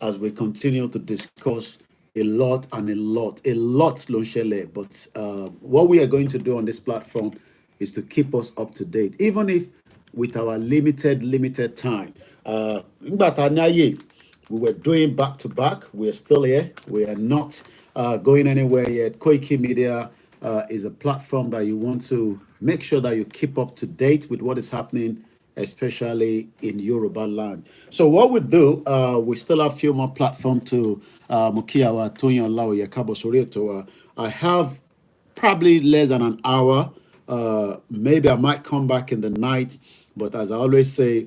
as we continue to discuss a lot and a lot, Lonshele. But what we are going to do on this platform is to keep us up to date, even if with our limited time. Nígbà tá a ní àyè, we were doing back to back. We are still here. We are not going anywhere yet. Koikimedia is a platform that you want to make sure that you keep up to date with what is happening, especially in Yoruba land. So what we do, we still have a few more platforms to Mukiawa, Tonya Lawa, Yakabo Sorieto. I have probably less than an hour. Maybe I might come back in the night, but as I always say,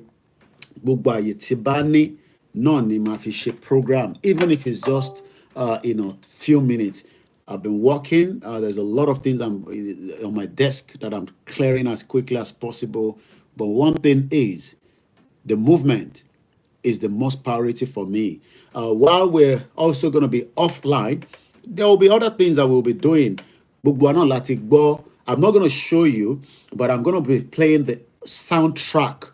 gbogbo àyè tí bá ní náà ni màá fi ṣe program, even if it's just few minutes. I've been working. There's a lot of things I'm on my desk that I'm clearing as quickly as possible. But one thing is, the movement is the most priority for me. While we're also going to be offline, there will be other things that we'll be doing. Gbogbo àná láti gbọ́. I'm not going to show you, but I'm going to be playing the soundtrack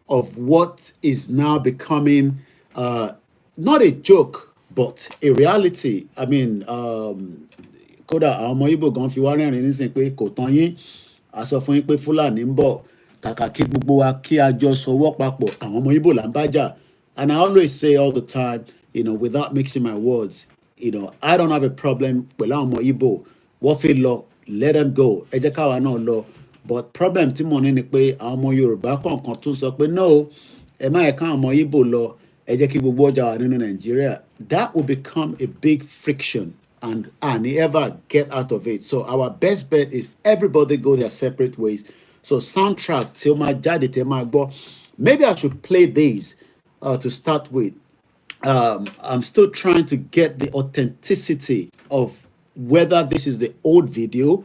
of what is now becoming not a joke, but a reality. I mean, kódà àwọn ọmọ Igbo gan fi wá rẹ́rìn nísìnyí pé kò tán yín, a sọ fún yín pé Fúlàní ń bọ̀, kàkà kí gbogbo wa kí a jọ sọwọ́ papọ̀, àwọn ọmọ Igbo là ń bá jà. And I always say all the time, without mixing my words, I don't have a problem pẹ̀lú àwọn ọmọ Igbo. Wọ́n fi lọ, let them go. Ẹ jẹ́ káwa náà lọ. But problem tí mo ní ni pé àwọn ọmọ Yorùbá kọ̀ọ̀kan tún sọ pé no, ẹ má yẹ káwọn ọmọ Igbo lọ, ẹ jẹ́ kí gbogbo ọjà wà nínú Nàìjíríà. That will become a big friction and ever get out of it. So our best bet is everybody go their separate ways. So soundtrack tí ó máa jáde tẹ́ máa gbọ́. Maybe I should play these to start with. I'm still trying to get the authenticity of whether this is the old video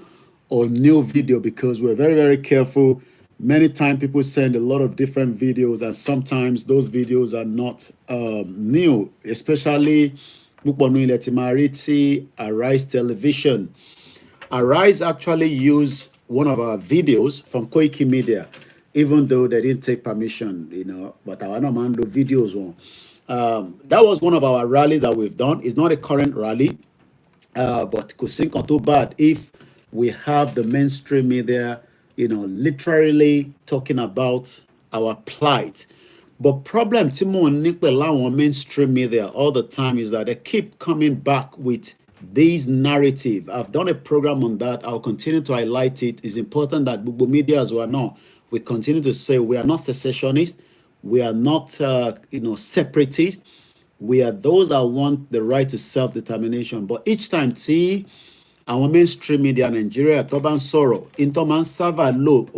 or new video, because we're very, very careful. Many times people send a lot of different videos, and sometimes those videos are not new, especially Arise Television. Arise actually used one of our videos from Koikimedia, even though they didn't take permission, but our man do videos on. That was one of our rallies that we've done. It's not a current rally, but could think not too bad if we have the mainstream media, literally talking about our plight. But problem Timon mainstream media all the time is that they keep coming back with this narrative. I've done a program on that. I'll continue to highlight it. It's important that Bubu media as well now, we continue to say we are not secessionists. We are not, separatists. We are those that want the right to self-determination. But each time, see, our mainstream media in Nigeria, Toban Soro, Intoman Sava Lo,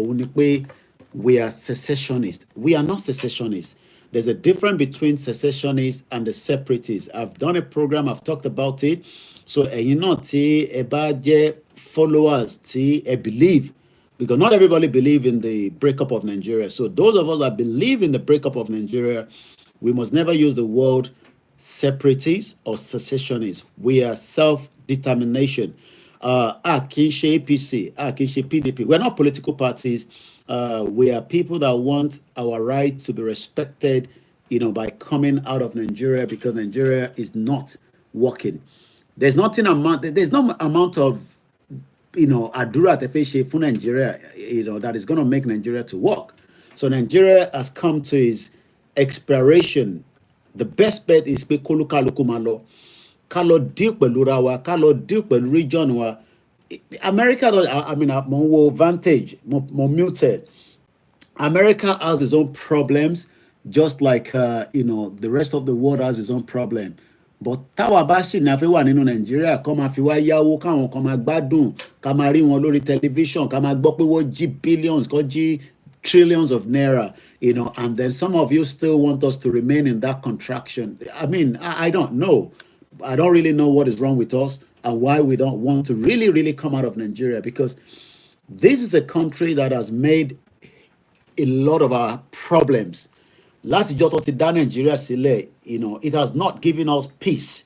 we are secessionists. We are not secessionists. There's a difference between secessionists and the separatists. I've done a program, I've talked about it. So, followers, believe, because not everybody believe in the breakup of Nigeria. So those of us that believe in the breakup of Nigeria, we must never use the word separatists or secessionists. We are self-determination. Kinshe APC, Kinshe PDP. We're not political parties. We are people that want our right to be respected, by coming out of Nigeria, because Nigeria is not working. There's no amount of Adura Tefeshe for Nigeria, that is going to make Nigeria to work. So Nigeria has come to its expiration. The best bet is pe koluka lukumalo. Kalo deal pelura wa, kalo deal pel region wa. America, more vantage, more muted. America has its own problems, just like the rest of the world has its own problem. But táwa bá ṣì ní àfẹ́wà nínú Nàìjíríà kọ́ máa fi wá yáwó káwọn kan máa gbádùn ká máa rí wọn lórí tẹlifíṣàn ká máa gbọ́ pé wọ́n jí billions kọ́ jí trillions of naira, and then some of you still want us to remain in that contraction. I don't know. I don't really know what is wrong with us and why we don't want to really, really come out of Nigeria, because this is a country that has made a lot of our problems. Látijọ́ tó ti dá Nàìjíríà sílẹ̀, it has not given us peace.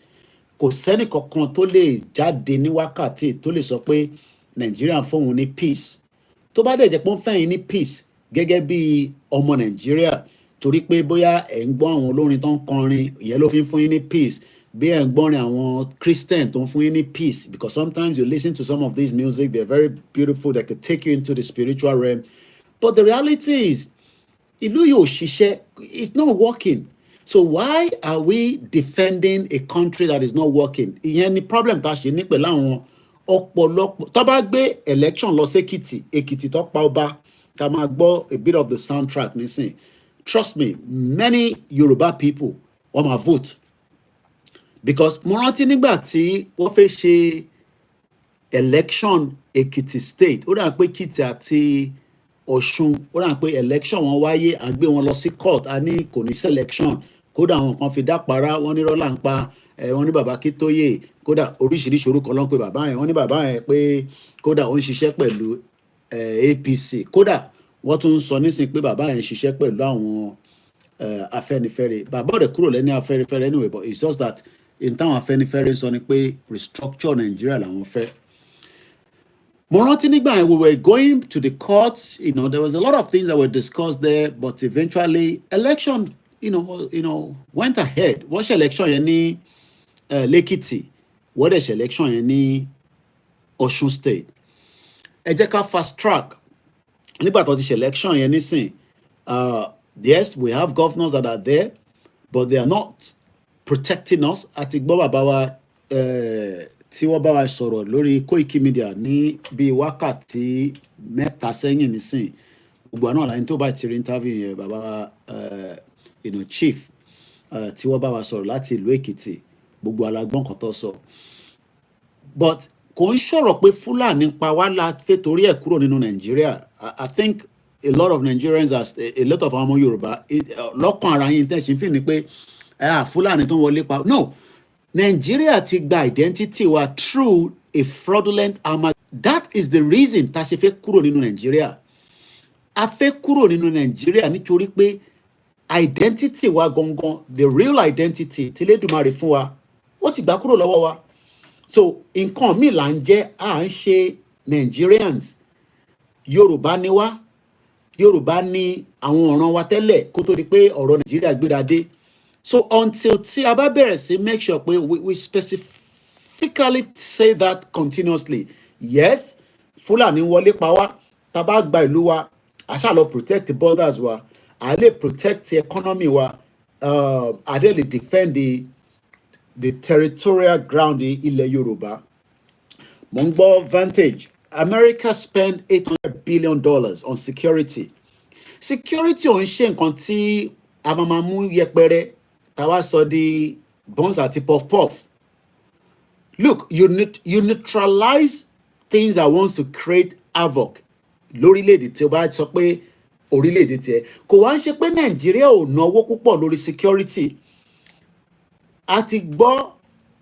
Kò sẹ́ni kankan tó lè jáde ní wákàtí tó lè sọ pé Nàìjíríà fóun ní peace. Tó bá dẹ̀ jẹ́ pé ó ń fẹ́ yín ní peace gẹ́gẹ́ bí ọmọ Nàìjíríà, torí pé bóyá ẹ̀ ń gbọ́ àwọn olórin tó ń kọrin ìyẹn ló fi ń fún yín ní peace, bí ẹ̀ ń gbọ́rin àwọn Christian tó ń fún yín ní peace, because sometimes you listen to some of these music, they're very beautiful, they could take you into the spiritual realm, but the reality is ìlú yóò ṣiṣẹ́, it's not working. So why are we defending a country that is not working? Ìyẹn ni problem tá a ṣe ní pẹ̀lú àwọn ọ̀pọ̀lọpọ̀ tó bá gbé election lọ sí Èkìtì tó pa ọba, tá a máa gbọ́ a bit of the soundtrack nísìn. Trust me, many Yoruba people wọ́n máa vote, because mo rántí nígbà tí wọ́n fẹ́ ṣe election Èkìtì state, ó dà pé Èkìtì àti Ọ̀ṣun, ó dà pé election wọn wáyé, a gbé wọn lọ sí court, a ní kò ní selection, kódà àwọn kan fi dápara, wọ́n ní rọ́lá ń pa, wọ́n ní bàbá Kítóyè, kódà oríṣiríṣi orúkọ ló ń pe bàbá yẹn, wọ́n ní bàbá yẹn pé kódà ó ń ṣiṣẹ́ pẹ̀lú APC, kódà wọ́n tún ń sọ nísìn pé bàbá yẹn ṣiṣẹ́ pẹ̀lú àwọn Afẹ́nifẹ́re. Bàbá rẹ̀ kúrò lẹ́ni Afẹ́nifẹ́re anyway, but it's just that in táwọn Afẹ́nifẹ́re sọ ni pé restructure Nigeria làwọn fẹ́. Mo rántí nígbà yẹn we were going to the court, you know, there was a lot of things that were discussed there, but eventually election, you know, went ahead. Wọ́n ṣe election yẹn ní Lẹ́kìtì, wọ́n dẹ̀ ṣe election yẹn ní Ọ̀ṣun state. Ẹ jẹ́ ká fast track. Nígbà tó ti ṣe election yẹn nísìn, yes, we have governors that are there, but they are not protecting us. Àti gbọ́ bàbá wa tí wọ́n bá wa sọ̀rọ̀ lórí Koikimedia ní bíi wákàtí mẹ́ta sẹ́yìn nísìn, gbogbo àná àlàyé tó bá ti rí interview yẹn bàbá wa chief tí wọ́n bá wa sọ̀rọ̀ láti ìlú Èkìtì, gbogbo alágbọ́n kan tó sọ. But kò ń sọ̀rọ̀ pé Fúlàní pa wá la fẹ́ torí ẹ̀ kúrò nínú Nàìjíríà. I think a lot of Nigerians, a lot of àwọn Yorùbá lọ́kàn ara yín tẹ̀sí fi ni pé Fúlàní tó ń wọlé pa. No, Nigeria ti gba identity wa through a fraudulent armor. That is the reason tá a ṣe fẹ́ kúrò nínú Nigeria. A fẹ́ kúrò nínú Nigeria nítorí pé identity wa gangan, the real identity tí Elédùmarè fún wa, ó ti gbà kúrò lọ́wọ́ wa. So nǹkan míì là ń jẹ́, à ń ṣe Nigerians. Yorùbá ni wá, Yorùbá ni àwọn ọ̀ràn wa tẹ́lẹ̀ kó tó di pé ọ̀rọ̀ Nigeria gbéra dé. So until tí a bá bẹ̀rẹ̀ sí make sure pé we specifically say that continuously, yes, Fúlàní wọlé pa wá, tá bá gba ìlú wa, a ṣá lọ protect the borders wa, a lè protect the economy wa, a dẹ̀ lè defend the territorial ground ilẹ̀ Yorùbá. Mo ń gbọ́ Vantage. America spent $800 billion on security. Security ò ń ṣe nǹkan tí a máa mú yẹpẹrẹ táwa sọ di buns àti puff puff. Look, you neutralize things that wants to create havoc lórílẹ̀-èdè tí o bá sọ pé orílẹ̀-èdè tiẹ̀. Kò wá ń ṣe pé Nàìjíríà ò náwó púpọ̀ lórí security. A ti gbọ́,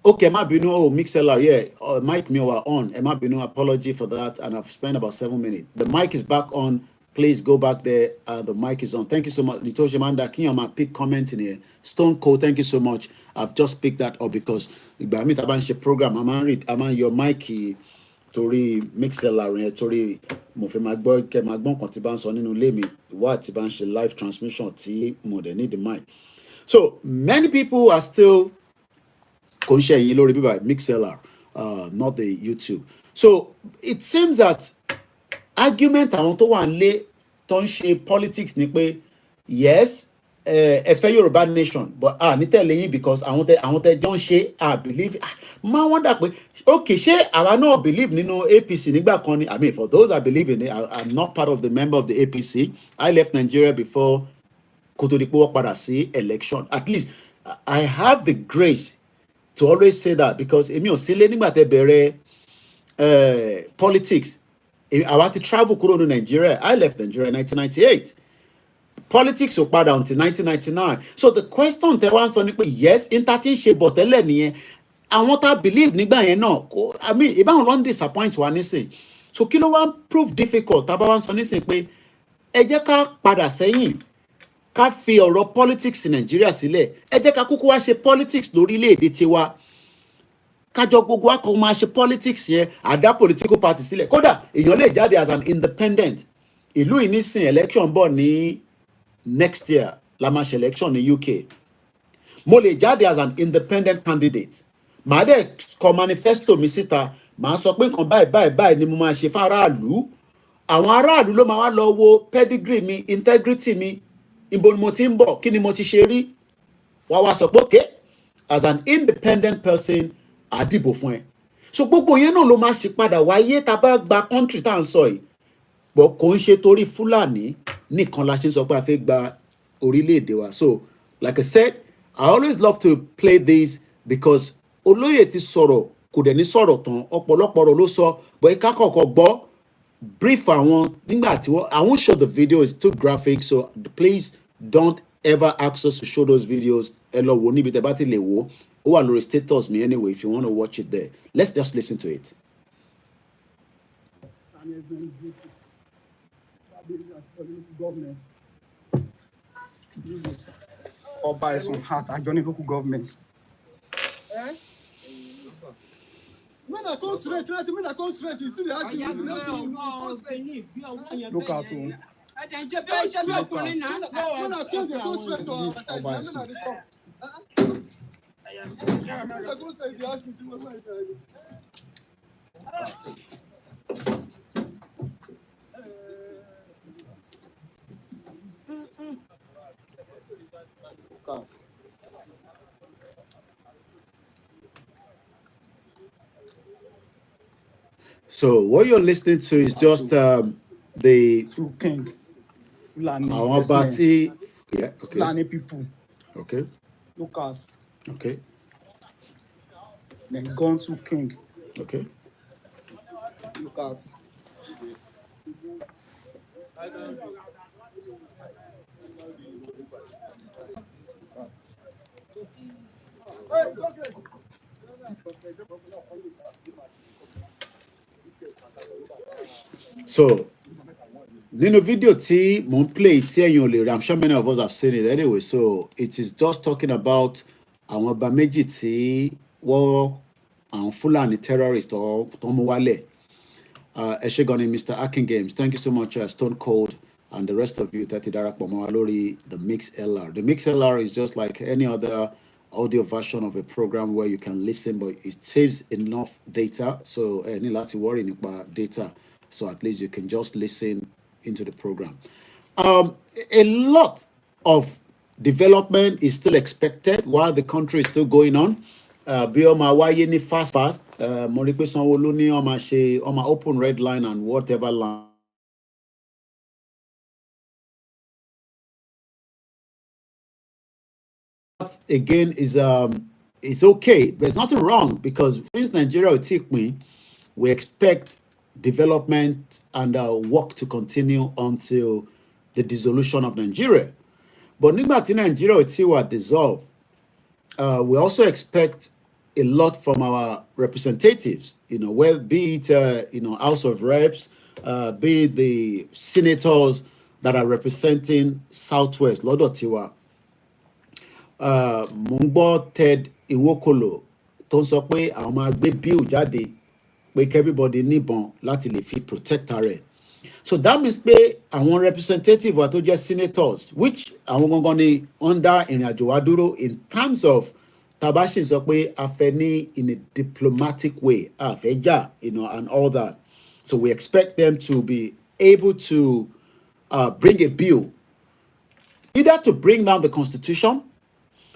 okay, má bínú, Mixlr, yeah, mic me were on. Má bínú, apology for that, and I've spent about 7 minutes. The mic is back on. Please go back there. The mic is on. Thank you so much. Nitoshi Manda, can you pick comment in here? Stone Cold, thank you so much. I've just picked that up because I mean, program. I'm on your mic torí Mixlr yẹn torí mo fẹ́ máa gbọ́ kẹ́ máa gbọ́ nǹkan tí bá ń sọ nínú ilé mi wá tí bá ń ṣe live transmission tí mo dẹ̀ need the mic. So many people are still kò ń ṣe ẹ̀yin lórí bíbá Mixlr, not the YouTube. So it seems that argument àwọn tó wà nílé tó ń ṣe politics ni pé yes, ẹ fẹ́ Yorùbá nation, but ní tẹ̀lé yín because àwọn tẹ jọ ń ṣe believe. Máa wonder pé okay, ṣé àwa náà believe nínú APC nígbà kan ni? I mean, for those that believe in it, I'm not part of the member of the APC. I left Nigeria before kó tó di pé wọ́n padà sí election. At least I have the grace to always say that because èmi ò sílé nígbà tẹ́ bẹ̀rẹ̀ politics. Àwa ti travel kúrò ní Nigeria. I left Nigeria in 1998. Politics ò padà until 1999. So the question tẹ́ wá ń sọ ni pé yes, intertin ṣe bọ̀ tẹ́lẹ̀ nìyẹn. Àwọn tá believe nígbà yẹn náà, I mean, ìbáwọn ló ń disappoint wa nísìn. So kí ló wá ń prove difficult tá bá wá ń sọ nísìn pé ẹ jẹ́ ká padà sẹ́yìn, ká fi ọ̀rọ̀ politics in Nigeria sílẹ̀. Ẹ jẹ́ ká kúkú wá ṣe politics lórílẹ̀-èdè tiwa. Kájọ gbogbo wa kó máa ṣe politics yẹn, àdá political party sílẹ̀. Kódà èèyàn lè jáde as an independent. Ìlú yìí nísìn election bọ̀ ní next year, la máa ṣe election ní UK. Mo lè jáde as an independent candidate. Màá dẹ̀ kọ manifesto mi síta. Màá sọ pé nǹkan báyìí ni mo máa ṣe fún aráàlú. Àwọn aráàlú ló máa wá lọ wo pedigree mi, integrity mi, ibo ni mo ti ń bọ̀, kí ni mo ti ṣe rí. Wá wá sọ pé okay, as an independent person, a dìbò fún ẹ. So gbogbo yẹn náà ló máa ṣe padà wáyé tá a bá gba country tá à ń sọ yìí. But kò ń ṣe torí Fúlàní nìkan la ṣe ń sọ pé a fẹ́ gba orílẹ̀-èdè wa. So like I said, I always love to play this because olóyè ti sọ̀rọ̀ kò dẹ̀ ní sọ̀rọ̀ tán, ọ̀pọ̀lọpọ̀ ọ̀rọ̀ ló sọ, but ìka kọ̀ọ̀kan gbọ́ brief àwọn nígbà tí wọ́n, I won't show the video, it's too graphic, so please don't ever ask us to show those videos. Ẹ lọ wò níbi tẹ́ bá ti lè wò ó wà lórí status mi anyway if you want to watch it there. Let's just listen to it. This is Oba Esun Heart, adjoining local governments. When I come straight, you see the house. Look at him. When I come, they come straight to our side. When I go straight, they ask me, see what I do. So what you're listening to is just the King. our party. Yeah, okay. Fulani people. Okay. Look at. Okay. Then gone to King. Okay. Look at. So, nínú video tí mò ń play tí ẹ̀yin ò lè rí, I'm sure many of us have seen it anyway. So it is just talking about àwọn ọba méjì tí wọ́n àwọn Fúlàní terrorists tó mú wálẹ̀. Ẹ ṣé gan ni Mr. Akin Games, thank you so much, Stone Cold and the rest of you that darapọ̀ mọ́ wa lórí the Mix LR. The Mix LR is just like any other audio version of a program where you can listen, but it saves enough data, so ní láti worry nípa data, so at least you can just listen into the program. A lot of development is still expected while the country is still going on. Bí ó máa wáyé ní fast mo rí pé Sanwó-Olú ní ó máa open red line and whatever line. Again is it's okay. There's nothing wrong because since Nigeria will take me, we expect development and work to continue until the dissolution of Nigeria. But nígbà tí Nigeria will still dissolve, we also expect a lot from our representatives, well, be it House of Reps, be it the senators that are representing Southwest, lọ́dọ̀ tiwa. Mo ń gbọ́ Ted Iwokolo tó ń sọ pé àwọn máa gbé bill jáde pé everybody níbọn láti lè fi protect rẹ̀. So that means pé àwọn representative wa tó jẹ́ senators, which àwọn gangan ni under ìrìnàjò wa dúró in terms of tabashi sọ pé a fẹ́ ní in a diplomatic way, a fẹ́ jà, and all that. So we expect them to be able to bring a bill either to bring down the constitution,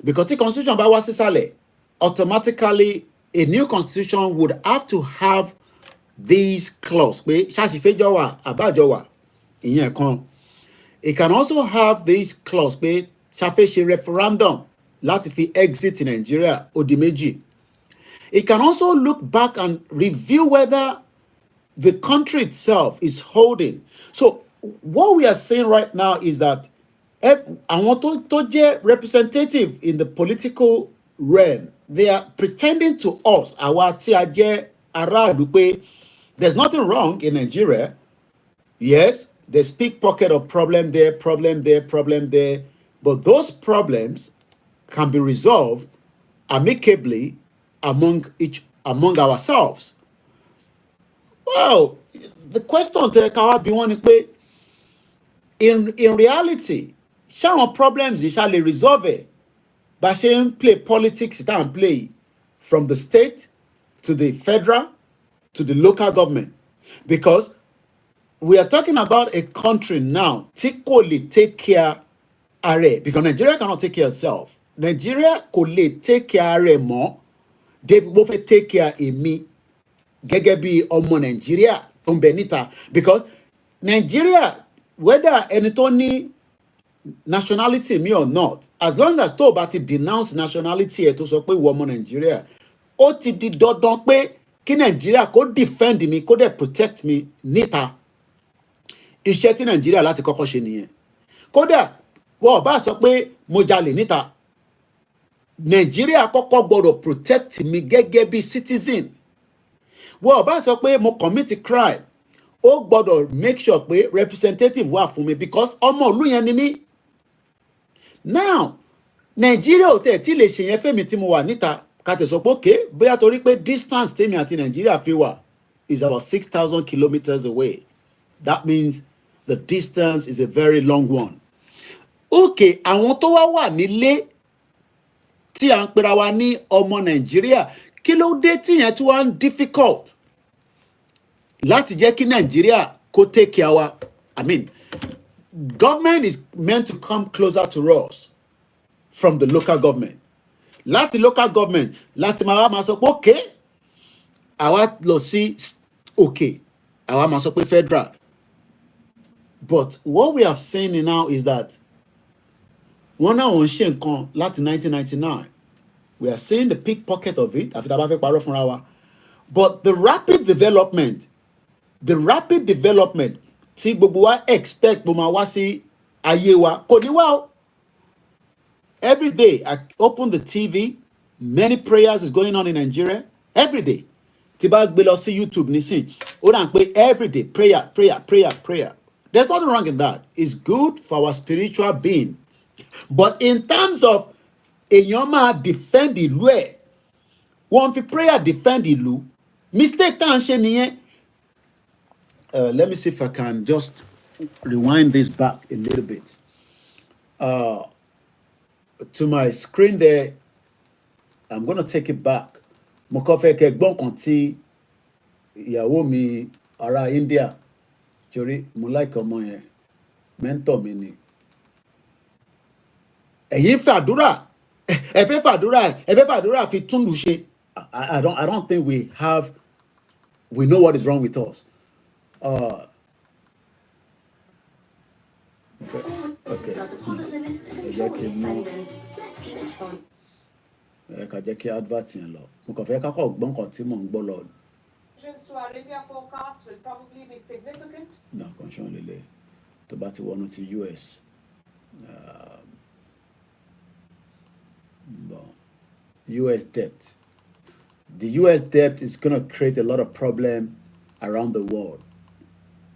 because the constitution bá wá sísàlẹ̀, automatically a new constitution would have to have these clause pé ṣáṣìfẹ́jọ́ wà àbájọ wà, ìyẹn kan. It can also have this clause pé ṣàfẹ́ṣe referendum láti fi exit in Nigeria, ó di méjì. It can also look back and review whether the country itself is holding. So what we are saying right now is that àwọn tó jẹ́ representative in the political realm, they are pretending to us, àwa tí a jẹ́ aráàlú, pé there's nothing wrong in Nigeria. Yes, there's pickpocket of problem there, but those problems can be resolved amicably among ourselves. Well, the question to ká wá bí wọ́n ni pé in reality, ṣáwọn problems yìí ṣá lè resolve ẹ̀ bá ṣe ń play politics tá à ń play from the state to the federal to the local government, because we are talking about a country now tí kò lè take care ara ẹ̀, because Nigeria cannot take care of itself. Nigeria kò lè take care ara ẹ̀ mọ́ débi bó fẹ́ take care èmi gẹ́gẹ́ bí ọmọ Nàìjíríà tó ń bẹ níta, because Nigeria, whether ẹni tó ní nationality me or not, as long as tó o bá ti denounce nationality ẹ tó sọ pé ìwọ ọmọ Nàìjíríà, ó ti di dandan pé kí Nàìjíríà kó defend mi kó dẹ̀ protect mi níta. Iṣẹ́ tí Nàìjíríà láti kọ́kọ́ ṣe nìyẹn. Kódà wọ́n bá sọ pé mo jalè níta, Nàìjíríà kọ́kọ́ gbọ́dọ̀ protect mi gẹ́gẹ́ bí citizen. Wọ́n bá sọ pé mo commit crime, ó gbọ́dọ̀ make sure pé representative wà fún mi, because ọmọ ìlú yẹn ni mí. Now Nàìjíríà ò tẹ̀ tí lè ṣe yẹn fẹ́mi tí mo wà níta ká tẹ̀ sọ pé okay, bóyá torí pé distance tèmi àti Nàìjíríà fi wà is about 6,000 kilometers away. That means the distance is a very long one. Okay, àwọn tó wá nílé tí à ń pera wa ní ọmọ Nàìjíríà, kí ló dé tí yẹn tí wọ́n difficult láti jẹ́ kí Nàìjíríà kó take care wa? I mean, government is meant to come closer to us from the local government. Láti local government, láti máa sọ pé okay, àwa lọ sí okay, àwa máa sọ pé federal. But what we have seen now is that wọ́n náà wọ́n ṣe nǹkan láti 1999. We are seeing the pickpocket of it, àfi tá a bá fẹ́ parọ́ fúnra wa. But the rapid development tí gbogbo wa expect bó máa wá sí ayé wa kò ní wá o. Every day I open the TV, many prayers is going on in Nigeria. Every day. Tí bá gbé lọ sí YouTube nísìn, ó dà ń pé every day prayer. There's nothing wrong in that. It's good for our spiritual being. But in terms of èèyàn máa defend ìlú ẹ̀, wọ́n fi prayer defend ìlú, mistake tá à ń ṣe nìyẹn. Let me see if I can just rewind this back a little bit. To my screen there, I'm going to take it back. Mo kàn fẹ́ kẹ́ gbọ́ nǹkan tí ìyàwó mi ará India, torí mo like ọmọ yẹn, mentor mi ni. Ẹ̀yin fàdúrà, ẹ fẹ́ fàdúrà fi tún lù ṣe. I don't think we know what is wrong with us. Okay. Ká jẹ́ kí advert yẹn lọ. Mo kàn fẹ́ ká kọ́ gbọ́n kan tí mò ń gbọ́ lọ. To our India forecast will probably be significant. No, condition lele. Tó bá ti wọnú ti US. US debt. The US debt is going to create a lot of problem around the world.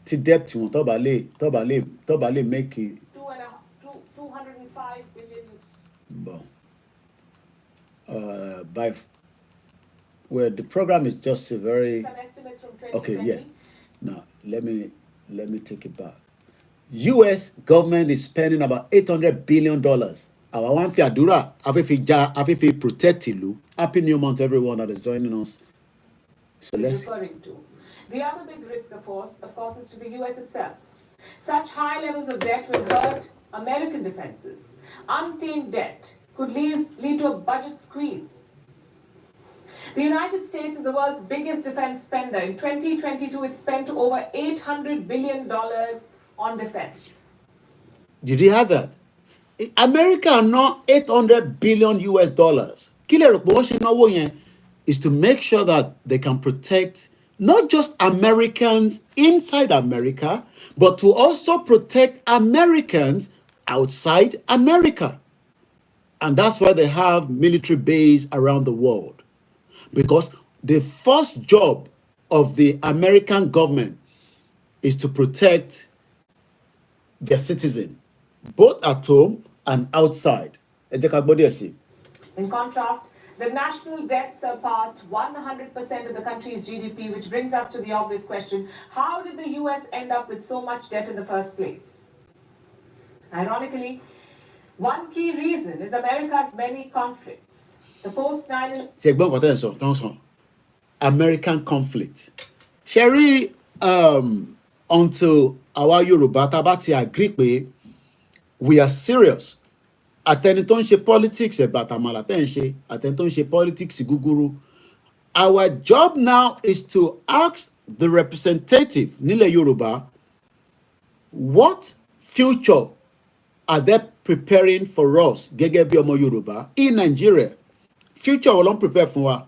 Tí debt wọn tó bá lè make it 205 billion. Well, the program is just a very Some estimates from 2020. okay. Yeah. Now let me take it back. US government is spending about $800 billion. Our one fi àdúrà, fi protect ìlú. Happy New Month, everyone that is joining us. So Is referring to. The other big risk, of course, is to the US itself. Such high levels of debt will hurt American defenses. Untamed debt could lead to a budget squeeze. The United States is the world's biggest defense spender. In 2022, it spent over $800 billion on defense. Did you have that? America ná $800 billion. Kí lẹ rò pé wọ́n ṣe náwó yẹn is to make sure that they can protect not just Americans inside America, but to also protect Americans outside America. And that's why they have military base around the world. Because the first job of the American government is to protect their citizens, both at home and outside. In contrast, the national debt surpassed 100% of the country's GDP, which brings us to the obvious question: how did the US end up with so much debt in the first place? Ironically, One key reason is America's many conflicts. The post-9/11 ṣe gbọ́n nǹkan tẹ́ ẹ̀ sọ tán sọ American conflict ṣe rí until àwa Yorùbá tá a bá ti agree pé we are serious àtẹni tó ń ṣe politics ẹ̀bà tàmàlà tẹ́ ń ṣe àtẹni tó ń ṣe politics gúgúrú. Our job now is to ask the representative nílẹ̀ Yorùbá, what future are they preparing for us gẹ́gẹ́ bí ọmọ Yorùbá in Nigeria? Future wo ló ń prepare fún wa?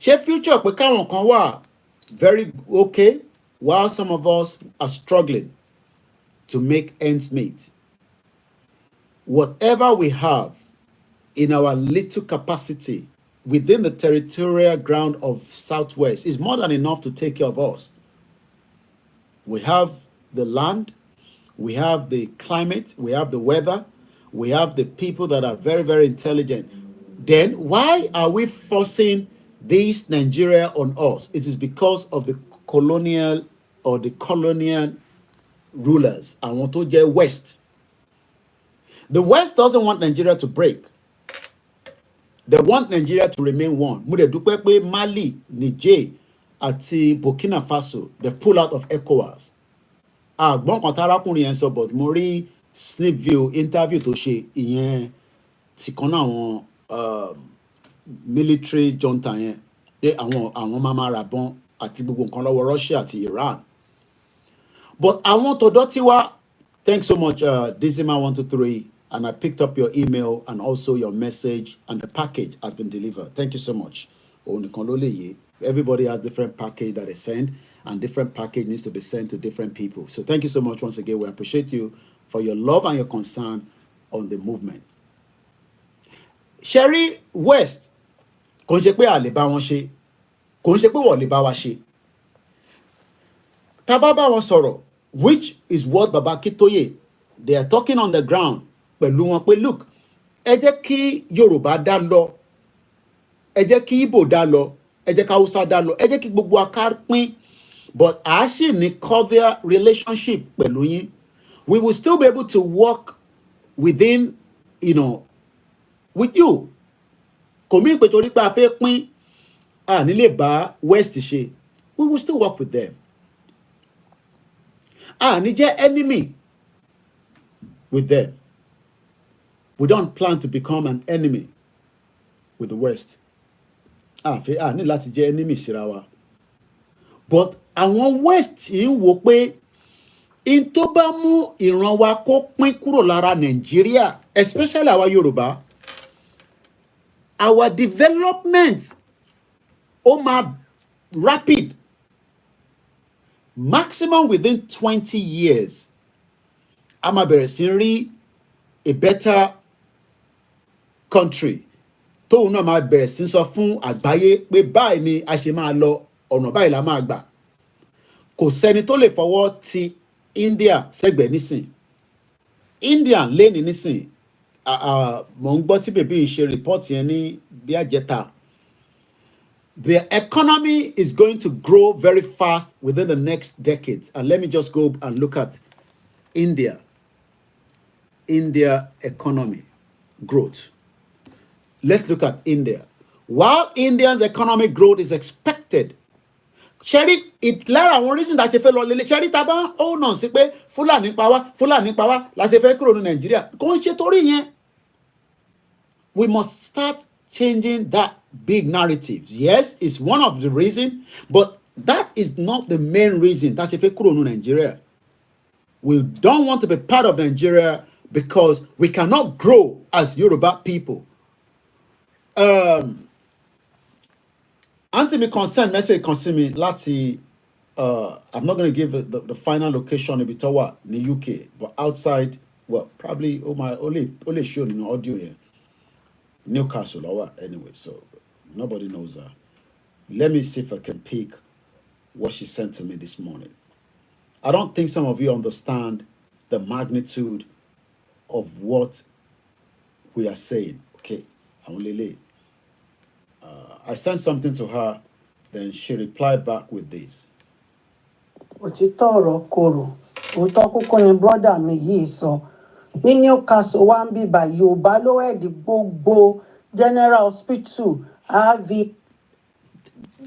Ṣé future pé káwọn kan wà very okay while some of us are struggling to make ends meet? Whatever we have in our little capacity within the territorial ground of Southwest is more than enough to take care of us. We have the land, we have the climate, we have the weather, we have the people that are very, very intelligent. Then why are we forcing this Nigeria on us? It is because of the colonial rulers. Àwọn tó jẹ́ West. The West doesn't want Nigeria to break. They want Nigeria to remain one. Mo dẹ̀ dúpẹ́ pé Mali, Niger àti Burkina Faso, they pull out of ECOWAS. Àgbọ̀n kan tárákùnrin yẹn sọ, but mo rí snip view interview tó ṣe ìyẹn tí kan náà àwọn military junta yẹn pé àwọn máa ra bọn àti gbogbo nǹkan lọ́wọ́ Russia àti Iran. But àwọn tọ̀dọ̀ tiwa, thanks so much Dizima123, and I picked up your email and also your message, and the package has been delivered. Thank you so much. Everybody has different package that they send, and different package needs to be sent to different people. So thank you so much once again. We appreciate you for your love and your concern on the movement. Sherry West, kò ń ṣe pé a lè bá wọn ṣe, kò ń ṣe pé wọ́n lè bá wa ṣe. Tá bá bá wọn sọ̀rọ̀, which is what Baba Kitoye, they are talking on the ground. Pẹ̀lú wọn pé look, ẹ jẹ́ kí Yorùbá dá lọ, ẹ jẹ́ kí Igbo dá lọ, ẹ jẹ́ kí Hausa dá lọ, ẹ jẹ́ kí gbogbo aká pín, but a ṣì ní cordial relationship pẹ̀lú yín. We will still be able to work within, with you. Kò mí pé torí pé a fẹ́ pín, a ní lè bá West ṣe. We will still work with them. A ní jẹ́ enemy with them. We don't plan to become an enemy with the West. Ní láti jẹ́ enemy síra wa. But àwọn West yìí ń wò pé in tó bá mú ìran wa kó pín kúrò lára Nàìjíríà, especially àwa Yorùbá, our development ó máa rapid, maximum within 20 years. A máa bẹ̀rẹ̀ sí rí a better country. Tóun náà máa bẹ̀rẹ̀ sí sọ fún àgbáyé pé báyìí ni a ṣe máa lọ, ọ̀nà báyìí la máa gbà. Kò sẹ́ni tó lè fọwọ́ ti India sẹ́gbẹ̀ẹ́ nísìn. India lẹ́ni nísìn. Mo ń gbọ́ tí bèbí ń ṣe report yẹn ní bí àjẹta. The economy is going to grow very fast within the next decades. And let me just go and look at India economy growth. Let's look at India. While India's economic growth is expected, Sherry, lára àwọn reason that ṣe fẹ́ lọ lélẹ̀, Sherry tá bá ó nà sí pé Fúlàní pa wá la ṣe fẹ́ kúrò ní Nàìjíríà. Kò ń ṣe torí yẹn. We must start changing that big narrative. Yes, it's one of the reasons, but that is not the main reason that ṣe fẹ́ kúrò ní Nàìjíríà. We don't want to be part of Nigeria because we cannot grow as Yoruba people. Auntie me concern message concern me láti I'm not going to give the final location in Bitowa in the UK, but outside, well, probably only shown in audio here. Newcastle or anyway, so nobody knows her. Let me see if I can pick what she sent to me this morning. I don't think some of you understand the magnitude of what we are saying. Okay, I sent something to her, then she replied back with this. Òtítọ́ ọ̀rọ̀ korò, òótọ́ kúkú ni brọ́dà mi yìí sọ. ní Newcastle wá ń bíbà Yorùbá ló ẹ̀dì gbogbo General Hospital RV.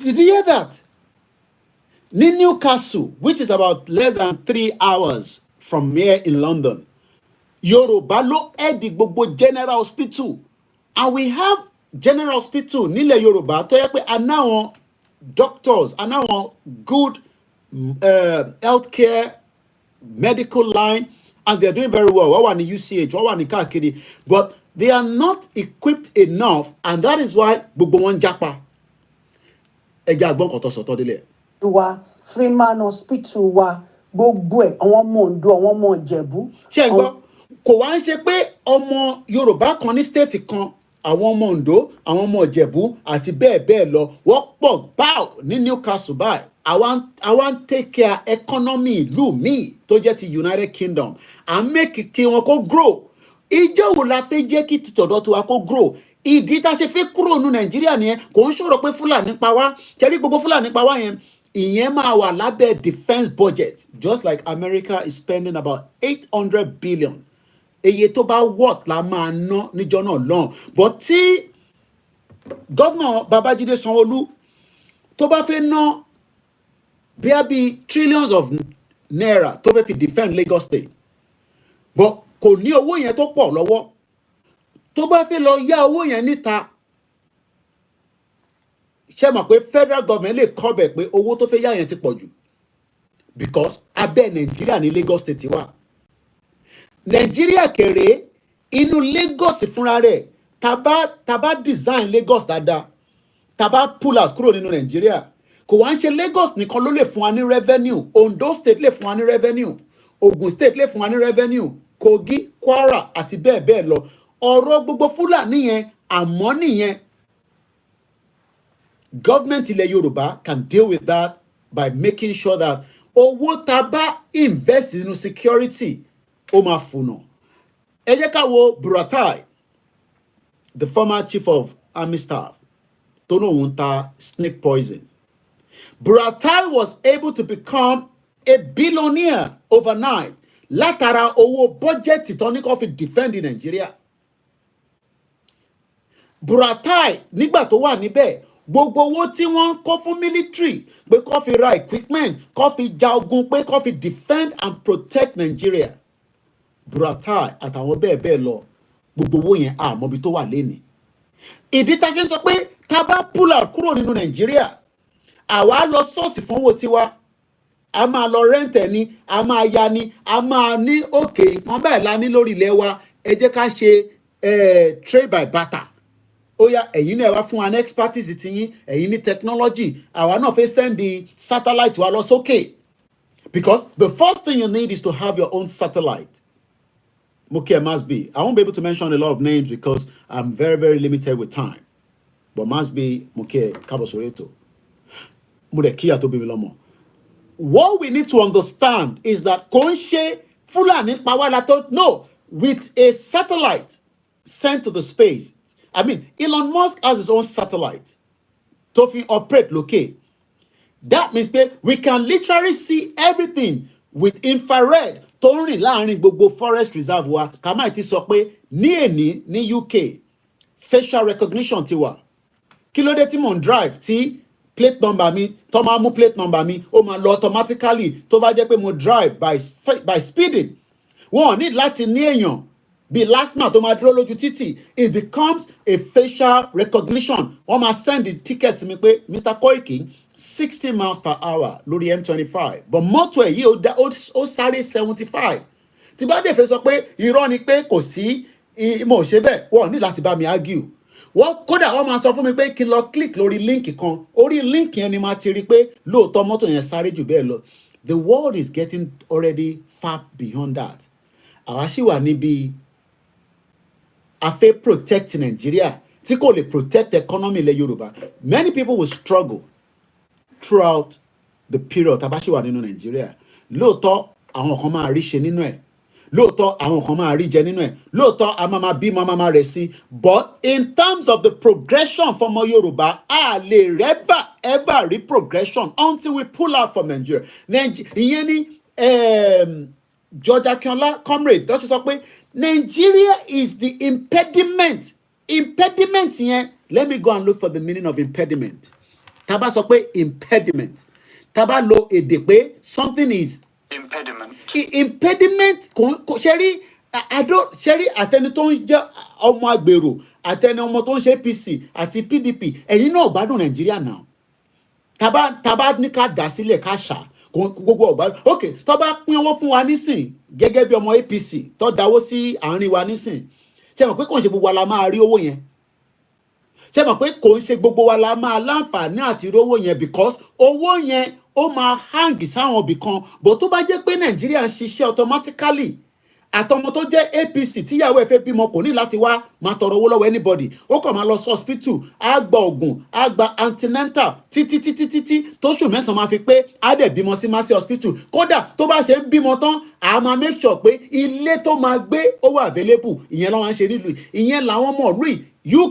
Did you hear that? Ní Newcastle, which is about less than 3 hours from here in London, Yorùbá ló ẹ̀dì gbogbo General Hospital, and we have General Hospital nílẹ̀ Yorùbá tó yẹ pé anáwọn doctors, anáwọn good healthcare medical line, and they're doing very well. Wọ́n wà ní UCH, wọ́n wà ní káàkiri, but they are not equipped enough, and that is why gbogbo wọn jápa. Ẹgbẹ́ àgbọ̀n kọ̀tọ̀ sọ̀tọ̀ délẹ̀. Wa Freeman Hospital wa gbogbo ẹ̀ àwọn ọmọ Ondo àwọn ọmọ Ìjẹ̀bú. Ṣé ẹ gbọ́? Kò wá ń ṣe pé ọmọ Yorùbá kan ní stéètì kan, àwọn ọmọ Ondo, àwọn ọmọ Ìjẹ̀bú àti bẹ́ẹ̀ bẹ́ẹ̀ lọ, wọ́n pọ̀ báò ní Newcastle báyìí. Àwa ń take care economy ìlú míì tó jẹ́ ti United Kingdom, à ń make kí wọn kó grow. Ìjọ wo la fẹ́ jẹ́ kí tọ̀dọ̀ tiwa kó grow? Ìdí tá a ṣe fẹ́ kúrò ní Nàìjíríà nìyẹn, kò ń ṣòro pé Fúlàní pa wá, ṣẹ́rí gbogbo Fúlàní pa wá yẹn, ìyẹn máa wà lábẹ́ defence budget, just like America is spending about 800 billion. Eye tó bá worth la máa ná níjọ́ náà lọ́hùn. But tí gọ́vnà Babájídé Sanwó-Olú tó bá fẹ́ ná bí trillions of naira tó fẹ́ fi defend Lagos State, but kò ní owó yẹn tó pọ̀ lọ́wọ́, tó bá fẹ́ lọ yá owó yẹn níta, ṣé mọ̀ pé federal government lè cover pé owó tó fẹ́ yá yẹn ti pọ̀ jù, because abẹ́ Nàìjíríà ní Lagos State wà. Nàìjíríà kéré inú Lagos fúnra rẹ̀, tá bá design Lagos dáadáa, tá bá pull out kúrò nínú Nàìjíríà, kò wá ń ṣe Lagos nìkan ló lè fún wa ní revenue. Ondo State lè fún wa ní revenue, Ogun State lè fún wa ní revenue, Kogi, Kwara àti bẹ́ẹ̀ bẹ́ẹ̀ lọ. Ọ̀rọ̀ gbogbo Fúlàní yẹn àmọ́ nìyẹn. Government ilẹ̀ Yorùbá can deal with that by making sure that owó tá bá invest nínú security ó máa fúnà. Ẹ jẹ́ ká wo Buratai, the former chief of army staff, tó ní òun ta snake poison. Buratai was able to become a billionaire overnight látara owó bọ́jẹ̀tì tó ní kó fi defend Nàìjíríà. Buratai nígbà tó wà níbẹ̀, gbogbo owó tí wọ́n ń kó fún military pé kó fi ra equipment, kó fi ja ogun, pé kó fi defend and protect Nigeria, Buratai àtàwọn bẹ́ẹ̀ bẹ́ẹ̀ lọ, gbogbo owó yẹn àmọ́bi tó wà lénìí. Ìdí tá a ṣe ń sọ pé tá a bá pull out kúrò nínú Nàìjíríà, àwa lọ sọ́ọ̀sì fún owó tiwa, a máa lọ rẹ́ǹtẹ̀ ni, a máa ya ni, a máa ní òkè nǹkan báyìí la ní lórí ilẹ̀ wa, ẹ jẹ́ ká ṣe trade by barter. Ó yá, ẹ̀yin náà wá fún wa ní expertise ti yín, ẹ̀yin ní technology, àwa náà fẹ́ send the satellite wa lọ sókè. Because the first thing you need is to have your own satellite. Muke must be. I won't be able to mention a lot of names because I'm very, very limited with time. But must be Muke Kabosoreto. Mudekia to be Vilomo. What we need to understand is that Konshe Fulani Pawalato, no, with a satellite sent to the space. I mean, Elon Musk has his own satellite to operate locate. That means we can literally see everything with infrared. Tórin láàrin gbogbo forest reserve wa, kàmáì ti sọ pé ní èní ní UK facial recognition ti wà. Kí ló dé tí mò ń drive tí plate number mi, tó máa mú plate number mi, ó máa lọ automatically tó bá jẹ́ pé mo drive by speeding. Wọ́n ní láti ní èèyàn bí last month tó máa dúró lójú títì. It becomes a facial recognition. Wọ́n máa send the tickets mi pé Mr. Koiki 60 miles per hour lórí M25, but mọ́tò ẹ̀ yìí ó sáré 75. Tí bá dé fẹ́ sọ pé irọ́ ni pé kò sí mo ṣe bẹ́ẹ̀, wọ́n ní láti bá mi argue. Wọ́n kódà wọ́n máa sọ fún mi pé kí n lọ click lórí link kan, orí link yẹn ni máa ti rí pé lóòótọ́ mọ́tò yẹn sáré jù bẹ́ẹ̀ lọ. The world is getting already far beyond that. Àwa ṣì wà níbi a fẹ́ protect Nigeria tí kò lè protect economy ilẹ̀ Yorùbá. Many people will struggle throughout the period tá bá ṣì wà nínú Nàìjíríà. Lóòótọ́ àwọn kan máa rí ṣe nínú ẹ̀, lóòótọ́ àwọn kan máa rí jẹ nínú ẹ̀, lóòótọ́ a máa bí máa rẹ̀ sí. But in terms of the progression fọmọ Yorùbá, a lè ever rí progression until we pull out from Nigeria. Ìyẹn ni George Akínọlá comrade lọ́sí sọ pé Nigeria is the impediment. Impediment yẹn, let me go and look for the meaning of impediment. Tá bá sọ pé impediment, tá bá lo èdè pé something is impediment. Impediment kò ṣe rí ṣe rí àtẹni tó ń jẹ́ ọmọ agbèrò àtẹni ọmọ tó ń ṣe APC àti PDP ẹ̀yin náà gbádùn Nàìjíríà náà. Tá bá ní ká dá sílẹ̀ ká ṣá gbogbo ọgbà ok tó bá pín owó fún wa nísìn gẹ́gẹ́ bí ọmọ APC tó dáwó sí àárín wa nísìn ṣe mọ̀ pé kò ń ṣe gbogbo wa la máa rí owó yẹn ṣe mọ̀ pé kò ń ṣe gbogbo wa la máa láǹfààní àti rí owó yẹn because owó yẹn ó máa hang sáwọn ibì kan bó tó bá jẹ́ pé Nàìjíríà ń ṣiṣẹ́ automatically àtọmọ tó jẹ́ APC tíyàwó ẹ̀ fẹ́ bímọ kò ní láti wá máa tọrọ owó lọ́wọ́ anybody ó kàn máa lọ sí hospital á gba oògùn á gba antenatal títí tóṣù mẹ́sàn-án máa fi pé á dẹ̀ bímọ sí Mercy hospital kódà tó bá ṣe ń bímọ tán á máa make sure pé ilé tó máa gbé ó wà available ìyẹn làwọn ń ṣe nílùú ìyẹn làwọn ọmọ ìlú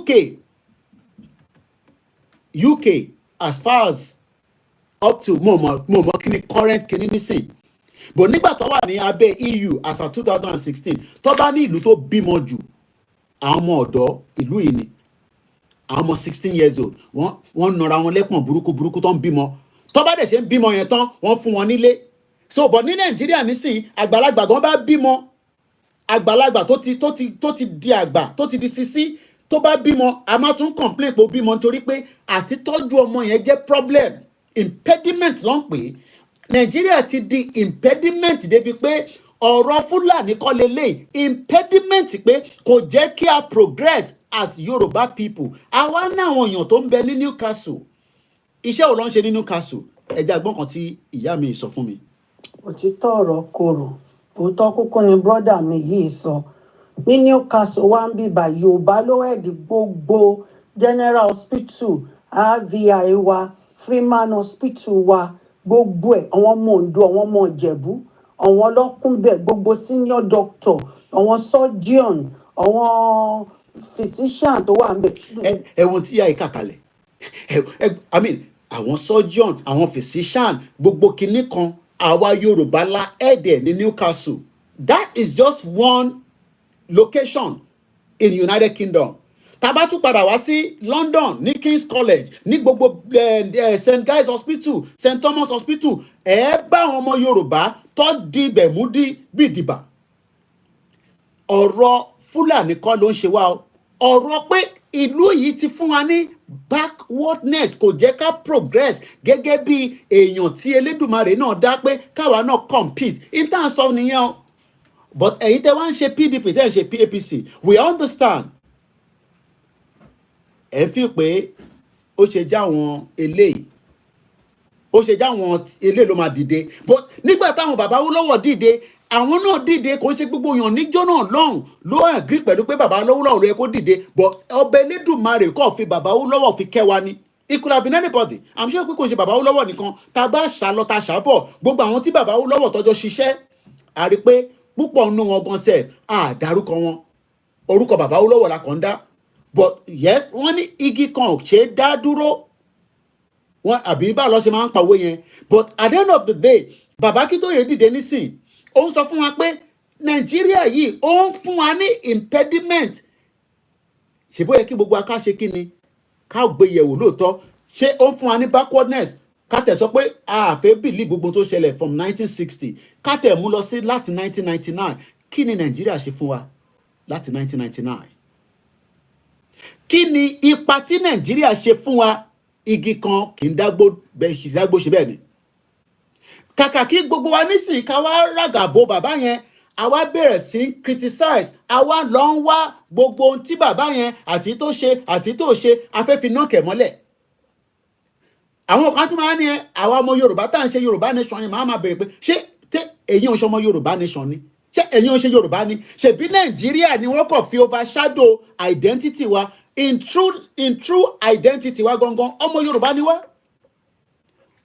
UK as far as up to mo mọ kí ni current kí ni nísìn but nígbà tó wà ní abẹ́ EU as of 2016 tó bá ní ìlú tó bímọ jù àwọn ọmọ ọ̀dọ́ ìlú yìí ni àwọn ọmọ 16 years old wọ́n nọra wọn lẹ́pọ̀n burúkú tó ń bímọ tó bá dẹ̀ ṣe ń bímọ yẹn tán wọ́n fún wọn nílé so but ní Nàìjíríà nísìnyí àgbàlagbà gan bá bímọ àgbàlagbà tó ti di àgbà tó ti di sisi tó bá bímọ a máa tún complain pé ó bímọ nítorí pé àti tọ́jú ọmọ yẹn jẹ́ problem impediment ló ń pè é Nàìjíríà ti di impediment débi pé ọ̀rọ̀ Fúlàní kọ́ lélẹ̀ impediment pé kò jẹ́ kí a progress as Yorùbá people àwa ní àwọn èèyàn tó ń bẹ ní Newcastle iṣẹ́ ò ló ń ṣe ní Newcastle ẹja gbọ́n kan tí ìyá mi sọ fún mi. òtítọ́ ọ̀rọ̀ korò òótọ́ kúkú ni brọ́dà mi yìí sọ ní Newcastle wá ń bíbà Yorùbá ló ẹ̀dì gbogbo General Hospital RVI wa Freeman Hospital wa gbogbo ẹ̀ àwọn ọmọ Ondo àwọn ọmọ Ìjẹ̀bú àwọn ọlọ́kùnbẹ̀ gbogbo senior doctor àwọn surgeon àwọn physician tó wà ń bẹ̀. ẹ̀wọ̀n tí yà ìkà kalẹ̀ I mean àwọn surgeon àwọn physician gbogbo kinní kan àwa Yorùbá la ẹ̀dẹ̀ ní Newcastle that is just one location in United Kingdom tá bá tún padà wá sí London ní King's College ní gbogbo St. Guy's Hospital St. Thomas Hospital bá àwọn ọmọ Yorùbá tó di bẹ̀múdí bìdìbà ọ̀rọ̀ Fúlàní kọ́ ló ń ṣe wá ọ̀rọ̀ pé ìlú yìí ti fún wa ní backwardness kò jẹ́ ká progress gẹ́gẹ́ bí èèyàn tí Elédùmarè náà dá pé káwa náà compete intan sọ nìyẹn o but ẹ̀yin tẹ́ wá ń ṣe PDP tẹ́ ń ṣe APC we understand ẹ fi pé ó ṣe já àwọn eléyìí ló máa dìde but nígbà táwọn bàbá Awólọ́wọ̀ dìde àwọn náà dìde kò ń ṣe gbogbo èèyàn níjọ́ náà lọ́hùn ló agree pẹ̀lú pé bàbá Awólọ́wọ̀ ló yẹ kó dìde but ọba Elédùmarè kò fi bàbá Awólọ́wọ̀ fi kẹ́ wa ni it could have been anybody I'm sure pé kò ń ṣe bàbá Awólọ́wọ̀ nìkan tá a bá ṣàlọ ta ṣàbọ̀ gbogbo àwọn tí bàbá Awólọ́wọ̀ tọ́jọ́ ṣiṣẹ́ a rí pé púpọ̀ nínú wọn gan sẹ́ẹ̀ àdárúkọ wọn orúkọ bàbá Awólọ́wọ̀ la kàn ń dá but yes wọ́n ní igi kan ò ṣe é dá dúró wọn àbí bá lọ ṣe máa ń pàwó yẹn but at the end of the day bàbá Akíntóyè dìde nísìn ó ń sọ fún wa pé Nàìjíríà yìí ó ń fún wa ní impediment ṣèbó yẹ kí gbogbo aká ṣe kí ni ká gbé yẹ̀wò lóòótọ́ ṣé ó ń fún wa ní backwardness ká tẹ̀ sọ pé àfẹ́ bìlí gbogbo tó ṣẹlẹ̀ from 1960 ká tẹ̀ mú lọ sí láti 1999 kí ni Nàìjíríà ṣe fún wa láti 1999 kí ni ipa tí Nàìjíríà ṣe fún wa igi kan kì í dágbó ṣe bẹ́ẹ̀ ni kàkà kí gbogbo wa nísìnyí ká wá ràgàbò bàbá yẹn àwa bẹ̀rẹ̀ sí criticize àwa lọ ń wá gbogbo ohun tí bàbá yẹn àti tó ṣe afẹ́fi náà kẹ̀ mọ́lẹ̀ àwọn kan tún máa ń ní àwa ọmọ Yorùbá tá à ń ṣe Yorùbá nation yẹn máa bẹ̀rẹ̀ pé ṣé èyí ò ń ṣe ọmọ Yorùbá nation ni ṣé èyí ò ń ṣe Yorùbá ni ṣèbí Nàìjíríà ni wọ́n kàn fi overshadow identity wa in true identity wa gangan ọmọ Yorùbá ni wá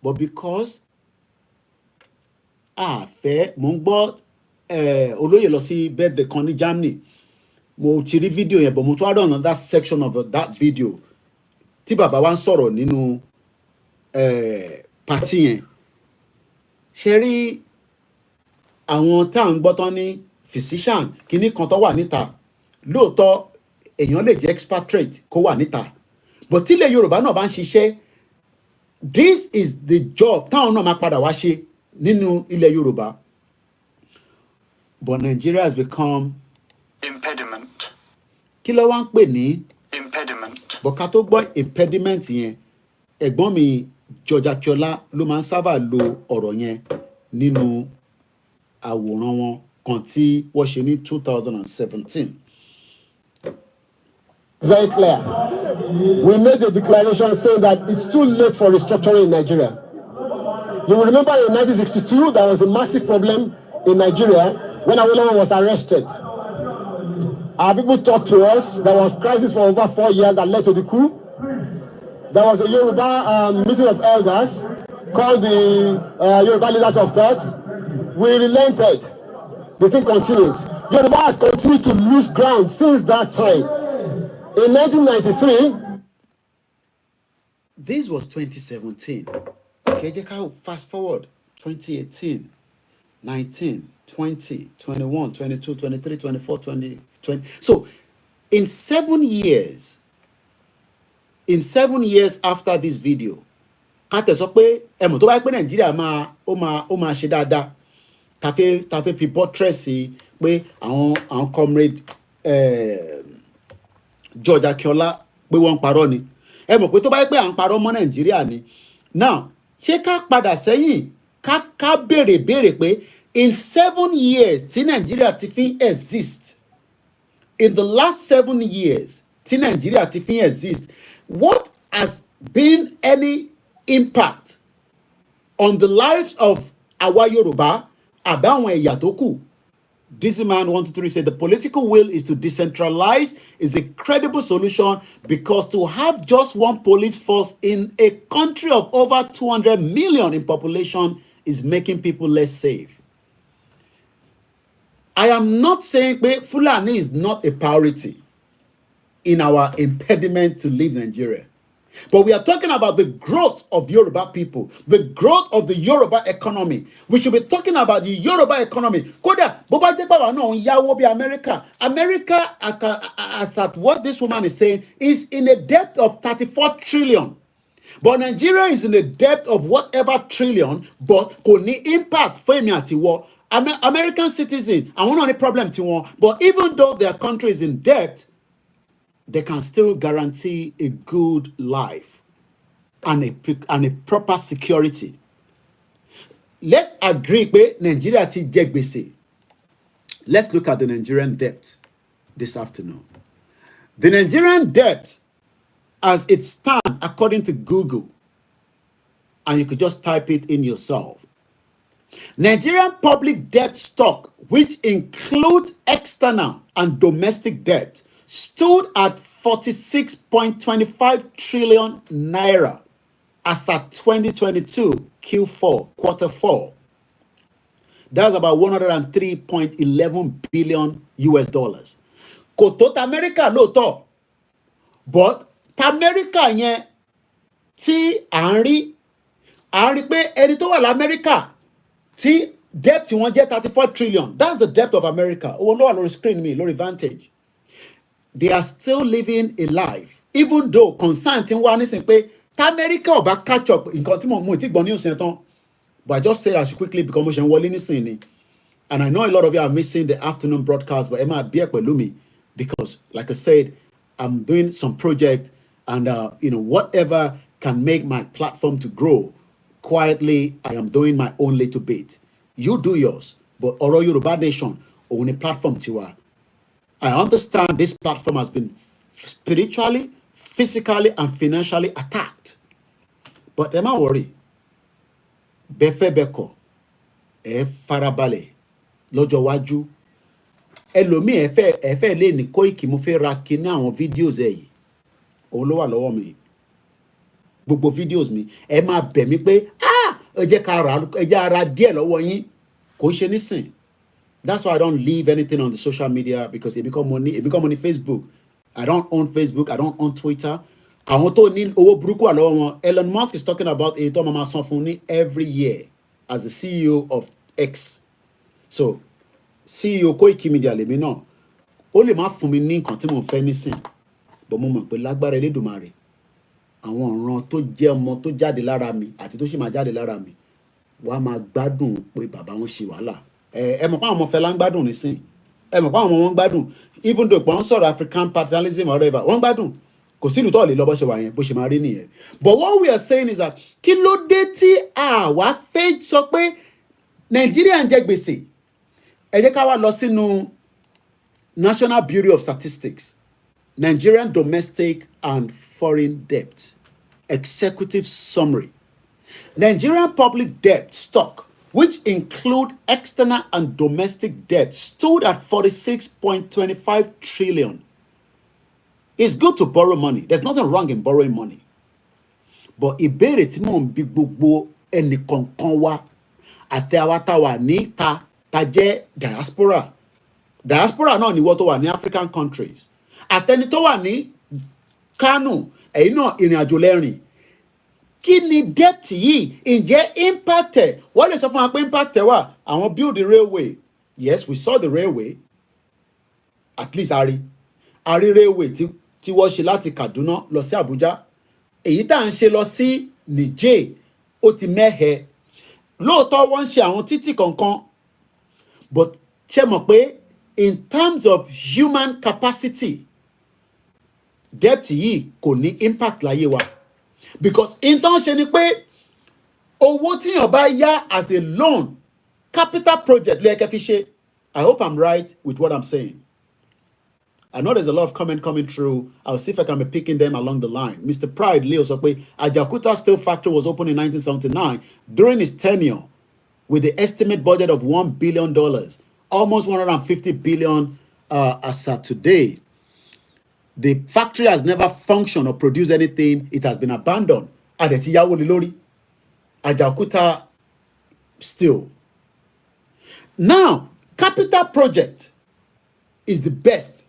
but because àfẹ́ mo ń gbọ́ olóyè lọ sí birthday kan ní Germany mo ti rí fídíò yẹn but mo tún wá dọ̀nà that section of that video tí bàbá wa ń sọ̀rọ̀ nínú pàtí yẹn ṣe rí àwọn tá à ń gbọ́ tán ní physician kíní kan tó wà níta lóòótọ́ èèyàn lè jẹ́ expatriate kó wà níta but tílẹ̀ Yorùbá náà bá ń ṣiṣẹ́ this is the job táwọn náà máa padà wá ṣe nínú ilẹ̀ Yorùbá but Nigeria has become impediment. kí ló wá ń pè ní Impediment. but ká tó gbọ́ impediment yẹn ẹ̀gbọ́n mi George Akiola ló máa ń sábà lo ọ̀rọ̀ yẹn nínú àwòrán wọn kan tí wọ́n ṣe ní 2017. It's very clear. We made a declaration saying that it's too late for restructuring in Nigeria. You will remember in 1962, there was a massive problem in Nigeria when Awolowo was arrested. Our people talked to us. There was crisis for over 4 years that led to the coup. There was a Yoruba meeting of elders called the Yoruba Leaders of Thought. We relented. The thing continued. Yoruba has continued to lose ground since that time. In 1993, This was 2017. Okay, jẹ́ ká fast forward 2018, 19, 20, 21, 22, 23, 24, 20. So in 7 years after this video, ká tẹ̀ sọ pé ẹ̀mọ̀ tó bá pé Nàìjíríà ó máa ṣe dáadáa ta fẹ́ fi buttress pé àwọn comrade George Akiola pé wọ́n ń parọ́ ni ẹ mọ̀ pé tó bá yẹ pé à ń parọ́ mọ́ Nàìjíríà ni now ṣé ká padà sẹ́yìn ká béèrè pé in 7 years tí Nàìjíríà ti fi exist in the last 7 years tí Nàìjíríà ti fi exist what has been any impact on the lives of àwa Yorùbá àbáwọn ẹ̀yà tó kù? This man 123 said the political will is to decentralize is a credible solution because to have just one police force in a country of over 200 million in population is making people less safe. I am not saying that Fulani is not a priority in our impediment to leave Nigeria. But we are talking about the growth of Yoruba people, the growth of the Yoruba economy. We should be talking about the Yoruba economy. Kódà, bó bá jẹ́ pé àwa náà ń yáwó bí America. America, as at what this woman is saying, is in a debt of 34 trillion. But Nigeria is in a debt of whatever trillion, but kò ní impact fún èmi àti wọ. American citizen, àwọn náà ní problem tiwọn. But even though their country is in debt, they can still guarantee a good life and a proper security. Let's agree that Nigeria ti jẹ gbèsè. Let's look at the Nigerian debt this afternoon. The Nigerian debt, as it stands according to Google, and you could just type it in yourself. Nigerian public debt stock, which includes external and domestic debt, stood at 46.25 trillion naira as at 2022 Q4, quarter 4. That's about 103.11 billion US dollars. Kò tó t'Amẹ́ríkà lóòótọ́, but t'Amẹ́ríkà yẹn tí à ń rí pé ẹni tó wà l'Amẹ́ríkà tí debt wọn jẹ́ 34 trillion. That's the debt of America. Owó ló wà lórí screen mi lórí Vantage. They are still living a life, even though concern ti wá nísìnyí pé t'America ò bá catch up nǹkan tí mo ti gbọ́ ní òsì tán. But I just say that quickly because mo ṣe ń wọlé nísìnyí. And I know a lot of you are missing the afternoon broadcast, but ẹ máa bí ẹ pẹ̀lú mi because, like I said, I'm doing some project and whatever can make my platform to grow. Quietly, I am doing my own little bit. You do yours, but Ọ̀rọ̀ Yorùbá Nation òun ni platform tiwa. I understand this platform has been spiritually, physically, and financially attacked. But ẹ má worry. Bẹ́fẹ́ bẹ́kọ̀, ẹ farabalẹ̀ lọ́jọ́ wájú. Ẹlòmíì ẹ fẹ́ lè ní Koiki mo fẹ́ ra kíní àwọn videos ẹ yìí. Òun ló wà lọ́wọ́ mi. Gbogbo videos mi. Ẹ máa bẹ̀ mí pé ẹ jẹ́ ara díẹ̀ lọ́wọ́ yín. Kò ṣe nísìn. That's why I don't leave anything on the social media because it become money Facebook. I don't own Facebook. I don't own Twitter. Àwọn tó ní owó burúkú wà lọ́wọ́ wọn. Elon Musk is talking about èyí tó máa san fún ní every year as the CEO of X. So CEO Koikimedia lèmi náà ó lè má fún mi ní nǹkan tí mò ń fẹ́ nísìn bọ́ mo mọ̀ pé lágbára Elédùmarè àwọn ọ̀ràn tó jẹ́ ọmọ tó jáde lára mi àti tó sì máa jáde lára mi wàá máa gbádùn pé bàbá wọn ṣe wàhálà ẹ mọ̀ pé àwọn ọmọ Fẹlá ń gbádùn nísìn ẹ mọ̀ pé àwọn ọmọ wọn ń gbádùn even though pọ̀ ń sọ̀rọ̀ African paternalism or whatever wọ́n ń gbádùn kò sí ìlú tó lè lọ bó ṣe wà yẹn bó ṣe máa rí nìyẹn but what we are saying is that kí ló dé tí àwa fẹ́ sọ pé Nàìjíríà ń jẹ gbèsè ẹ jẹ́ ká wá lọ sínú National Bureau of Statistics Nigerian Domestic and Foreign Debt Executive Summary. Nigerian public debt stock, which include external and domestic debt, stood at 46.25 trillion. It's good to borrow money. There's nothing wrong in borrowing money. But ìbéèrè tí mò ń bi gbogbo ẹnìkọ̀ọ̀kan wa àti àwa tá wà níta tá jẹ́ diaspora. Diaspora náà ni wọ́n tó wà ní African countries. Àtẹni tó wà ní Kano, ẹ̀yin náà ìrìn àjò lẹ́rìn. Kí ni debt yìí? Ǹjẹ́ impact ẹ̀? Wọ́n lè sọ fún wa pé impact ẹ̀ wà. Àwọn build the railway. Yes, we saw the railway. At least a rí railway tí wọ́n ṣe láti Kaduna lọ sí Abuja. Èyí tá à ń ṣe lọ sí Niger ó ti mẹ́hẹ̀. Lóòótọ́ wọ́n ń ṣe àwọn títì kankan. But ṣé mọ̀ pé in terms of human capacity, debt yìí kò ní impact láyé wa. Because in tó ń ṣe ni pé owó tíyàn bá yá as a loan, capital project lè kẹ́ fi ṣe. I hope I'm right with what I'm saying. I know there's a lot of comment coming through. I'll see if I can be picking them along the line. Mr. Pride Leo sọ pé Ajaokuta Steel Factory was opened in 1979 during his tenure with the estimate budget of $1 billion, almost 150 billion as at today. The factory has never functioned or produced anything. It has been abandoned. Adeti yawo le lórí. Ajaokuta Steel. Now, capital project is the best.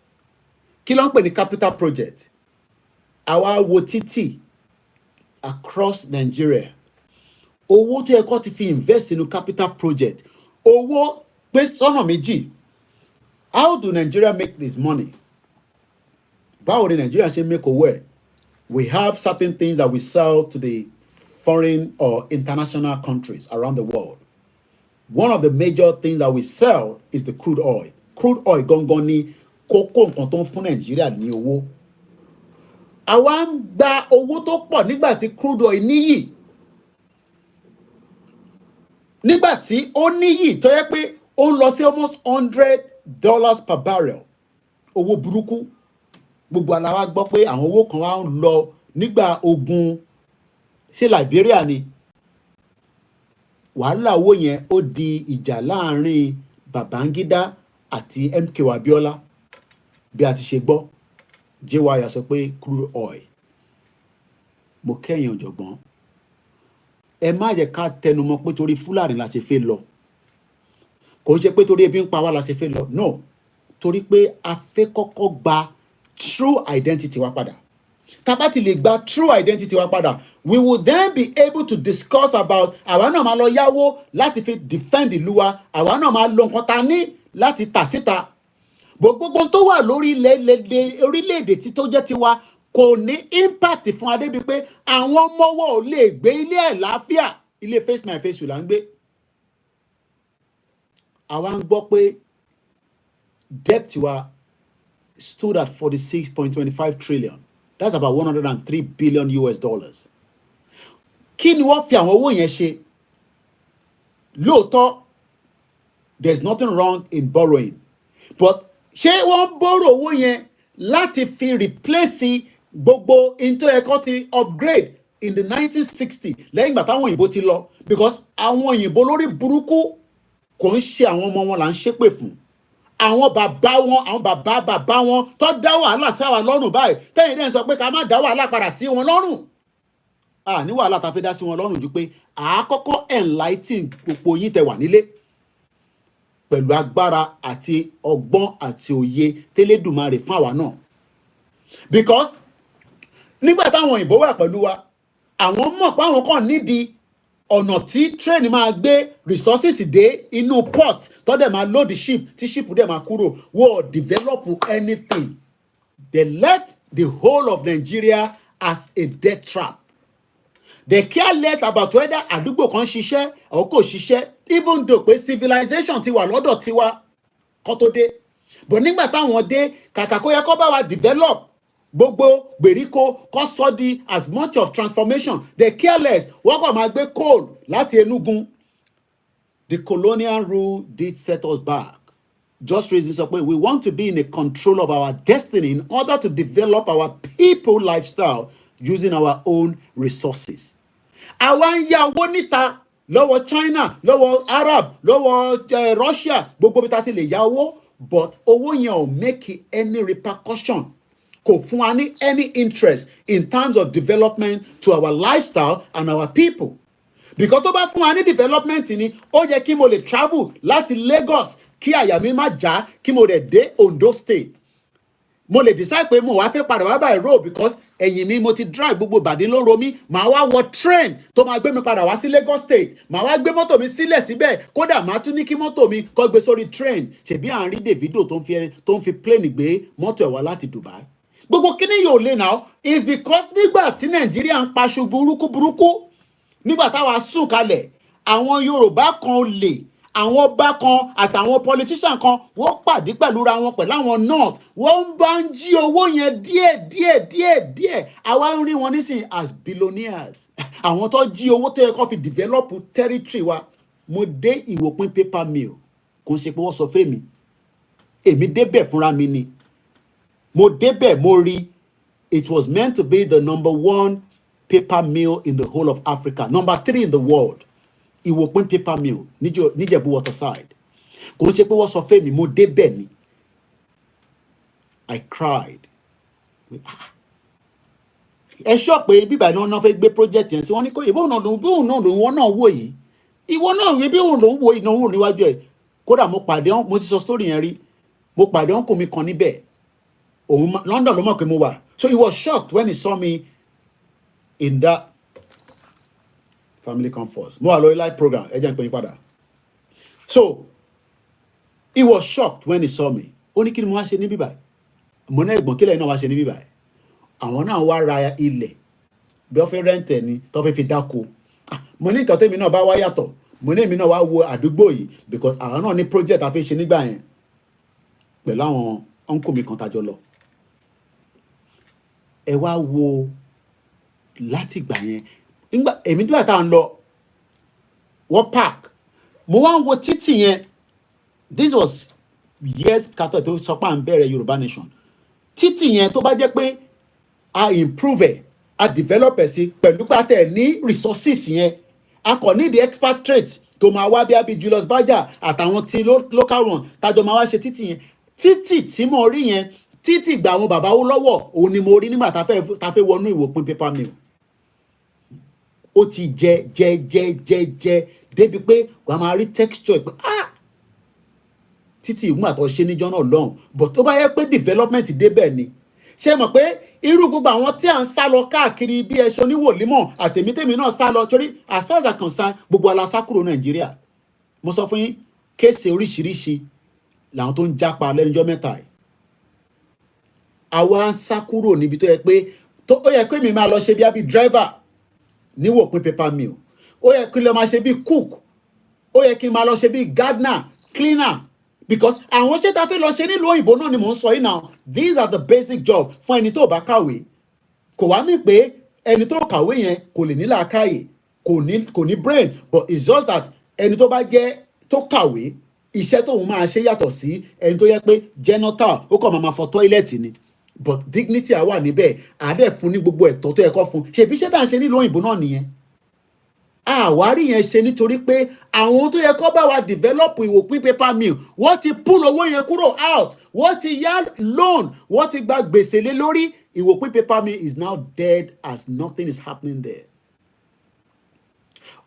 Kí ló ń pè ní capital project? Àwa wo títì across Nigeria. Owó tó yẹ kó ti fi invest in a capital project. Owó pé sọ́nà méjì. How do Nigeria make this money? Báwo ni Nigeria ṣe make owó ẹ̀? We have certain things that we sell to the foreign or international countries around the world. One of the major things that we sell is the crude oil. Crude oil gangan ni kókó nǹkan tó ń fún Nàìjíríà ní owó. Àwa ń gba owó tó pọ̀ nígbà tí crude oil níyì. Nígbà tí ó níyì tó yẹ pé ó ń lọ sí almost $100 per barrel. Owó burúkú. Gbogbo àlà wa gbọ́ pé àwọn owó kan wá ń lọ nígbà ogun ṣé Liberia ni. Wàhálà owó yẹn ó di ìjà láàrin Babangida àti MKO Abiola. Bí a ti ṣe gbọ́, JY sọ pé crude oil. Mo kẹ́yìn ọ̀jọ̀gbọ́n. Ẹ má jẹ́ ká tẹnumọ́ pé torí Fúlàní la ṣe fẹ́ lọ. Kò ń ṣe pé torí ebi ń pa wá la ṣe fẹ́ lọ. No. Torí pé a fẹ́ kọ́kọ́ gba true identity wa padà. Tá bá ti lè gba true identity wa padà, we will then be able to discuss about àwa náà máa lọ yáwó láti fi defend ìlú wa. Àwa náà máa lo nǹkan ta ní láti tà síta. Gbogbo tó wà lórí orílẹ̀-èdè tí tó jẹ́ tiwa kò ní impact fún adé bíi pé àwọn ọmọ wa ò lè gbé ilé ẹ̀ láàfíà. Ilé face my face là ń gbé. Àwa ń gbọ́ pé debt wa stood at 46.25 trillion. That's about 103 billion US dollars. Kí ni wọ́n fi àwọn owó yẹn ṣe? Lóòótọ́, there's nothing wrong in borrowing. But ṣé wọ́n borrow owó yẹn láti fi replace gbogbo into ẹ̀kọ́ ti upgrade in the 1960 lẹ́yìn ìgbà táwọn òyìnbó ti lọ? Because àwọn òyìnbó lórí burúkú kò ń ṣe àwọn ọmọ wọn là ń ṣépè fún. Àwọn bàbá wọn tó dá wàhálà sí àwa lọ́rùn báyìí tẹ́yìn dẹ́n sọ pé ká má dá wàhálà padà sí wọn lọ́rùn. Ní wàhálà ta fi dá sí wọn lọ́rùn ju pé àkọ́kọ́ enlighten gbogbo yín tẹ́ wà nílé pẹ̀lú agbára àti ọgbọ́n àti òye tẹ́lẹ̀dùmarè fún àwa náà. Because nígbà táwọn òyìnbó wà pẹ̀lú wa, àwọn mọ̀ pé àwọn kan nídìí ọ̀nà tí train máa gbé resources dé inú port tó dẹ̀ máa load the ship tí ship dẹ̀ máa kúrò wọ́n develop anything. They left the whole of Nigeria as a death trap. They care less about whether àdúgbò kan ṣiṣẹ́ or kò ṣiṣẹ́, even though pé civilization ti wà lọ́dọ̀ tiwa kó tó dé. But nígbà táwọn dé, kàkà kó yẹ kó bá wa develop gbogbo gbèríko kó sọ di as much of transformation. They care less. Wọ́n kàn máa gbé coal láti Enugu. The colonial rule did set us back. Just reasons of we want to be in a control of our destiny in order to develop our people lifestyle using our own resources. Àwa ń yá owó níta lọ́wọ́ China, lọ́wọ́ Arab, lọ́wọ́ Russia, gbogbo bí ta ti lè yá owó, but owó yẹn ò make any repercussion. Kò fún wa ní any interest in terms of development to our lifestyle and our people. Because tó bá fún wa ní development ni, ó yẹ kí mo lè travel láti Lagos kí àyà mi má já kí mo dẹ̀ dé Ondo State. Mo lè decide pé mo wá fẹ́ padà wá by road because ẹ̀yìn mi mo ti drive gbogbo Ìbàdàn ló ń ro mí, màá wá wọ train tó máa gbé mi padà wá sí Lagos State, màá wá gbé mọ́tò mi sílẹ̀ síbẹ̀, kódà màá tún ní kí mọ́tò mi kó gbé sórí train. Ṣèbí à ń rí Davido tó ń fi plane gbé mọ́tò ẹ̀ wá láti Dubai. Gbogbo kíní yóò lè now is because nígbà tí Nàìjíríà ń paṣu burúkú nígbà táwa sùn kalẹ̀ àwọn Yorùbá kan lè àwọn ọba kan àtàwọn politician kan wọ́n pàdé pẹ̀lú ra wọn pẹ̀lú àwọn north wọ́n bá ń jí owó yẹn díẹ̀ àwa ń rí wọn nísìnyí as billionaires àwọn tó jí owó tó yẹ kó fi develop territory wa. Mo dé Ìwòpin paper mill kò ṣe pé wọ́n sọ fún mi èmi débẹ̀ fúnra mi ni mo débẹ̀ mo rí it was meant to be the number 1 paper mill in the whole of Africa, number 3 in the world. Ìwòpin paper mill níjẹ̀bú waterside kò ṣe pé wọ́n sọ fún mi mo débẹ̀ ni. I cried. Ẹ sọ pé bíbá iná náà fẹ́ gbé project yẹn sí wọ́n ní kó ìbò náà lòun wọ́n náà wò yìí ìwọ náà rí bí òun lòun wo ìnáwó níwájú ẹ̀. Kódà mo ti sọ story yẹn rí, mo pàdé ọ̀nkù mi kan níbẹ̀ òun London ló mọ̀ pé mo wà, so he was shocked when he saw me in that family comforts. Mo wà lórí live program ẹ jẹ́ n pè yín padà. So he was shocked when he saw me. Ó ní kí ni mo wá ṣe ní bíbá mo ní ẹ̀gbọ́n kílẹ̀ náà wá ṣe ní bíbá àwọn náà wá ra ilẹ̀ bí wọ́n fẹ́ rẹ́ǹtẹ̀ ni tó fẹ́ fi dáko. Mo ní nǹkan tèmi náà bá wá yàtọ̀, mo ní èmi náà wá wo àdúgbò yìí because àwọn náà ní project a fẹ́ ṣe nígbà yẹn pẹ̀lú àwọn uncle mi kan tájọ lọ. Ẹ wá wo láti ìgbà yẹn nígbà èmi nígbà tá à ń lọ wọ́n park mo wá ń wo títì yẹn. This was years kátó tó sọ pé à ń bẹ̀rẹ̀ Yorùbá nation. Títì yẹn tó bá jẹ́ pé a improve ẹ̀ a develop ẹ̀ sí pẹ̀lú pàtẹ́ ní resources yẹn a kò ní the expatriate tó máa wá bí abi Julius Berger àtàwọn ti local one tájọ máa wá ṣe títì yẹn. Títì tí mo rí yẹn títì gba àwọn bàbá ó lọ́wọ́ òun ni mo rí nígbà tá fẹ́ wọnú Ìwòpin paper mill. Ó ti jẹ débi pé wàá máa rí texture pé títí ìgbà tó ṣe níjọ́ náà lọ́hùn but tó bá yẹ pé development débẹ̀ ni ṣé mọ̀ pé irú gbogbo àwọn tí à ń sá lọ káàkiri bí ẹṣọ níwòlímọ̀ àtẹ̀mítẹ̀mí náà sá lọ torí as far as I concern gbogbo alásá kúrò Nàìjíríà. Mo sọ fún yín kéèsì oríṣiríṣi làwọn tó ń jápa lẹ́nujọ́ mẹ́ta yìí. Àwa ń sá kúrò níbi tó yẹ pé mi máa lọ ṣe bí abi driver níwòpin paper mill, ó yẹ kí n lọ máa ṣe bí cook, ó yẹ kí n máa lọ ṣe bí gardener, cleaner because àwọn ṣé ta fẹ́ lọ ṣe nílùú òyìnbó náà ni mò ń sọ yìí now. These are the basic job fún ẹni tó bá kàwé. Kò wá mí pé ẹni tó kàwé yẹn kò lè ní làákàyè kò ní brain but it's just that ẹni tó bá jẹ́ tó kàwé iṣẹ́ tóun máa ṣe yàtọ̀ sí ẹni tó yẹ pé janitor ó kàn máa fọ tọ́ílẹ̀tì ni but dignity àwa níbẹ̀ àádẹ́ fún ní gbogbo ẹ̀tọ́ tó yẹ kó fún ṣèbí iṣẹ́ tá à ń ṣe nílùú òyìnbó náà nìyẹn. Àwárí yẹn ṣe nítorí pé àwọn tó yẹ kó bá wa develop Ìwòpin paper mill wọ́n ti pull owó yẹn kúrò out, wọ́n ti yá loan, wọ́n ti gba gbèsè lé lórí. Ìwòpin paper mill is now dead as nothing is happening there.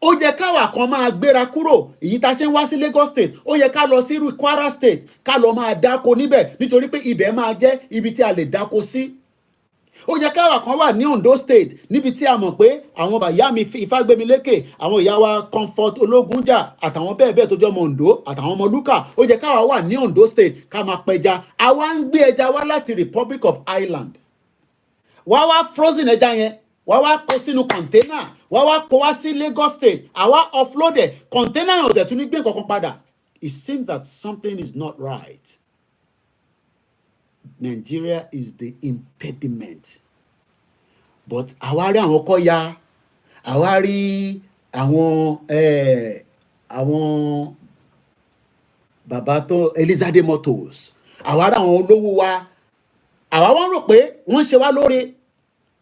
Ó yẹ káwa kan máa gbéra kúrò èyí tá a ṣe ń wá sí Lagos State, ó yẹ ká lọ sí Kwara State ká lọ máa dáko níbẹ̀ nítorí pé ibẹ̀ máa jẹ́ ibi tí a lè dáko sí. ó yẹ káwa kan wà ní Ondo State níbi tí a mọ̀ pé àwọn bàyá mi Ifágbémilékè, àwọn ìyá wa Comfort Ológunjà àtàwọn bẹ́ẹ̀ bẹ́ẹ̀ tó jẹ́ ọmọ Ondo àtàwọn ọmọ Lúkà, ó yẹ káwa wà ní Ondo State ká máa pẹja. àwa ń gbé ẹja wá láti Republic of Ireland, wá frozen ẹja yẹn, wá kó sínú container, wá kó wá sí Lagos State, àwa offloaded container yẹn ò dẹ̀ tún ní gbé nǹkan kan padà. It seems that something is not right. Nigeria is the impediment. But àwa rí àwọn kọ́ya, àwa rí àwọn bàbá tó Elizade Motors, àwa rí àwọn olówó wa, àwa wọ́n rò pé wọ́n ṣe wá lóore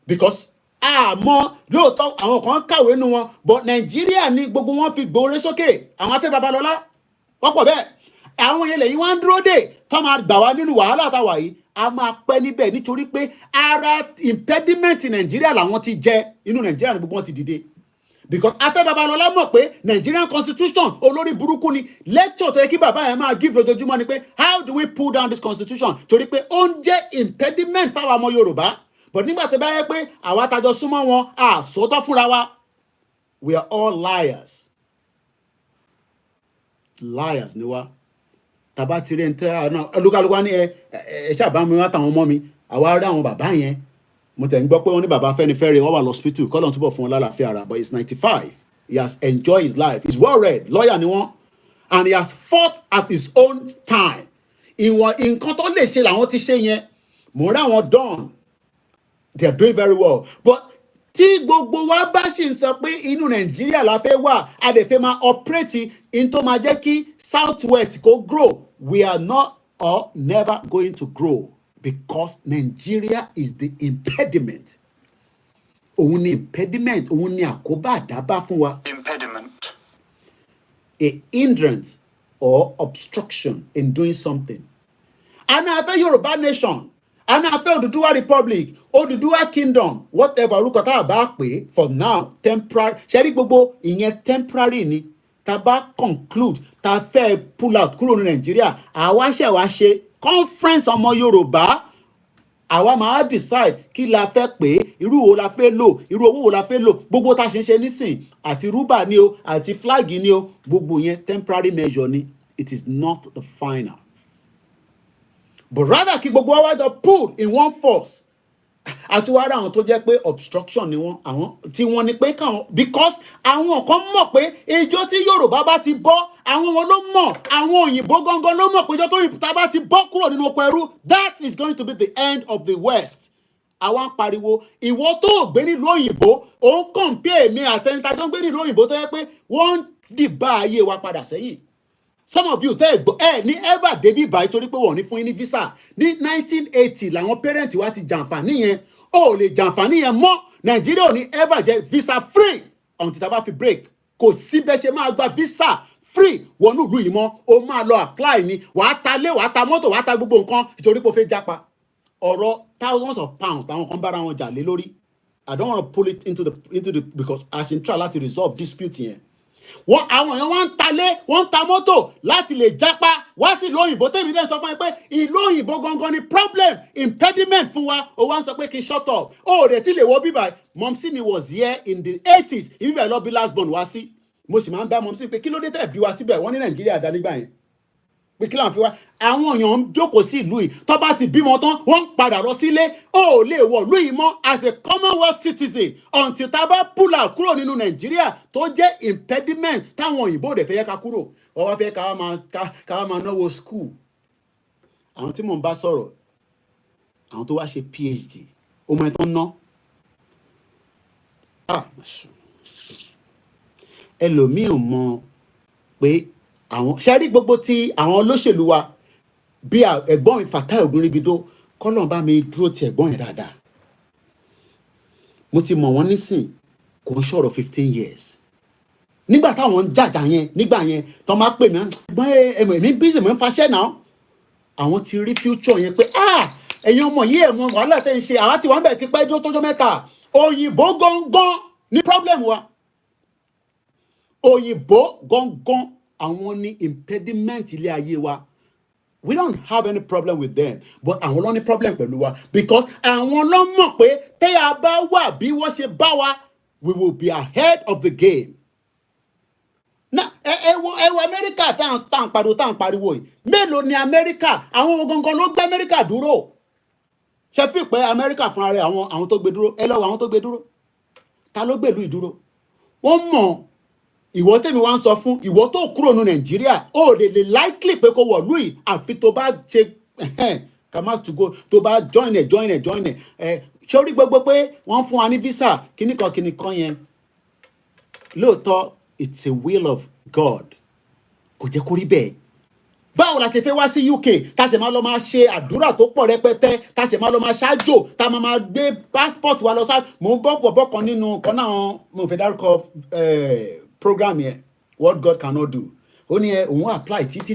because àmọ́ lóòótọ́ àwọn kan kàwé nu wọn, but Nàìjíríà ni gbogbo wọn fi gbòòrè sókè. Àwọn Afẹ́ Babalọ́lá wọ́n pọ̀ bẹ́ẹ̀, àwọn yẹn lẹ́yìn wọ́n ń dúró dè tó máa gbà wá nínú wàhálà táwa yìí. A máa pẹ́ níbẹ̀ nítorí pé ara impediment Nàìjíríà làwọn ti jẹ, inú Nàìjíríà ni gbogbo wọn ti dìde. Because Afẹ́ Babalọ́lá mọ̀ pé Nigerian constitution olórí burúkú ni. Lecture tó yẹ kí bàbá yẹn máa give lójoojúmọ́ ni pé how do we pull down this constitution, torí pé ó ń jẹ́ impediment fáwọn ọmọ Yorùbá. But nígbà tó bá yẹ pé àwa tajọ súnmọ́ wọn àsọtọ́ fúnra wa, we are all liars. Liars ni wá. Tàbá ti rí ẹni tẹ́ náà olúkálùkù ní ẹ ṣàbá mi wá tàwọn ọmọ mi, àwa rí àwọn bàbá yẹn. Mo tẹ̀ ń gbọ́ pé wọ́n ní bàbá Afẹ́nifẹ́re wọ́n wà lọ́spítù kọ́lọ́n túbọ̀ fún wọn lálàáfíà ara, but he's 95. He has enjoyed his life. He's well read, lawyer ni wọ́n, and he has fought at his own time. Ìwọ̀n nǹkan tó lè ṣe làwọn ti ṣe yẹn. Mo rí àwọn done, they are doing very well. But tí gbogbo wa bá ṣì ń sọ pé inú Nàìjíríà la fẹ́ wà, a dẹ̀ fẹ́ máa operate in tó máa jẹ́ kí Southwest kó grow, we are not or never going to grow because Nigeria is the impediment. Òun ni impediment, òun ni àkóbá àdábá fún wa. Impediment. A hindrance or obstruction in doing something. And a fẹ́ Yorùbá nation, and a fẹ́ Odùduwà republic, Odùduwà kingdom, whatever orúkọ tá a bá pè for now, temporary. Ṣé rí gbogbo ìyẹn temporary ni. Tá bá conclude tá fẹ́ pull out kúrò ní Nàìjíríà, àwa ṣe conference ọmọ Yorùbá, àwa máa decide kí la fẹ́ pé irú wo la fẹ́ lò, irú owó wo la fẹ́ lò, gbogbo tá ṣe ń ṣe nísìn àti rúbà ni o àti flag ni o, gbogbo yẹn temporary measure ni. It is not the final. But rather kí gbogbo wa jọ pull in one force. Àti wá rí àwọn tó jẹ́ pé obstruction ni wọ́n, àwọn tí wọ́n ní pé káwọn, because àwọn kan mọ̀ pé ìjọ tí Yorùbá bá ti bọ́, àwọn wọn ló mọ̀, àwọn òyìnbó gangan ló mọ̀ pé ìjọ tó Yorùbá bá ti bọ́ kúrò nínú oko ẹrú, that is going to be the end of the West. Àwọn pariwo ìwọ tó gbé nílùú òyìnbó, ó ń compare mi àtẹnita tó ń gbé nílùú òyìnbó tó yẹ pé wọ́n ń dìbà ayé wa padà sẹ́yìn. Some of you tẹ́ ní ever débí báyìí torí pé wọ́n ní fún yín ní visa. Ní 1980 làwọn parents wa ti jàǹfààní yẹn, ó lè jàǹfààní yẹn mọ́. Nàìjíríà ò ní ever jẹ́ visa free until tá bá fi break. Kò sí bẹ́ẹ̀ ṣe máa gba visa free wọnú ìlú yìí mọ́, ó máa lọ apply ni, wàá ta lé, wàá ta mọ́tò, wàá ta gbogbo nǹkan nítorí pé ó fẹ́ jápa. Ọ̀rọ̀ thousands of pounds làwọn kan bára wọn jà lé lórí. I don't want to pull it into the because I should try láti resolve dispute yẹn. Wọ́n àwọn èèyàn wọ́n ń talé, wọ́n ń ta mọ́tò láti lè jápa wá sí ìlú òyìnbó. Tèmi dẹ́ sọ fún ẹ pé ìlú òyìnbó gangan ni problem, impediment fún wa. Ó wá ń sọ pé kí n shut up. Ó rẹ̀ tí lè wọ bíbá. Mọ̀mísí mi was here in the 80s. Ibíbẹ̀ lọ bí last born wá sí. Mo sì máa ń bá mọ̀mísí pé kí ló dé tẹ̀ bí wá síbẹ̀. Wọ́n ní Nàìjíríà dá nígbà yẹn. Pé kí láǹfi wá. Àwọn èèyàn ń jókòó sí ìlú yìí. Tó bá ti bímọ tán, wọ́n ń padà lọ sílé. Ó lè wọ̀ ìlú yìí mọ́ as a commonwealth citizen until tá bá pull out kúrò nínú Nàìjíríà tó jẹ́ impediment táwọn òyìnbó dẹ̀ fẹ́ yẹ ká kúrò. Wọ́n wá fẹ́ ká máa náwó school. Àwọn tí mò ń bá sọ̀rọ̀, àwọn tó wá ṣe PhD, ó mọ ẹ̀ tó ń ná. Ẹlòmíì ò mọ̀ pé àwọn ṣẹ́rí gbogbo tí àwọn olóṣèlú wa bí ẹ̀gbọ́n mi Fatai Ogunribido, kọ́lọ́n bá mi dúró ti ẹ̀gbọ́n yẹn dáadáa. Mo ti mọ̀ wọ́n nísìn kò ń ṣọ̀rọ̀ 15 years. Nígbà táwọn ń jàjà yẹn, nígbà yẹn tó máa pè mí, ẹ̀gbọ́n èmi busy mo ń faṣẹ́ náà. Àwọn ti rí future yẹn pé ẹ̀yin ọmọ yìí ẹ̀ mọ wàhálà tẹ́ ń ṣe, àwa tí wọ́n bẹ̀ ti pẹ́ dúró tọ́jọ́ mẹ́ta. Òyìnbó gangan ní problem wa. Òyìnbó gangan àwọn ní impediment ilé ayé wa. We don't have any problem with them, but àwọn ló ní problem pẹ̀lú wa because àwọn ló mọ̀ pé tẹ́ a bá wà bí wọ́n ṣe bá wa, we will be ahead of the game. Now, ẹ wo Amẹ́ríkà tá à ń pariwo yìí. Mélòó ni Amẹ́ríkà? Àwọn gangan ló gbé Amẹ́ríkà dúró. Ṣé fi pé Amẹ́ríkà fúnra rẹ̀ àwọn tó gbé dúró? Ẹ lọ wo àwọn tó gbé dúró. Ta ló gbèlú ìdúró? Wọ́n mọ̀. Ìwọ tèmi wá ń sọ fún ìwọ tó kúrò ní Nàìjíríà ó lè likely pé kó wọ̀lú yìí àfi tó bá ṣe kàmá to go tó bá join ẹ̀ ṣé orí gbogbo pé wọ́n fún wa ní visa kíníkan yẹn lóòótọ́ it's a will of God kò jẹ́ kó rí bẹ́ẹ̀. Báwo la ṣe fẹ́ wá sí UK tá a ṣe máa lọ máa ṣe àdúrà tó pọ̀ rẹpẹtẹ tá a ṣe máa lọ máa ṣáájò tá a máa gbé passport wa lọ sá mò ń bọ́ kan nínú kan náà mo fẹ́ dárúkọ program yẹn what God cannot do ó ní òun apply títí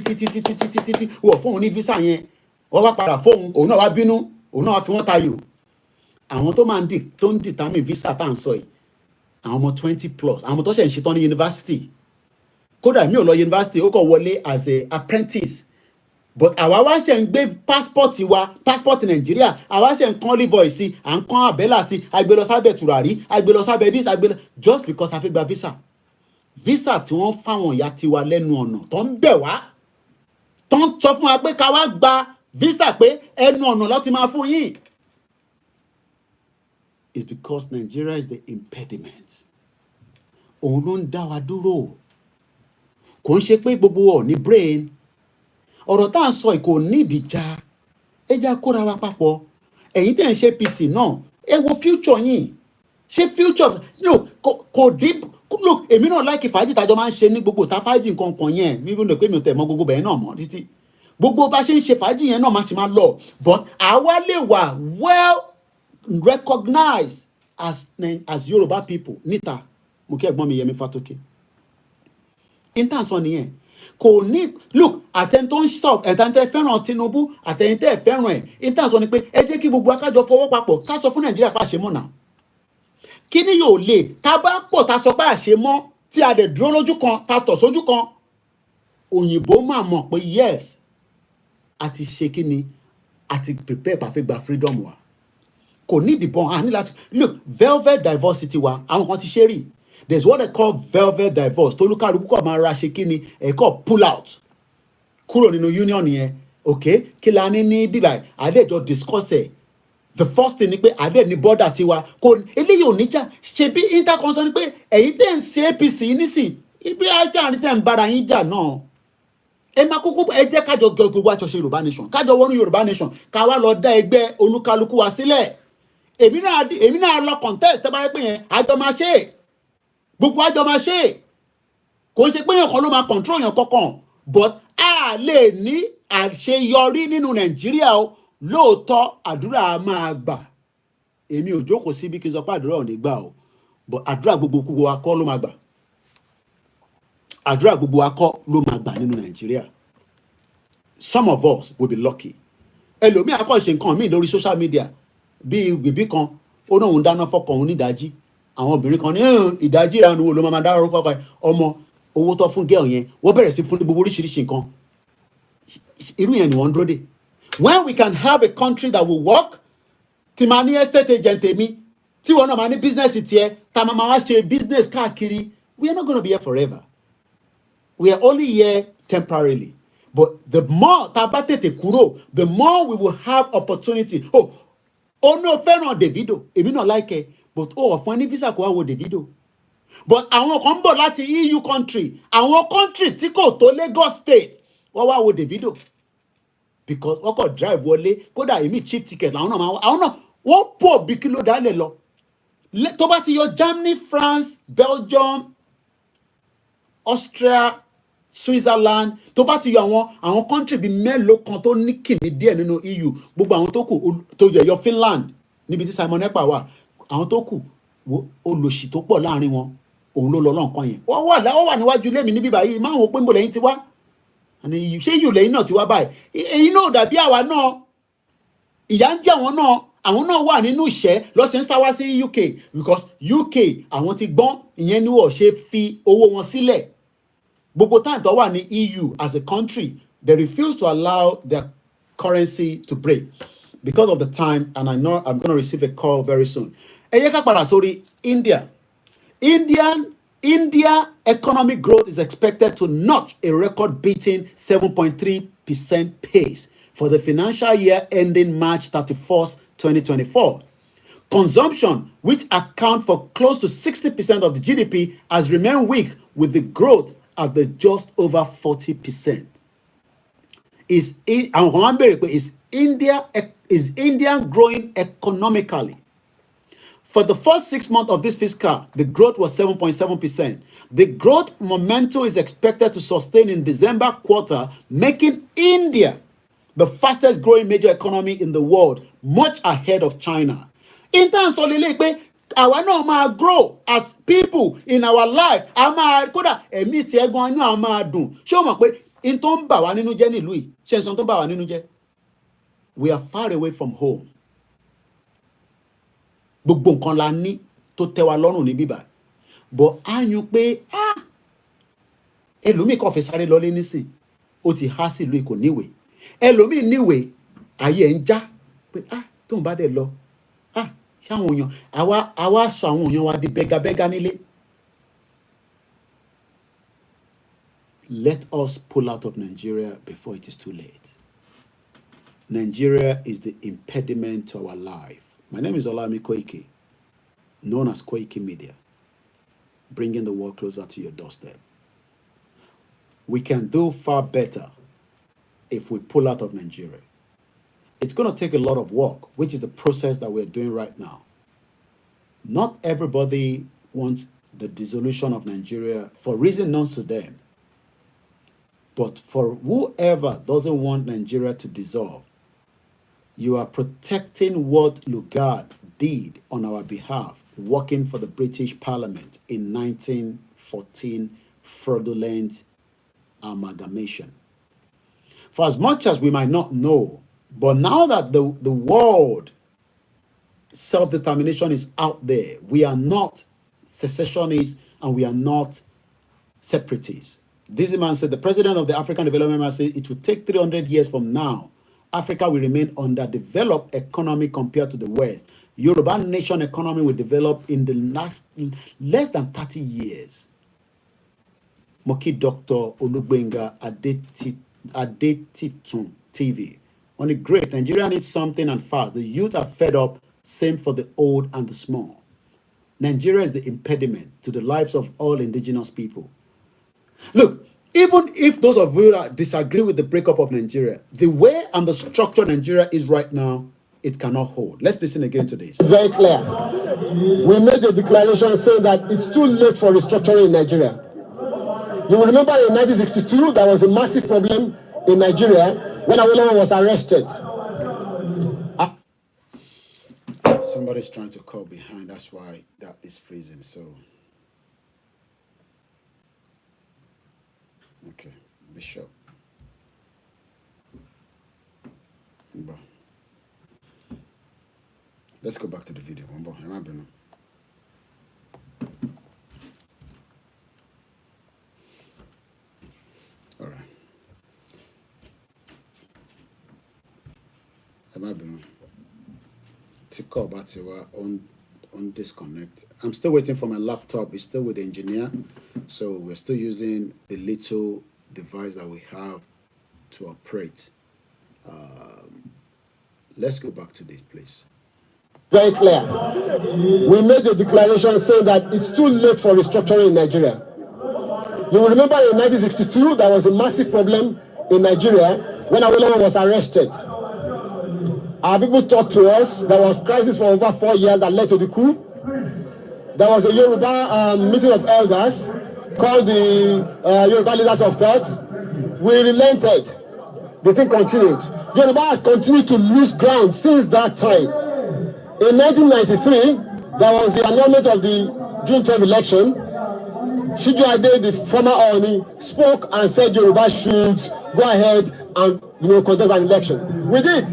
wọ́n fún òun ní visa yẹn wọ́n wá padà fóun òun náà wá bínú òun náà wá fi wọ́n tayò. Àwọn tó ń determine visa tá à ń sọ yìí àwọn ọmọ 20+ àwọn tó ṣẹ̀ ń ṣetán ní yunifásitì kódà mi ò lọ yunifásitì ó kàn wọlé as a apprentice but àwa wá ṣe ń gbé passport Nàìjíríà àwa ṣe ń kán olive oil sí à ń kán àbẹ́là sí àgbélọ sábẹ́ tùràrí àgbélọ sábẹ́ dis àgbélọ just because a fẹ́ gba visa tí wọ́n fáwọn ìyá tiwa lẹ́nu ọ̀nà tó ń bẹ̀ wá tó ń sọ fún wa pé ká wá gba visa pé ẹnu ọ̀nà ló ti máa fún yín. It's because Nigeria is the impediment. Òun ló ń dá wa dúró. Kò ń ṣe pé gbogbo ọ̀ ní brain. Ọ̀rọ̀ tá à ń sọ kò ní ìdìjà. Ẹ jẹ́ kóra wa papọ̀. Ẹ̀yin tẹ́ ń ṣe PC náà. Ẹ wo future yín. Ṣé future no kò deep. Look, èmi náà like fàájì tájọ máa ń ṣe ní gbogbo ta fàájì nǹkan yẹn. Mi ò pé mi ò tẹ̀ mọ́ gbogbo bẹ́ẹ̀ náà mọ́ títí. Gbogbo bá ṣe ń ṣe fàájì yẹn náà máa ṣe máa lọ. But àwa lè wà well recognized as Yoruba people níta mo kí ẹ̀gbọ́n mi Yẹmi Fátókè intanṣọ nìyẹn kò ní look àtẹ̀ntó ń sọ ẹ̀tẹ̀ntẹ̀ fẹ́ràn Tinubu àtẹ̀ntẹ̀ fẹ́ràn ẹ̀ intanṣọ ni pé ẹ jẹ́ kí gbogbo akájọ fọwọ́ papọ̀ ká sọ fún Nàìjíríà pa àṣemọ́ náà kí ni yóò lè tá bá pọ̀ tá sọ pé àṣemọ́ tí a dẹ̀ dúró lójú kan tá tọ̀ sójú kan òyìnbó máa mọ̀ pé yes àti ṣe kí ni àti prepare pàfẹ́ gba freedom wa. Kò ní ìdìbọn àní láti look velvet diversity wa àwọn kan ti ṣe rí there is what they call velvet divorce tolúkàlùkù kọ̀ máa ra ṣe kí ni ẹ̀kọ́ pull out kúrò nínú union yẹn okay kí la ní bíbá àdéjọ discuss ẹ̀ the first thing ni pé àdé ní border tiwa kò eléyìí ò ní jà ṣe bí interconsult ni pé ẹ̀yin tẹ̀ ń ṣe APC nísìn ibi ajá ni tẹ̀ ń bára yín jà náà ẹ máa kúkú ẹ jẹ́ kájọ gbogbo àjọṣe Yorùbá nation kájọ wọnú Yorùbá nation ká wá lọ dá ẹgbẹ́ olúkálùkù wa sílẹ̀. Èmi náà lọ contest tẹ́ bá yẹ pé yẹn àjọ máa ṣe gbogbo àjọ máa ṣe kò ń ṣe pé yẹn kan ló máa control yẹn kankan but a lè ní àṣeyọrí nínú Nàìjíríà o lóòótọ́ àdúrà máa gbà èmi ò jókòó síbi kí n sọ pé àdúrà ò ní gbà o but àdúrà gbogbo wa kọ́ ló máa gbà àdúrà gbogbo wa kọ́ ló máa gbà nínú Nàìjíríà some of us will be lucky ẹlòmíì akọ́ ṣe nǹkan míì lórí social media bí bèbí kan ó náà ń dáná fọkàn òun nídàájí àwọn obìnrin kan ní ìdájí ìranu wo ló máa dárò pàpà ọmọ owó tó fún gẹ́ọ̀ yẹn wọ́n bẹ̀rẹ̀ sí fún ní gbogbo oríṣiríṣi nǹkan irú yẹn ni wọ́n ń dúró dè when we can have a country that will work tí máa ní estate agent tèmi tí wọn náà máa ní business tiẹ̀ tá a máa wá ṣe business káàkiri we are not going to be here forever we are only here temporarily but the more tá a bá tètè kúrò the more we will have opportunity ó ní o fẹ́ràn Davido èmi náà like but ó ọ̀fun ẹni visa kò wá wo Davido but àwọn kan ń bọ̀ láti EU country àwọn country tí kò tó Lagos state wọ́n wá wo Davido because wọ́n kọ̀ drive wọlé kódà èmi cheap ticket àwọn náà wọ́n pọ̀ bí kí ló dálẹ̀ lọ tó bá ti yọ Germany France Belgium Austria Switzerland tó bá ti yọ àwọn country bíi mélòó kan tó ní kìmí díẹ̀ nínú EU gbogbo àwọn tó kù tó yọ Finland níbi tí Simon Ekpa wà àwọn tó kù olòṣì tó pọ̀ láàrin wọn òun ló lọ lọ́nkàn yẹn wọ́n wà níwájú ilé mi níbí báyìí máa ń wo pé ń bò lẹ́yìn ti wá ṣé EU lẹ́yìn náà ti wá báyìí èyí náà dàbí àwa náà ìyà ń jẹ àwọn náà wà nínú ìṣẹ́ lọ́sẹ̀ ń sáwá sí UK because UK àwọn ti gbọ́n ìyẹn ni wọ́n ṣe fi owó wọn sílẹ̀ gbogbo time tó wà ní EU as a country They refuse to allow their currency to break because of the time, and I know I'm going to receive a call very soon. Sorry, India. India economic growth is expected to notch a record-beating 7.3% pace for the financial year ending March 31st, 2024. Consumption, which accounts for close to 60% of the GDP, has remained weak with the growth at the just over 40%. Is India growing economically? For the first 6 months of this fiscal, the growth was 7.7%. The growth momentum is expected to sustain in December quarter, making India the fastest growing major economy in the world, much ahead of China. In terms of àwa náà máa grow as people in our life. A máa kódà ẹ̀mí tí ẹ̀gbọ́n inú àwọn máa dùn. Ṣé o mọ̀ pé in tó ń bà wá nínú jẹ́ nílùú yìí? Ṣé n sọ tó ń bà wá nínú jẹ́? We are far away from home. Gbogbo nǹkan la ní tó tẹ́ wa lọ́rùn ní bíbá. But á yún pé ẹlòmíì kan fẹ́ sáré lọlé nísìn. Ó ti há sí ìlú kò níwèé. Ẹlòmíì níwèé ayé ẹ̀ ń já pé tóun bá dẹ̀ lọ. Ṣáwọn èèyàn àwa sọ àwọn èèyàn wa di bẹ́gabẹ́gá nílé. Let us pull out of Nigeria before it is too late. Nigeria is the impediment to our life. My name is OLAYOMI KOIKI, known as Koikimedia, bringing the world closer to your doorstep. We can do far better if we pull out of Nigeria. It's going to take a lot of work, which is the process that we're doing right now. Not everybody wants the dissolution of Nigeria for reasons known to them. But for whoever doesn't want Nigeria to dissolve, you are protecting what Lugard did on our behalf, working for the British Parliament in 1914 fraudulent amalgamation. For as much as we might not know, but now that the world self-determination is out there, we are not secessionists and we are not separatists. This man said, the president of the African Development Bank said, it will take 300 years from now. Africa will remain underdeveloped economy compared to the West. Yoruba nation economy will develop in the less than 30 years. Moki Dr. Olugbenga Adetitun TV. On the great, Nigeria needs something and fast. The youth are fed up, same for the old and the small. Nigeria is the impediment to the lives of all indigenous people. Look, even if those of you that disagree with the breakup of Nigeria, the way and the structure Nigeria is right now, it cannot hold. Let's listen again to this. It's very clear. We made a declaration saying that it's too late for restructuring in Nigeria. You will remember in 1962, there was a massive problem in Nigeria when Awolowo was arrested. Somebody's trying to call behind. That's why that is freezing. So, okay, Bishop. Let's go back to the video. All right. To call back to on disconnect. I'm still waiting for my laptop. It's still with the engineer, so we're still using the little device that we have to operate. Let's go back to this, please. Very clear. We made a declaration saying that it's too late for restructuring in Nigeria. You will remember in 1962, there was a massive problem in Nigeria when Awolowo was arrested. Our people talked to us. There was crisis for over 4 years that led to the coup. There was a Yoruba meeting of elders called the Yoruba Leaders of Thought. We relented. The thing continued. Yoruba has continued to lose ground since that time. In 1993, there was the annulment of the June 12 election. Shiju Ade, the former Oni, spoke and said Yoruba should go ahead and conduct an election. We did.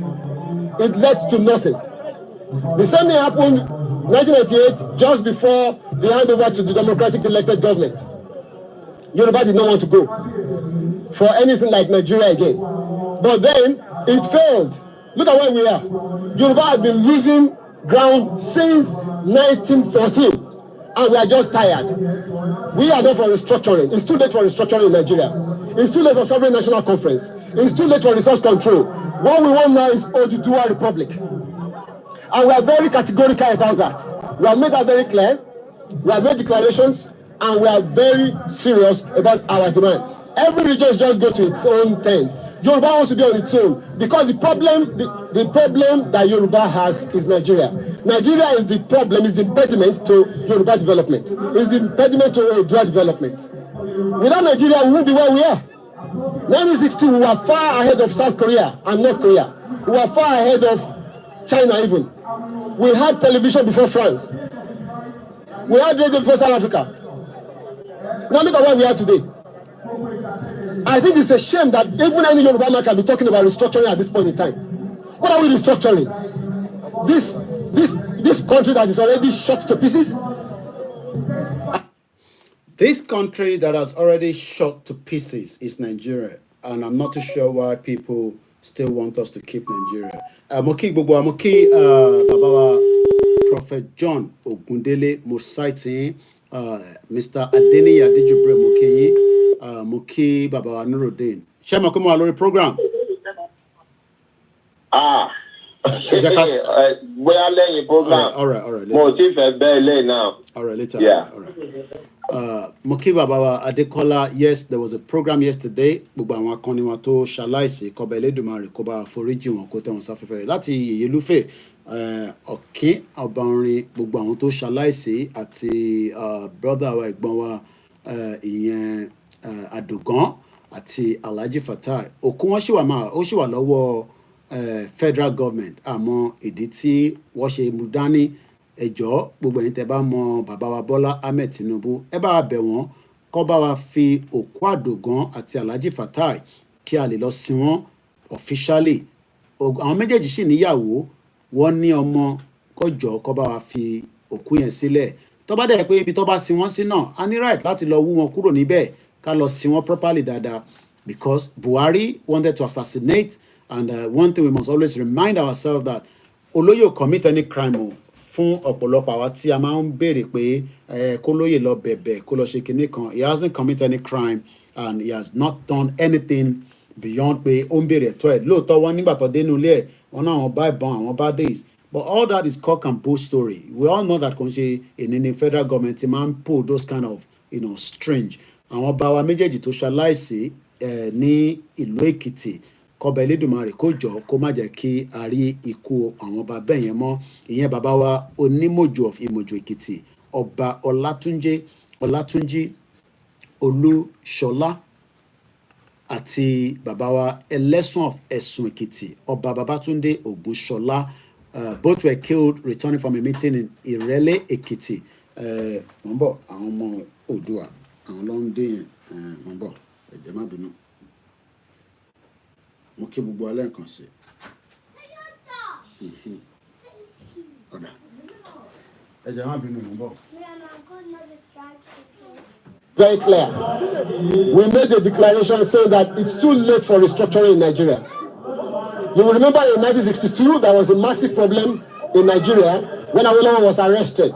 It led to nothing. The same thing happened in 1998, just before the handover to the democratic elected government. Yoruba did not want to go. for anything like Nigeria again. But then it failed. Look at where we are. Yoruba has been losing ground since 1914, and we are just tired. We are not for restructuring. It's too late for restructuring in Nigeria. It's too late for sovereign national conference. It's too late for resource control. What we want now is Oduduwa Republic. And we are very categorical about that. We have made that very clear. We have made declarations, and we are very serious about our demands. Every region just go to its own tent. Yoruba wants to be on its own because the problem that Yoruba has is Nigeria. Nigeria is the problem, is the impediment to Yoruba development. Is the impediment to Oduduwa development. Without Nigeria, we won't be where we are. 1960, we were far ahead of South Korea and North Korea. We were far ahead of China even. We had television before France. We had radio before South Africa. Now look at where we are today. I think it's a shame that even any Yoruba man can be talking about restructuring at this point in time. What are we restructuring? This country that is already shot to pieces? This country that has already shot to pieces is Nigeria, and I'm not too sure why people still want us to keep Nigeria. Moki Bobo, Moki Babawa, Prophet John Ogundele, Mosaitin, Mr. Adeni Adejubre Moki, Moki Babawa Nuruddin. Shema Kumo Alori program. We are laying program. All right. More chief now. All right, later. Yeah. All right. Moki Babawa Adekola, yes, there was a program yesterday. Gbogbo àwọn akọni wọn tó ṣaláìsí kọba Elédùmarè kó bá foríjì wọn kó tẹ́ wọn sáfẹ́fẹ́ láti Ìyélúfẹ̀ ọ̀kín ọba orin gbogbo àwọn tó ṣaláìsí àti brother wa ẹ̀gbọ́n wa ìyẹn Àdògán àti Alhaji Fatai òkú wọn ṣì wà lọ́wọ́ federal government àmọ́ ìdí tí wọ́n ṣe mú dání ẹjọ́ gbogbo ẹ̀yin tẹ́ bá mọ bàbá wa Bọ́lá Ahmed Tinubu ẹ bá wa bẹ̀ wọ́n kó bá wa fi òkú Àdògán àti Alhaji Fatai kí a lè lọ sin wọ́n officially. Àwọn méjèèjì sì níyàwó wọ́n ní ọmọ kó jọ kó bá wa fi òkú yẹn sílẹ̀. Tó bá dẹ̀ pé ibi tó bá sin wọ́n sí náà a ní right láti lọ wú wọn kúrò níbẹ̀ ká lọ sin wọ́n properly dáadáa, because Buhari wanted to assassinate, and one thing we must always remind ourselves that olóyè ò commit any crime o. Fún ọ̀pọ̀lọpọ̀ àwa tí a máa ń béèrè pé kó lóyè lọ bẹ̀bẹ̀ kó lọ ṣe kinní kan, he hasn't committed any crime and he has not done anything beyond pé ó ń béèrè ẹ̀tọ́ ẹ̀. Lóòótọ́ wọn nígbà tó dénú ilé ẹ̀ wọn náà wọn bá ìbọn àwọn bá days, but all that is cock and bull story. We all know that kò ń ṣe èní ní federal government ti máa ń pull those kind of strange. Àwọn bá wa méjèèjì tó ṣaláìsí ní ìlú Èkìtì kọba Elédùmarè kó jọ kó má jẹ́ kí a rí ikú àwọn ọba bẹ́ẹ̀ yẹn mọ́. Ìyẹn bàbá wa Onímọ̀jọ̀ of Ìmọ̀jọ̀ Èkìtì ọba Ọlátúnjí Olúṣọlá àti bàbá wa Ẹlẹ́sùn of Ẹ̀sùn Èkìtì ọba Babátúndé Ògúnṣọlá. Both were killed returning from a meeting in Ìrẹ́lẹ̀ Èkìtì. Wọ́n bọ̀ àwọn ọmọ Oòduà àwọn ló ń dé yẹn wọ́n bọ̀ ẹ̀jẹ̀ má bínú. Mo kí gbogbo alẹ́ nǹkan sí. Ọ̀dà. Ẹ̀jẹ̀ má bínú mo bọ̀. Very clear. We made a declaration saying that it's too late for restructuring in Nigeria. You will remember in 1962 there was a massive problem in Nigeria when Awolowo was arrested.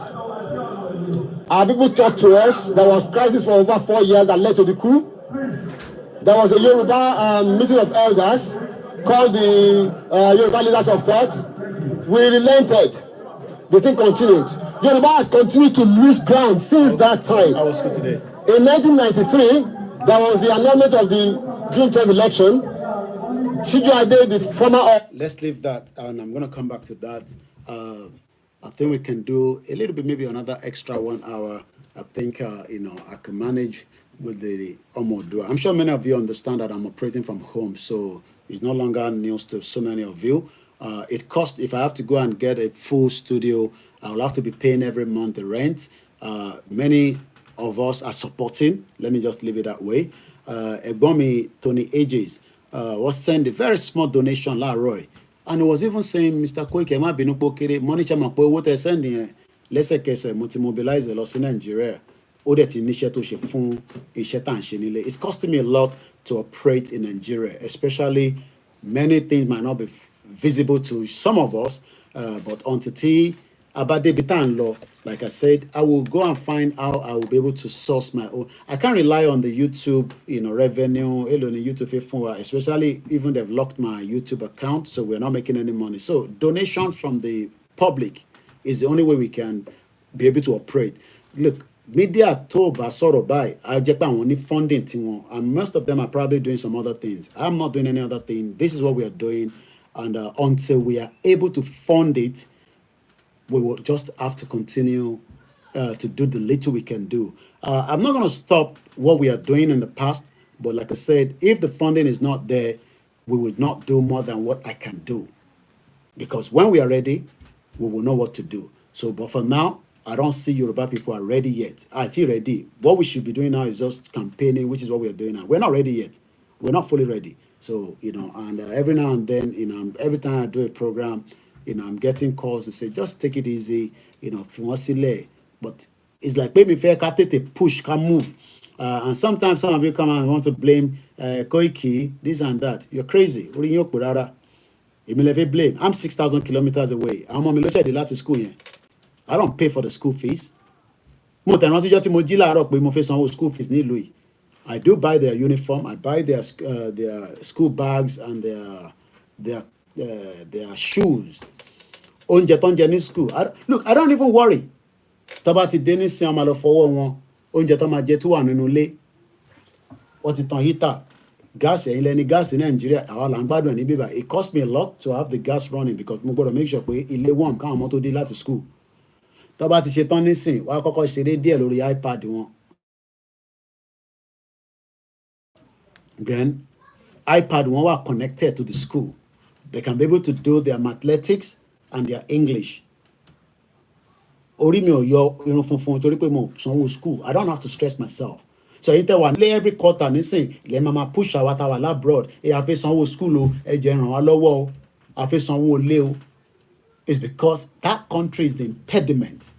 Our people talked to us. There was crisis for over 4 years that led to the coup. There was a Yoruba meeting of elders called the Yoruba Leaders of Thought. We relented. The thing continued. Yoruba has continued to lose ground since that time. How was good today? In 1993, there was the annulment of the June 10th election. Shijuade, the former... Let's leave that, and I'm going to come back to that. I think we can do a little bit, maybe another extra 1 hour. I think, I can manage with the Omoodua. I'm sure many of you understand that I'm operating from home, so it's no longer news to so many of you. It costs, if I have to go and get a full studio, I will have to be paying every month the rent. Many of us are supporting, let me just leave it that way. Egbomi Tony Ages was sent a very small donation, La Roy, and he was even saying, Mr. Koiki, ma binu po kere, money chama po owó tẹ́ sending lẹ́sẹ̀kẹsẹ̀ mo ti mobilize lọ sí Nigeria. ó dẹ̀ ti níṣẹ́ tó ṣe fún iṣẹ́ tá à ń ṣe nílé. It's costing me a lot to operate in Nigeria, especially many things might not be visible to some of us, but until Abadebi tá à ń lọ, like I said, I will go and find how I will be able to source my own. I can't rely on the YouTube, revenue, YouTube, especially even they've locked my YouTube account, so we're not making any money. So donation from the public is the only way we can be able to operate. Look, media tó bá sọ̀rọ̀ báyìí, I jẹ́ pé àwọn ní funding tiwọn, and most of them are probably doing some other things. I'm not doing any other thing. This is what we are doing, and until we are able to fund it, we will just have to continue to do the little we can do. I'm not going to stop what we are doing in the past, but like I said, if the funding is not there, we will not do more than what I can do. Because when we are ready, we will know what to do. So, but for now, I don't see Yoruba people are ready yet. I see ready. What we should be doing now is just campaigning, which is what we are doing now. We're not ready yet. We're not fully ready. So, and every now and then, every time I do a program, I'm getting calls to say, just take it easy, but it's like, maybe fair, can take a push, can move. And sometimes some of you come and want to blame Koiki, this and that. You're crazy. Blame. I'm 6,000 kilometers away. I'm on the school here. I don't pay for the school fees. School fees. I do buy their uniform. I buy their school bags and their shoes. Oúnjẹ tó ń jẹ ní school. Look, I don't even worry. Tó bá ti dé ní sin ọmọ lọ fọwọ́ wọn, oúnjẹ tó máa jẹ tó wà nínú ilé. Wọ́n ti tan heater. Gas ẹ̀yin lẹni gas ní Nigeria, àwa là ń gbádùn ẹ̀ ní bíbá. It cost me a lot to have the gas running because mo gbọ́dọ̀ make sure pé ilé warm káwọn ọmọ tó dé láti school. Tó bá ti ṣe tán nísìn, wọ́n á kọ́kọ́ ṣeré díẹ̀ lórí iPad wọn. Then iPad wọn wà connected to the school. They can be able to do their athletics and their English. Orí mi ò yọ irun funfun torí pé mo sanwó school. I don't have to stress myself. So you tell one lay every quarter nísìn, ilẹ̀ mama push our táwa labroad. A fẹ́ sanwó school o, ẹ jẹ́ ràn wá lọ́wọ́ o. A fẹ́ sanwó ilé o. It's because that country is the impediment.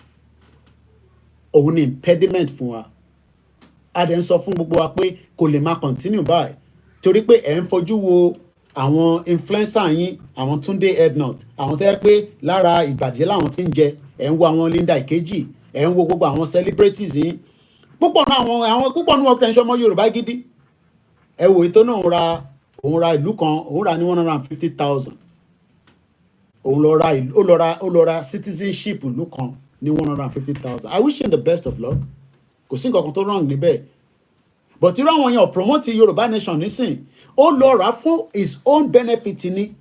Òun ni impediment fún wa. A dẹ̀ ń sọ fún gbogbo wa pé kò lè máa continue báyìí. Torí pé ẹ̀ ń fojú wo àwọn influencer yín, àwọn Túndé Ednut, àwọn tẹ́ pé lára ìbàjẹ́ làwọn tí ń jẹ, ẹ̀ ń wo àwọn Linda Ìkejì, ẹ̀ ń wo gbogbo àwọn celebrities yín. Púpọ̀ náà àwọn kẹ́ ń ṣọmọ Yorùbá gidi. Ẹ wò ètò náà òun ra ìlú kan, òun ra ní 150,000. Òun lọ ra citizenship ìlú kan ní 150,000. I wish him the best of luck. Kò sí nǹkan kan tó wrong níbẹ̀. But irú àwọn yẹn promote Yorùbá nation nísìn. Ó lọ rà fún his own benefit ni.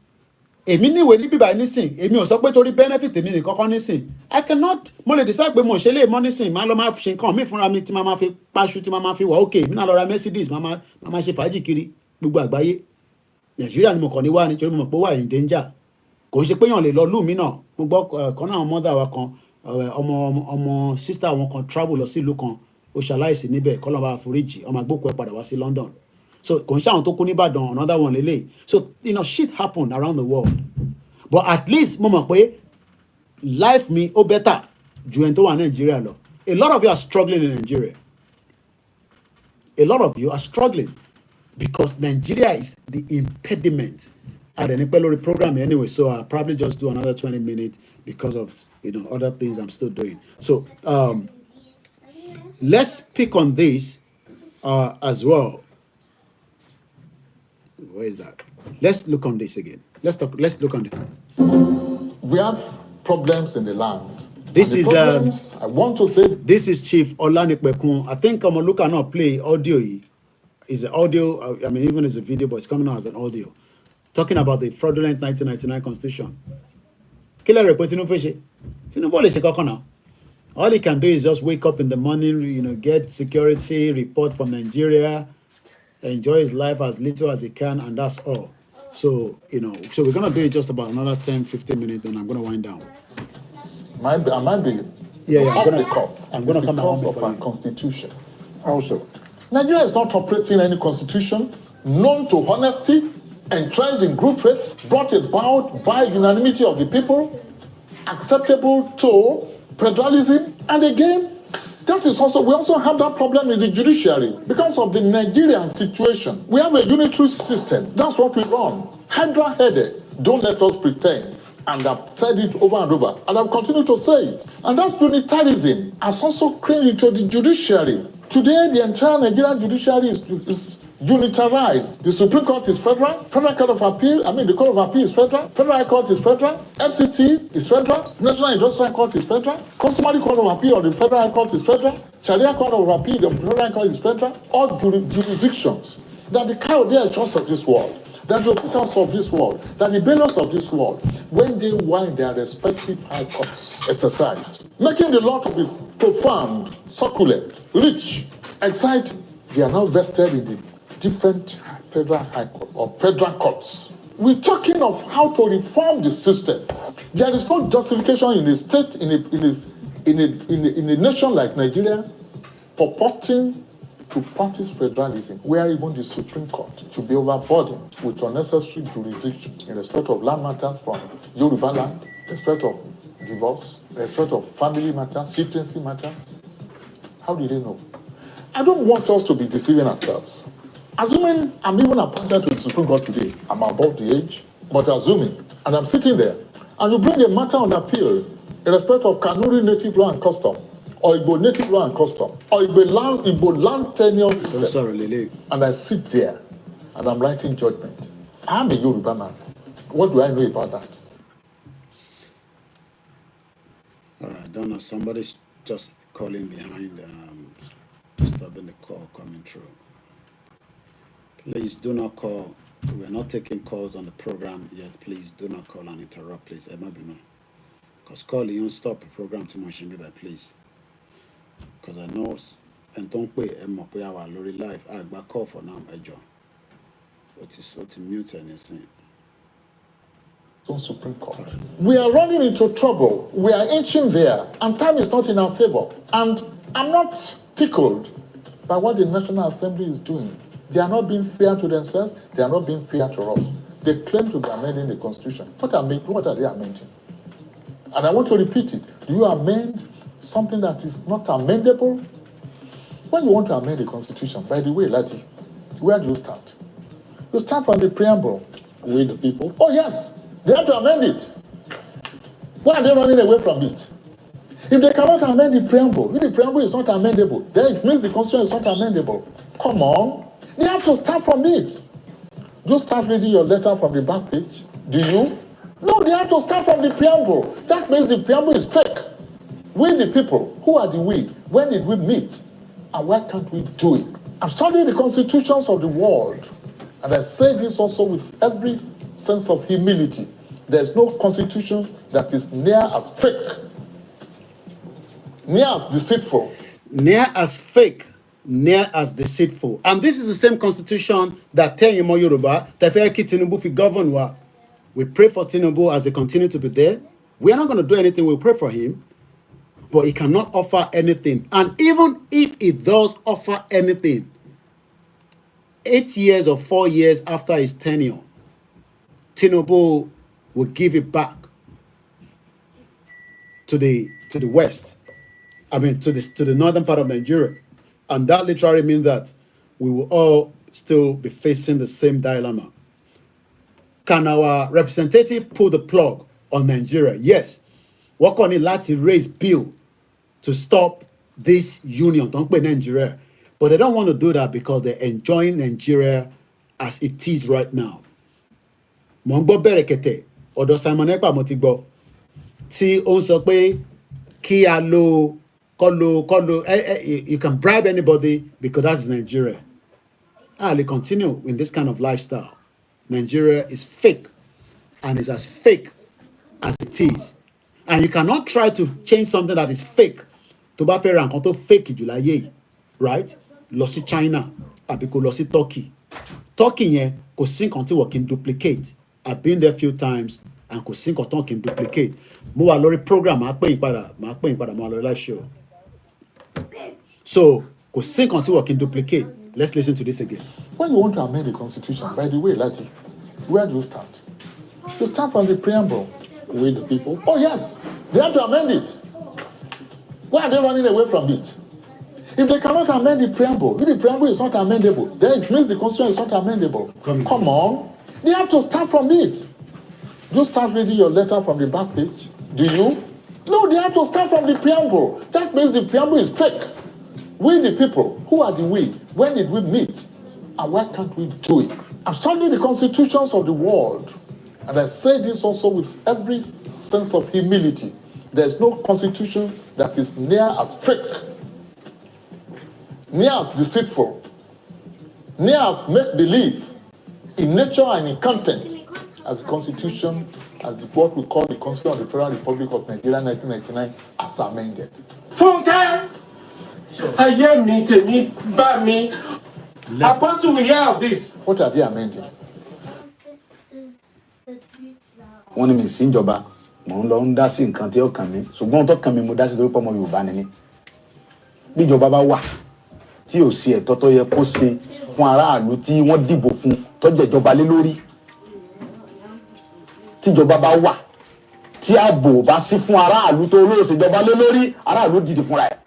Èmi níwèé ní bíbá nísìn. Èmi ò sọ pé torí benefit èmi nìkan kan nísìn. I cannot. Mo lè decide pé mo ṣe lè mọ́ nísìn. Màá lọ máa ṣe nǹkan mi fúnra mi tí màá máa fi paṣu tí màá máa fi wà okay. Èmi náà lọ ra Mercedes. Màá máa ṣe fàájì kiri gbogbo àgbáyé. Nàìjíríà ni mo kàn ní wá nítorí mo mọ̀ pé ó wà in danger. Kò ń ṣe pé yàn lè lọ lù mí náà. Mo gbọ́ kan náà mother wa kan ọmọ sister wọn kan travel lọ sí ìlú kan. Ó ṣaláìsí níbẹ̀ kọ́ lọ́n bá foríjì. Ọmọ àgbókù ẹ̀ padà wá sí London. So kò ń ṣe àwọn tó kú ní Ìbàdàn, another one lélẹ̀. So shit happen around the world. But at least mo mọ̀ pé life mi ó better ju ẹni tó wà ní Nigeria lọ. A lot of you are struggling in Nigeria. A lot of you are struggling because Nigeria is the impediment. I didn't pay the program anyway, so I'll probably just do another 20 minutes because of other things I'm still doing. So let's pick on this as well. Where is that? Let's look on this again. Let's look on this. We have problems in the land. This is I want to say this is Chief Olanipekun. I think I'm looking now play audio. Is the audio? I mean, even as a video, but it's coming out as an audio, talking about the fraudulent 1999 Constitution. Killer reporting now. All he can do is just wake up in the morning, get security report from Nigeria, enjoy his life as little as he can, and that's all. So, so we're going to do it just about another 10, 15 minutes, then I'm going to wind down. I might be I'm going to come because of our constitution. Also, Nigeria is not operating any constitution known to honesty, entrenched in group faith, brought about by unanimity of the people, acceptable to federalism, and again, That is also, we also have that problem in the judiciary. Because of the Nigerian situation, we have a unitary system. That's what we run. Hydra-headed. Don't let us pretend. And I've said it over and over. And I'll continue to say it. And that's unitarism has also crept into the judiciary. Today, the entire Nigerian judiciary is unitarized. The Supreme Court is federal, Federal Court of Appeal, the Court of Appeal is federal, Federal High Court is federal, FCT is federal, National Industrial Court is federal, Customary Court of Appeal of the Federal High Court is federal, Sharia Court of Appeal of the Federal High Court is federal, all jurisdictions that the Kayode Church of this world, that the officials of this world, that the bailiffs of this world, when they wind their respective high courts exercised, making the law to be profound, succulent, rich, exciting, they are now vested in the different federal high court or federal courts. We're talking of how to reform the system. There is no justification in a state, in a nation like Nigeria, purporting to practice federalism, where even the Supreme Court should be overburdened with unnecessary jurisdiction in respect of land matters from Yoruba land, respect of divorce, respect of family matters, chieftaincy matters. How do they know? I don't want us to be deceiving ourselves. Assuming I'm even appointed to the Supreme Court today, I'm above the age, but assuming, and I'm sitting there, and you bring a matter on appeal in respect of Kanuri native law and custom, or Igbo native law and custom, or Igbo land tenure system, and I sit there, and I'm writing judgment. I'm a Yoruba man. What do I know about that? All right, I don't know. Somebody's just calling behind, disturbing the call coming through. Please do not call. We're not taking calls on the program yet. Please do not call and interrupt, please. Because calling you stop the program too much, please. Because I know, and don't pay our lorry life. I back call for now, Ejo. What is so to mute anything? Supreme Court. We are running into trouble. We are inching there, and time is not in our favor. And I'm not tickled by what the National Assembly is doing. They are not being fair to themselves. They are not being fair to us. They claim to be amending the Constitution. What are they amending? And I want to repeat it. Do you amend something that is not amendable? When you want to amend the Constitution, by the way, Lati, where do you start? You start from the preamble. With the people. Oh, yes. They have to amend it. Why are they running away from it? If they cannot amend the preamble, if the preamble is not amendable, then it means the Constitution is not amendable. Come on. They have to start from it. You start reading your letter from the back page. Do you? No, they have to start from the preamble. That means the preamble is fake. We the people, who are the we? When did we meet? And why can't we do it? I'm studying the constitutions of the world. And I say this also with every sense of humility. There's no constitution that is near as fake, near as deceitful. Near as fake, near as deceitful. And this is the same constitution that tell you more Yoruba, that Tinubu fi govern wa. We pray for Tinubu as he continue to be there. We are not going to do anything. We'll pray for him. But he cannot offer anything. And even if he does offer anything, 8 years or 4 years after his tenure, Tinubu will give it back to the west. I mean, to the northern part of Nigeria. And that literally means that we will all still be facing the same dilemma. Can our representative pull the plug on Nigeria? Yes. What on it like to raise bill to stop this union? Don't pay Nigeria. But they don't want to do that because they're enjoying Nigeria as it is right now. Mongbo berekete odo Simon Ekpa mo ti gbọ́ tí ó ń sọ pé kí a lo you can bribe anybody because that's Nigeria. They continue in this kind of lifestyle. Nigeria is fake and is as fake as it is. And you cannot try to change something that is fake. Tó bá fẹ́ ra nǹkan tó fake jù láyé, right? Lọ sí China àbí kó lọ sí Turkey. Turkey yẹn kò sí nǹkan tí wọ́n kì í duplicate. I've been there a few times and kò sí nǹkan tó kì í duplicate. Mo wà lórí program, màá pè yín padà, mo wà lórí live show. So, kò sí nǹkan tí wọ́n kì í duplicate. Let's listen to this again. When you want to amend the Constitution, by the way, Lati, where do you start? You start from the preamble with the people. Oh, yes, they have to amend it. Why are they running away from it? If they cannot amend the preamble, if the preamble is not amendable, then it means the constitution is not amendable. Come on. They have to start from it. Do you start reading your letter from the back page? Do you? No, they have to start from the preamble. That means the preamble is fake. We the people, who are the we? When did we meet? And why can't we do it? I've studied the constitutions of the world. And I say this also with every sense of humility. There's no constitution that is near as fake, near as deceitful, near as make-believe in nature and in content as the constitution, as what we call the Constitution of the Federal Republic of Nigeria 1999 as amended. Funke! I hear me, me, by me. Apostle, we hear of this. What are they amending? Wọ́n ní mi sí ìjọba mò ń lọ ń dá sí nǹkan tí ó kàn mí ṣùgbọ́n tó kàn mí mo dá sí torí pé ọmọ Yorùbá ni mí bí ìjọba bá wà tí ò sí ẹ̀tọ́ tó yẹ kó ṣe fún aráàlú tí wọ́n dìbò fún tó jẹ́ ìjọba lé lórí tí ìjọba bá wà tí ààbò bá sí fún aráàlú tó olóòṣè ìjọba lé lórí aráàlú dìde fúnra ẹ̀.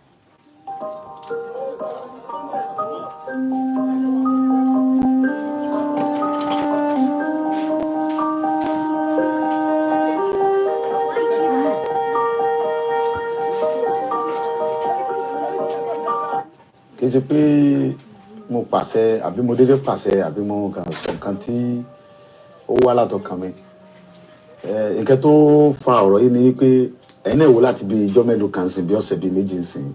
Kì í ṣe pé mo pàṣẹ àbí mo dédé pàṣẹ àbí mo kàn sọ nǹkan tí ó wá látọkàn mi. Nǹkan tó fa ọ̀rọ̀ yìí ni pé ẹ̀yin náà wò láti bí ijọ́ mélòó kan sìn bí ọ̀sẹ̀ bíi méjì sìn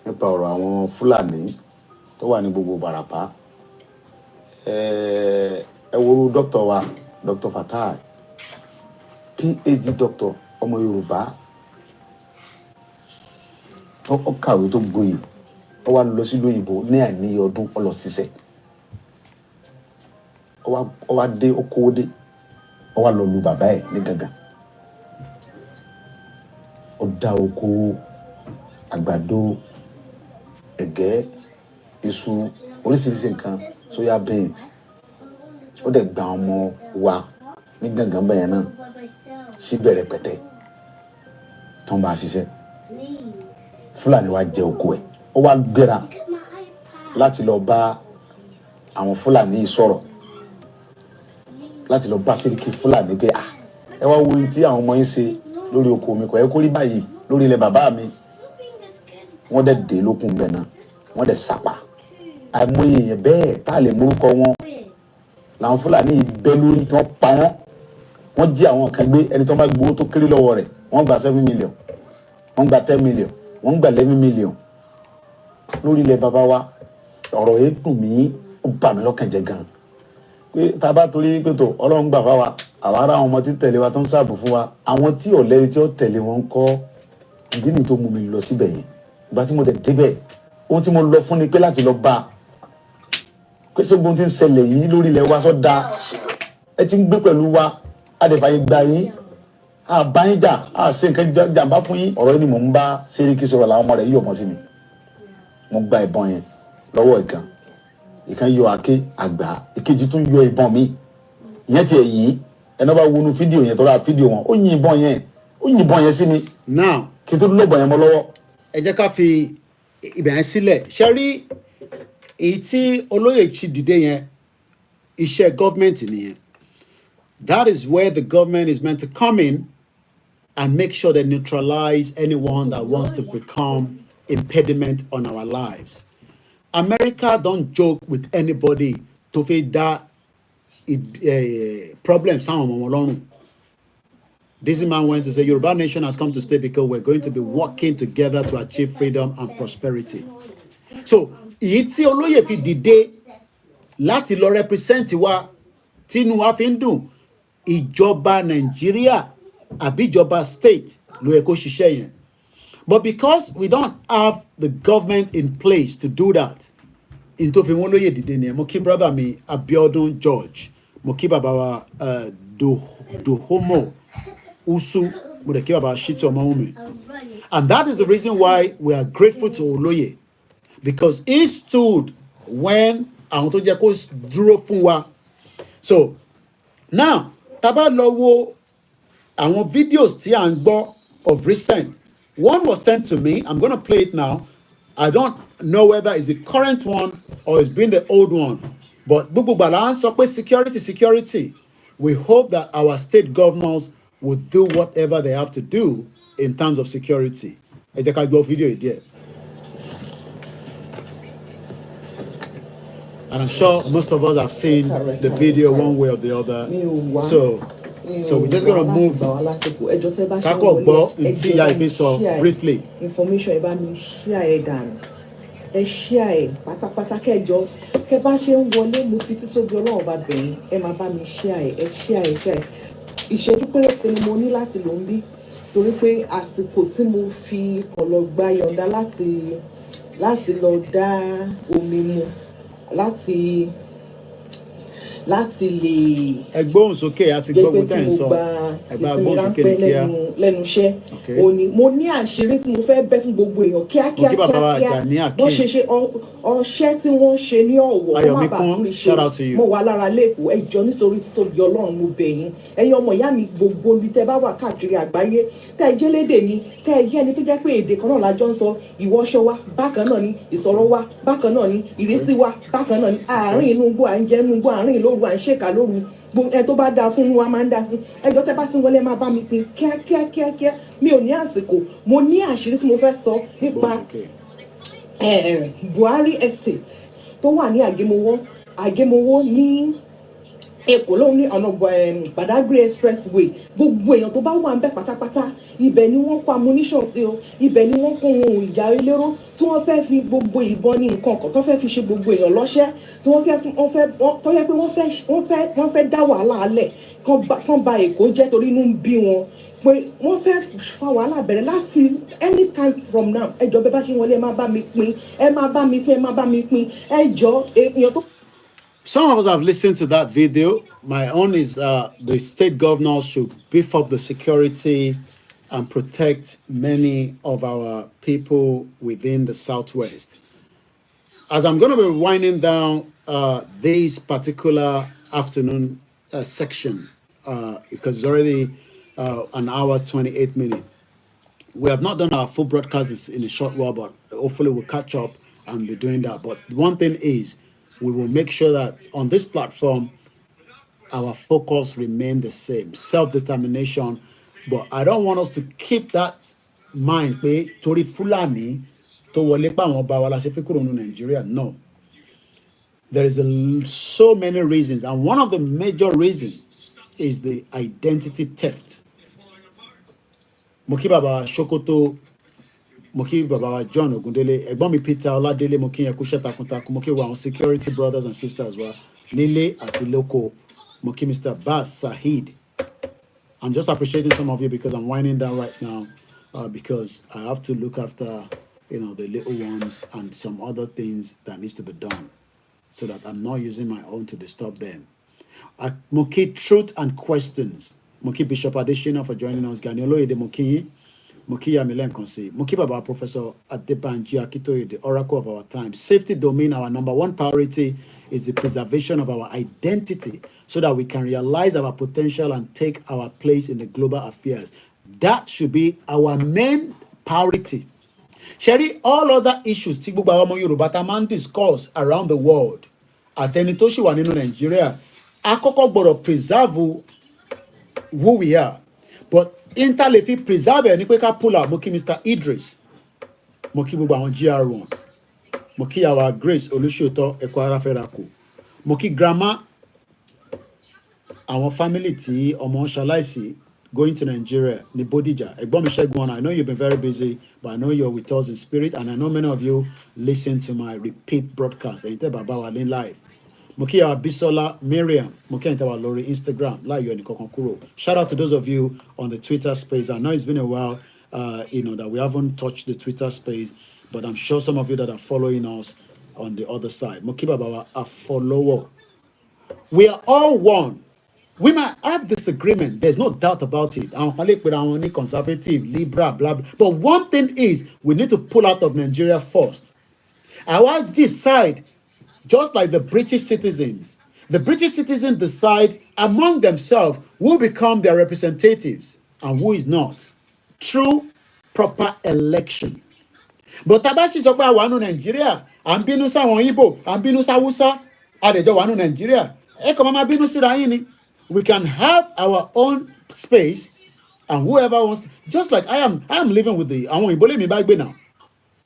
nípa ọ̀rọ̀ àwọn Fúlàní tó wà ní gbogbo Ìbàràpá. Ẹ wo dókítà wa Dr. Fatai PhD doctor ọmọ Yorùbá tó kàwé tó gboyè ó wá lọ sí lóyìnbó ní àìníye ọdún ó lọ ṣiṣẹ́ ó wá dé ó kówó dé ó wá lọ lu bàbá ẹ̀ ní gangan ó dá oko àgbàdo ẹ̀gẹ́ iṣu oríṣiríṣi nǹkan soya beans ó dẹ̀ gba ọmọ wa ní gangan bẹ́ẹ̀ náà síbẹ̀ rẹpẹtẹ tó ń bá a ṣiṣẹ́ Fúlàní wa jẹ oko ẹ̀ ó wá gbéra láti lọ bá àwọn Fúlàní yìí sọ̀rọ̀ láti lọ bá Sẹ́ríkì Fúlàní pé ẹ wá wo ohun tí àwọn ọmọ yín ṣe lórí oko mi kò yẹ kó rí báyìí lórí ilẹ̀ bàbá mi wọ́n dẹ̀ dé lókun bẹ̀ náà wọ́n dẹ̀ sàpà àìmọye èèyàn bẹ́ẹ̀ tá a lè morúkọ wọn làwọn Fúlàní yìí bẹ́ lórí tí wọ́n pa wọ́n jí àwọn kan gbé ẹni tó bá gbowó tó kéré lọ́wọ́ rẹ̀ wọ́n gba 7 million wọ́n gba 10 million wọ́n gba 11 million lórí ilẹ̀ bàbá wa. Ọ̀rọ̀ yìí dùn mí ó bà mí lọ́kàn jẹ́ gan pé tá a bá torí pé tó Ọlọ́run gbà fáwa àwa ará àwọn ọmọ tí tẹ̀lé wa tó ń ṣààbò fún wa àwọn tí ọ̀lẹ́ni tí ó tẹ̀lé wọn ń kọ́ ìdí nìyí tó mú mi lọ síbẹ̀ yẹn ìgbà tí mo dẹ̀ débẹ̀ ohun tí mo lọ fún ni pé láti lọ bá pé ṣé gbóhùn tí ń ṣẹlẹ̀ yìí lórí ilẹ̀ wa sọ da ẹ ti ń gbé pẹ̀lú wa adẹ̀fàyè gba yín àbáyín jà àṣe nǹkan jàǹbá fún yín. Ọ̀rọ̀ yìí ni mò ń bá Sẹ́ríkì sọ̀rọ̀ làwọn ọmọ rẹ̀ yí ọmọ sí mi mo gba ìbọn yẹn lọ́wọ́ ìkan yọ àké àgbà ìkejì tún yọ ìbọn mi ìyẹn tiẹ̀ yìí ẹni bá wọnú fídíò yẹn tó ra fídíò wọn ó yin ìbọn yẹn sí mi. Now kí n tó lọ́bọ̀ yẹn mọ́ lọ́wọ́. ẹ jẹ́ ká fi ibẹ̀ yẹn sílẹ̀ ṣe rí èyí tí olóyè ti dìde yẹn iṣẹ́ gọ́ọ̀mẹ̀ntì nìyẹn. That is where the government is meant to come in and make sure they neutralize anyone that wants to become impediment on our lives. America don't joke with anybody to face that problem. This man went to say Yoruba nation has come to stay because we're going to be working together to achieve freedom and prosperity. So ìtí olóyè fi dìde láti lọ represent wa tínú wa fi ń dùn ìjọba Nàìjíríà àbí ìjọba state ló yẹ kó ṣiṣẹ́ yẹn. But because we don't have the government in place to do that, into fi wọ́n lóye dìde nìyẹn. Mo kí brother mi Abiodun George, mo kí bàbá wa Dohomo Usu, mo dẹ̀ kí bàbá Shitu Omawumi. And that is the reason why we are grateful to Oloye, because he stood when àwọn tó jẹ́ kó dúró fún wa. So now tá bá lọ wo àwọn videos tí à ń gbọ́ of recent One was sent to me. I'm going to play it now. I don't know whether it's the current one or it's been the old one. But Bubu Balan Sokwe security. We hope that our state governors will do whatever they have to do in terms of security. Ẹ jẹ́ ká gbọ́ fídíò yìí díẹ̀. And I'm sure most of us have seen the video one way or the other. So we're just gonna move. Kako gbọ́ ntí ìyá Ife sọ briefly. Information about me share dan. Ẹ share pátápátá kẹjọ. Kẹ bá ṣe ń wọlé mo fi títóbi Ọlọ́run bá bẹ̀yìn. Ẹ máa bá mi share. Ẹ share. Ìṣẹ́jú péréte ni mo ní láti lò ń bí. Torí pé àsìkò tí mo fi kàn lọ gba yọ̀ǹda láti lọ dá omi mu. Láti lè ẹgbóhùn sókè àti gbogbo tẹ́ ń sọ ẹgbà gbóhùn sókè ní kíá lẹ́nu iṣẹ́ òní mo ní àṣírí tí mo fẹ́ bẹ́ fún gbogbo èèyàn kíákíá bó ṣe ọṣẹ́ tí wọ́n ṣe ní Ọ̀wọ̀ Ayọ̀mí kún shout out to you. mo wà lára lẹ́kọ̀ọ́ ẹ jọ̀ọ́ nítorí títóbi Ọlọ́run mo bẹ̀ yín ẹ̀yin ọmọ ìyá mi gbogbo ibi tẹ́ bá wà káàkiri àgbáyé tẹ́ ẹ jẹ́ lédè mi tẹ́ ẹ jẹ́ ẹni tó jẹ́ pé èdè kan náà lájọ ń sọ ìwọṣọ wa bákan náà ni ìsọ̀rọ̀ wa bákan náà ni ìrísí wa bákan náà ni àárín inú igbó à ń jẹ inú igbó àárín lóru à ń ṣèkà lóru ẹ tó bá dáa fún wa máa ń dá sí ẹjọ́ tẹ́ bá ti wọlé máa bá mi pín kíákíá mi ò ní àsìkò mo ní àṣírí tí mo fẹ́ sọ nípa Buhari Estate tó wà ní Àgémowó ní Èkó lóhun ní ọ̀nà Badagry Expressway gbogbo èèyàn tó bá wà ń bẹ̀ pátápátá ibẹ̀ ni wọ́n kó ammunition sí o ibẹ̀ ni wọ́n kó ohun ìjà elérò tí wọ́n fẹ́ fi gbogbo ìbọn ní nǹkan kan tó fẹ́ fi ṣe gbogbo èèyàn lọ́ṣẹ́ tí wọ́n fẹ́ dá wàhálà alẹ̀ kán ba Èkó jẹ́ torí inú ń bí wọn pé wọ́n fẹ́ fa wàhálà bẹ̀rẹ̀ láti anytime from now ẹjọ́ bẹ́ẹ̀ bá ṣe wọlé ẹ má bá mi pín ẹjọ́ èèyàn tó. Some of us have listened to that video. My own is the state governors should beef up the security and protect many of our people within the Southwest. As I'm going to be winding down this particular afternoon section, because it's already an hour, 28 minutes. We have not done our full broadcasts in a short while, but hopefully we'll catch up and be doing that. But one thing is, we will make sure that on this platform, our focus remain the same, self-determination. But I don't want us to keep that mind, Tori Fulani, to Walepa Wabawala Sefikuru Nigeria. No. There is so many reasons, and one of the major reasons is the identity theft. Moki Baba Shokoto, Moki Baba John Ogundele, Egbomi Peter Oladele, Moki Yakusha Takuntaku, Moki wa security brothers and sisters as well. Nile Atiloko, Moki Mr. Bas Sahid. I'm just appreciating some of you because I'm winding down right now because I have to look after, the little ones and some other things that needs to be done so that I'm not using my own to disturb them. Moki Truth and Questions. Moki Bishop Adeshina for joining us. Ganiolo Ede Moki. Moki Yamilen Konsi. Moki Baba Professor Adebanji Akitoye, the oracle of our time. Safety domain, our number one priority is the preservation of our identity so that we can realize our potential and take our place in the global affairs. That should be our main priority. Sherry, all other issues tí gbogbo àwọn ọmọ Yorùbá tá máa ń discuss around the world. Àtẹni tó ṣì wà nínú Nàìjíríà, àkọ́kọ́ gbọ́dọ̀ preserve who we are. But interlefi preserve ni pé ká pull out. Mo kí Mr. Idris. Mo kí gbogbo àwọn GR1. Mo kí our Grace Olúṣòótọ́ Ẹ̀kọ́ Aráfẹ́rakù. Mo kí grandma àwọn family tí ọmọ ṣaláìsí going to Nigeria ní Bodija. Ẹ̀gbọ́n mi Ṣẹ́gun, I know you've been very busy, but I know you're with us in spirit, and I know many of you listen to my repeat broadcast. Ẹ̀yin tẹ́ bàbá wa ní live. Mo kí our Bisola Miriam. Mo kí ẹ̀yin tẹ́ wà lórí Instagram láyọ̀ ẹnìkankan kúrò. Shout out to those of you on the Twitter space. I know it's been a while, that we haven't touched the Twitter space, but I'm sure some of you that are following us on the other side. Mo kí bàbá wa a follower. We are all one. We might have disagreement. There's no doubt about it. Conservative, liberal, blah, blah. But one thing is, we need to pull out of Nigeria first. I want this side, just like the British citizens. The British citizens decide among themselves who become their representatives and who is not. True proper election. But tabashi sọ pé àwa nù Nàìjíríà, à ń bínú sáwọn Igbo, à ń bínú sáwúsá, àdẹjọ wà nù Nàìjíríà. Ẹ kàn máa bínú síra yín ni. We can have our own space, and whoever wants to, just like I am living with the àwọn òyìnbó lèmi bá gbé now.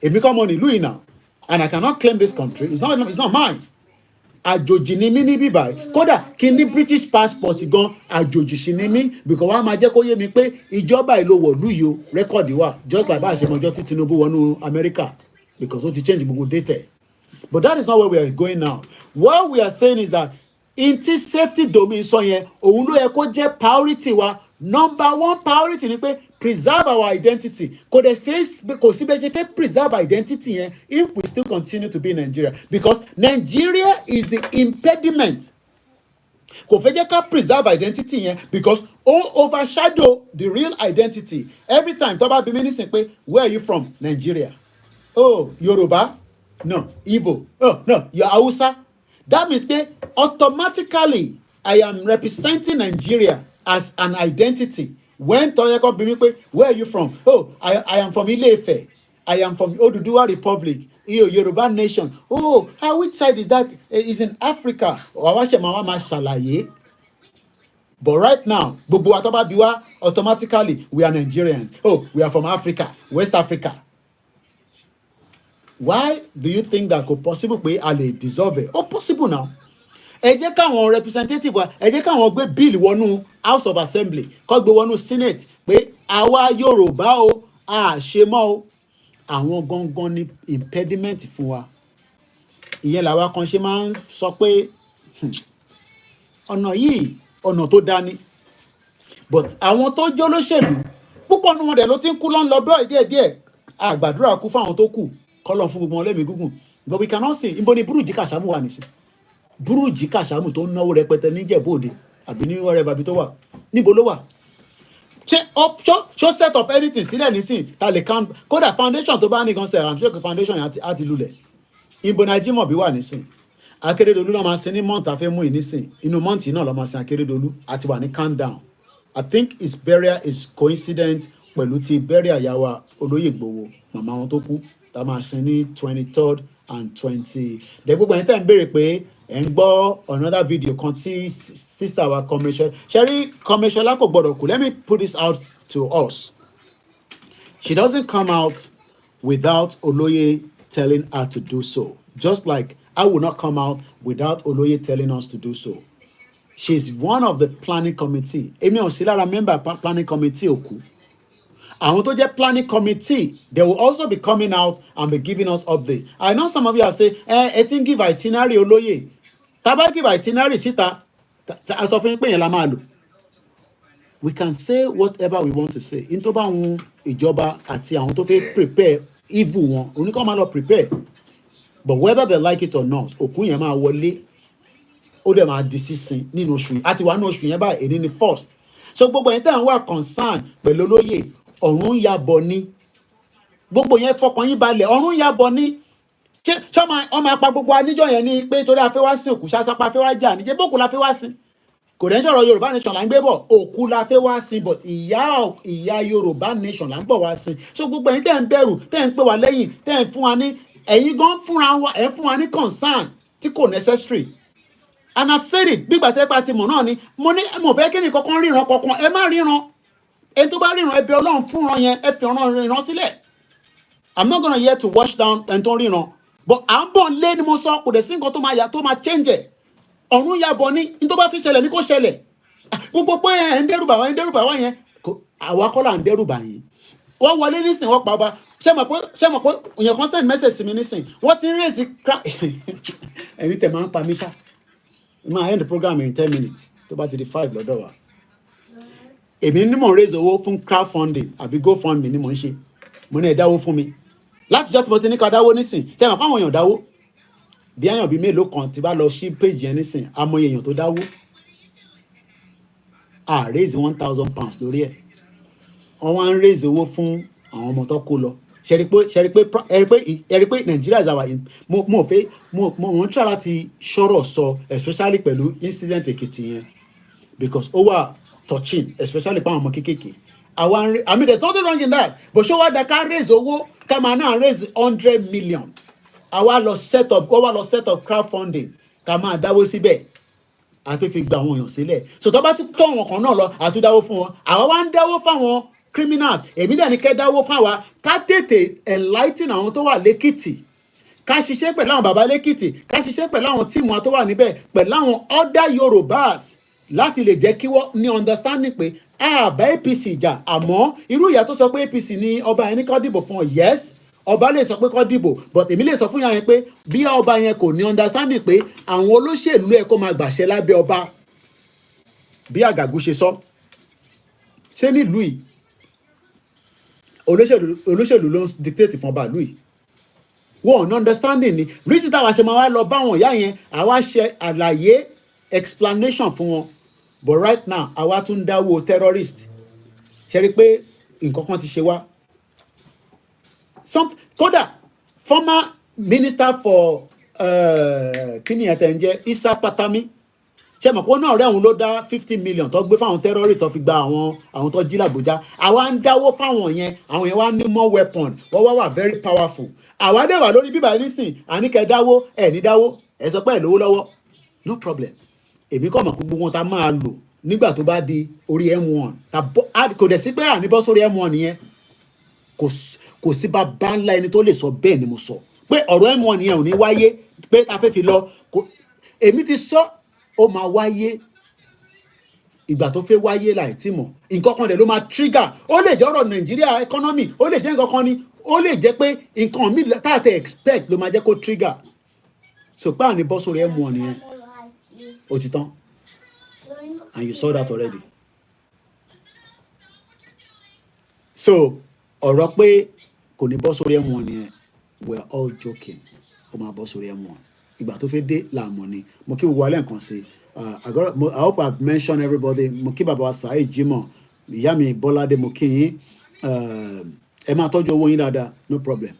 Èmi kọ́ mọ nílùú yìí now, and I cannot claim this country. It's not mine. Àjòjì ni mí ní bíbá kódà kí ní British passport gan àjòjì sí ni mí because wọ́n á máa jẹ́ kó yé mi pé ìjọba ìlò wọ̀lú yìí o rẹ́kọ̀dì wà just like bá a ṣe mọjọ́ tí Tinubu wọnú America because ó ti change gbogbo date. But that is not where we are going now. What we are saying is that inti safety domain sọ yẹn òun ló yẹ kó jẹ́ priority wa. Number one priority ni pé preserve our identity. Kò sí bẹ́ẹ̀ ṣe fẹ́ preserve identity yẹn if we still continue to be in Nigeria because Nigeria is the impediment. Kò fẹ́ jẹ́ ká preserve identity yẹn because ó overshadow the real identity. Every time tó bá bí mi nísìnyí pé where are you from? Nigeria. Oh, Yoruba? No. Igbo? Oh, no. You're Hausa? That means pé automatically I am representing Nigeria as an identity. When Toyeko Bimi, where are you from? Oh, I am from Ile-Ife. I am from Oduduwa Republic, Yoruba Nation. Oh, which side is that? Is in Africa. But right now, automatically we are Nigerians. Oh, we are from Africa, West Africa. Why do you think that could possible be a dissolve it? Oh, possible now. Ẹ jẹ́ káwọn representative wa ẹ jẹ́ káwọn gbé bill wọnú House of Assembly kó gbé wọnú Senate pé àwa Yorùbá o àṣemọ́ o àwọn gangan ni impediment fún wa. Ìyẹn làwa kan ṣe máa ń sọ pé ọ̀nà yìí ọ̀nà tó dání but àwọn tó jẹ́ olóṣèlú púpọ̀ nínú wọn dẹ̀ ló ti ń kú lọ́nlọ́ bẹ́ẹ̀ díẹ̀díẹ̀ àgbàdúrà kú fáwọn tó kù kọ́lọ̀ fún gbogbo wọn lẹ́mìí gúngùn but we cannot see níbo ni Burújí Kàṣámù wà nísìn. Burújí Kàṣámù tó ń náwó rẹpẹtẹ níjẹ̀bú-Òde àbí ní wẹ́rẹ́bà bí tó wà níbo ló wà. Ṣó set up anything sílẹ̀ nísìn ta lè kan kódà foundation tó bá ní gan sẹ̀ I'm sure foundation yẹn á ti lulẹ̀. Ìbò Nàìjíríà bí wà nísìn Akérédolú náà máa sin ní month afẹ́ mú ìnísìn inú month yìí náà lọ́ máa sin Akérédolú àti wà ní calm down. I think his burial is coincident pẹ̀lú ti burial ìyàwó Olóyè Ìgbòho màmá wọn tó kú tá máa sin ní 23rd and 20. Dẹ̀ gbogbo ẹni tẹ́ ń béèrè pé ẹ̀ ń gbọ́ another video kan tí sister wa commercial Sherry commercial kò gbọ́dọ̀ kú. Let me put this out to us. She doesn't come out without Oloye telling her to do so. Just like I will not come out without Oloye telling us to do so. She's one of the planning committee. Èmi ò sí lára member planning committee òkú. Àwọn tó jẹ́ planning committee, they will also be coming out and be giving us updates. I know some of you have said, ẹ ti ń give itinerary Olóyè. Tá bá give itinerary síta, a sọ fún yín pé yẹn la máa lò. We can say whatever we want to say. In tó bá wọn ìjọba àti àwọn tó fẹ́ prepare evil wọn, oníkọ́ máa lọ prepare. But whether they like it or not, òkú yẹn máa wọlé. Ó dẹ̀ máa di sísin nínú oṣù yìí. Àti wà nínú oṣù yẹn báyìí, èdè ni first. So gbogbo yẹn tẹ́ ń wà concern pẹ̀lú Olóyè, ọ̀run yabọ̀ ni. Gbogbo yẹn fọkàn yín balẹ̀, ọ̀run yabọ̀ ni. Ṣé ọmọ apá gbogbo aníjọ́ yẹn ni pé torí a fẹ́ wá sí òkú ṣáṣápá fẹ́ wá jà ní. Ṣé bókù la fẹ́ wá sí? Kò dẹ̀ ń sọ̀rọ̀ Yorùbá nation là ń gbé bọ̀, òkú la fẹ́ wá sí but ìyá Yorùbá nation là ń bọ̀ wá sí. So gbogbo yẹn tẹ́ ń bẹ̀rù, tẹ́ ń pè wá lẹ́yìn, tẹ́ ń fún wa ní ẹ̀yin gan fúnra wa ẹ̀ fún wa ní concern tí kò necessary. And I've said it bí gbàtẹ́ pa ti mọ̀ náà ni mo fẹ́ kí ni kankan ríran kankan ẹ má ríran. Ẹni tó bá ríran ẹbí Ọlọ́run fúnran yẹn ẹ fi ọ̀ràn ríran sílẹ̀. I'm not gonna here to watch down ẹni tó ríran. But à ń bọ̀ lé ni mo sọ kò dẹ̀ sí nǹkan tó máa yà tó máa change ẹ̀. Ọ̀run yabọ̀ ni ní tó bá fi ṣẹlẹ̀ ní kó ṣẹlẹ̀. Gbogbo pé ẹ̀ ń dẹ́rùbà wá yẹn àwa kọ́ là ń dẹ́rùbà yín. Wọ́n wọlé nísìn wọ́n pa ọba ṣé mọ̀ pé òyìn kan send message sí mi nísìn wọ́n ti ń rèétí ẹ̀yin tẹ̀ máa ń pa mí ṣá. Máa end the program in 10 minutes tó bá ti di 5 lọ́dọ̀ wa. Èmi ní mò ń raise owó fún crowdfunding àbí GoFundMe ni mò ń ṣe. Mo ní ẹ dáwó fún mi. Láti jọ́ tí mo ti ní ká dáwó nísìn ṣé mọ̀ fáwọn èèyàn dáwó. Bí àyàn bíi mélòó kan ti bá lọ sí page yẹn nísìn amọ̀ye èèyàn tó dáwó. Raise £1,000 lórí ẹ̀. Wọ́n wá ń raise owó fún àwọn ọmọ tó kó lọ. Ṣe rí pé Nigeria is our mo ń try láti ṣọ́rọ̀ sọ especially pẹ̀lú incident Èkìtì yẹn because ó wà touching especially pa àwọn ọmọ kéékèèké I mean, there's nothing wrong in that. But show what that can raise owó, ká máa náà raise 100 million. Àwa lọ set up crowdfunding, ká máa dáwó síbẹ̀. A fẹ́ fi gba àwọn èèyàn sílẹ̀. So tó bá ti tọ́ wọn kan náà lọ, a tún dáwó fún wọn. Àwa wá ń dáwó fáwọn criminals. Èmi dẹ̀ ní kẹ́ dáwó fáwa. Ká tètè enlighten àwọn tó wà lẹ́kìtì. Ká ṣiṣẹ́ pẹ̀lú àwọn bàbá lẹ́kìtì. Ká ṣiṣẹ́ pẹ̀lú àwọn tíìmù wa tó wà níbẹ̀. Pẹ̀lú àwọn other Yorùbás. Láti lè jẹ́ kí wọ́n ní understanding pé àbá APC jà. Àmọ́ irú ìyá tó sọ pé APC ni ọba yẹn ní kó dìbò fún ọ. Yes. Ọba lè sọ pé kó dìbò, but èmi lè sọ fún ìyá yẹn pé bí ọba yẹn kò ní understanding pé àwọn olóṣèlú ẹ̀ kó máa gbàṣẹ lábẹ́ ọba. Bí Àgàgù ṣe sọ. Ṣé nílùú yìí olóṣèlú ló ń dictate fún ọba ìlú yìí? Wọ́n ò ní understanding ni. Reason táwa ṣe máa wá lọ bá àwọn ìyá yẹn, àwa ṣe àlàyé explanation fún wọn. But right now, àwa tún dáwó terrorist. Ṣe rí pé nǹkan kan ti ṣe wá. Kódà former minister for kíni ẹ̀tẹ̀ ń jẹ́ Isa Patami, ṣe mọ̀ pé náà rẹ̀ òun ló dá 50 million tó gbé fáwọn terrorist tó fi gba àwọn tó jí l'Àbújá. Àwa ń dáwó fáwọn yẹn, àwọn yẹn wá ní more weapon, wọ́n wá very powerful. Àwa dẹ̀ wà lórí bíbá nísìn, àníkẹ́ dáwó, ẹ̀ ní dáwó, ẹ̀ sọ pé ẹ̀ lówó lọ́wọ́, no problem. Èmi kọ́ mọ̀ pé gbogbo wọn ta máa lò nígbà tó bá di orí M1. Kò dẹ̀ sí pé àníbọ́ sórí M1 yẹn, kò sí bàbá ńlá ẹni tó lè sọ bẹ́ẹ̀ ni mo sọ. Pé ọ̀rọ̀ M1 yẹn ò ní wáyé, pé a fẹ́ fi lọ. Èmi ti sọ, ó máa wáyé. Ìgbà tó fẹ́ wáyé láì tí mọ̀. Nǹkan kan dẹ̀ ló máa trigger. Ó lè jẹ́ ọ̀rọ̀ Nàìjíríà economy, ó lè jẹ́ nǹkan kan ni, ó lè jẹ́ pé nǹkan mi táàtẹ̀ expect ló máa jẹ́ kó trigger. So pé àníbọ́ sórí M1 yẹn, ó ti tán. And you saw that already. So ọ̀rọ̀ pé kò ní bọ́ sórí M1 yẹn, we are all joking. Ó máa bọ́ sórí M1. Ìgbà tó fẹ́ dé làmọ̀ ni. Mo kí gbogbo alẹ́ nǹkan sí. I hope I've mentioned everybody. Mo kí bàbá wa Saheed Jimoh, ìyá mi Bọ́ládé, mo kí yín. Ẹ máa tọ́jú owó yín dáadáa, no problem.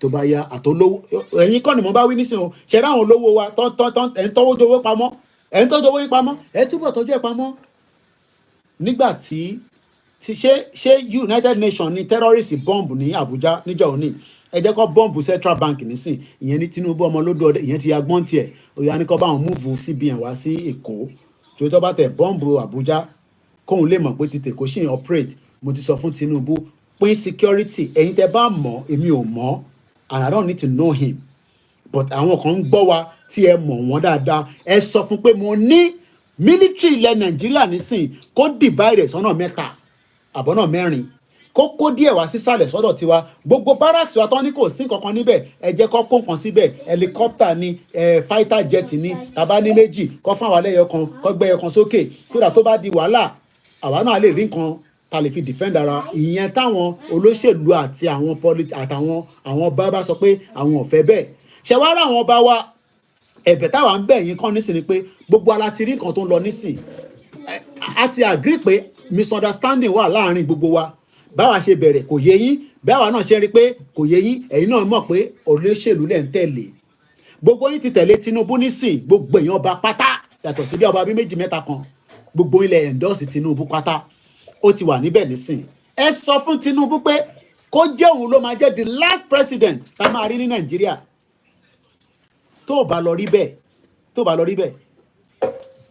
Tó bá yá àtolówó, ẹ̀yin kọ́ ni mo bá wí nísìnyí o. Ṣé ráwọn olówó wa ẹ̀ ń tọ́wọ́ owó pamọ́? Ẹ̀ ń tọ́jú owó yín pamọ́? Ẹ̀ túbọ̀ tọ́jú ẹ̀ pamọ́. Nígbà tí ṣé United Nations ní terrorist bomb ní Abuja níjọ́ òní, ẹ jẹ́ kó bomb Central Bank nísìn, ìyẹn ní Tinubu ọmọ lódò ọdẹ, ìyẹn ti ya gbọ́n tiẹ̀, òyà ní kó bá wọn move CBN wá sí Èkó, tí ó bá tẹ̀ bomb Abuja kóun lè mọ̀ pé ti tèkó ṣì ń operate. Mo ti sọ fún Tinubu pé security ẹ̀yin tẹ́ bá mọ̀, èmi ò mọ̀, and I don't need to know him, but àwọn kan ń gbọ́ wa tí ẹ mọ̀ wọ́n dáadáa, ẹ sọ fún pé mo ní military ilẹ̀ Nàìjíríà nísìn kó divide sọ́nà mẹ́ta àbọ̀nà mẹ́rin, kó díẹ̀ wá sísàlẹ̀ sọ́dọ̀ tiwa. Gbogbo barracks wa tán ní kò sí kankan níbẹ̀, ẹ jẹ́ kó kó nǹkan síbẹ̀, helicopter ni, fighter jet ni, tàbá ní méjì, kó fún àwa lẹ́yọ kan, kó gbé ẹyọ kan sókè, kódà tó bá di wàhálà àwa náà lè rí nǹkan ta lè fi defend ara. Ìyẹn táwọn olóṣèlú àti àwọn àtàwọn ọba bá sọ pé àwọn ò fẹ́ bẹ́ẹ̀. Ṣé wàá rà àwọn ọba wa, ẹ̀bẹ̀ táwa ń bẹ̀ yín kàn nísìn ni pé gbogbo ala ti rí nǹkan tó ń lọ nísìn, a ti agree pé misunderstanding wà láàrin gbogbo wa. Báwa ṣe bẹ̀rẹ̀ kò yé yín, báwa náà ṣe rí pé kò yé yín, ẹ̀yin náà mọ̀ pé olóṣèlú lẹ̀ ń tẹ̀lé. Gbogbo yín ti tẹ̀lé Tinubu nísìn, gbogbo èèyàn ọba pátá yàtọ̀ sí bí ọba bí méjì mẹ́ta kan, gbogbo ilẹ̀ endorse Tinubu pátá, ó ti wà níbẹ̀ nísìn. Ẹ sọ fún Tinubu pé kó jẹ́ òun ló máa jẹ́ the last president tá máa rí ní Nàìjíríà. Tó bá lọ rí bẹ́ẹ̀,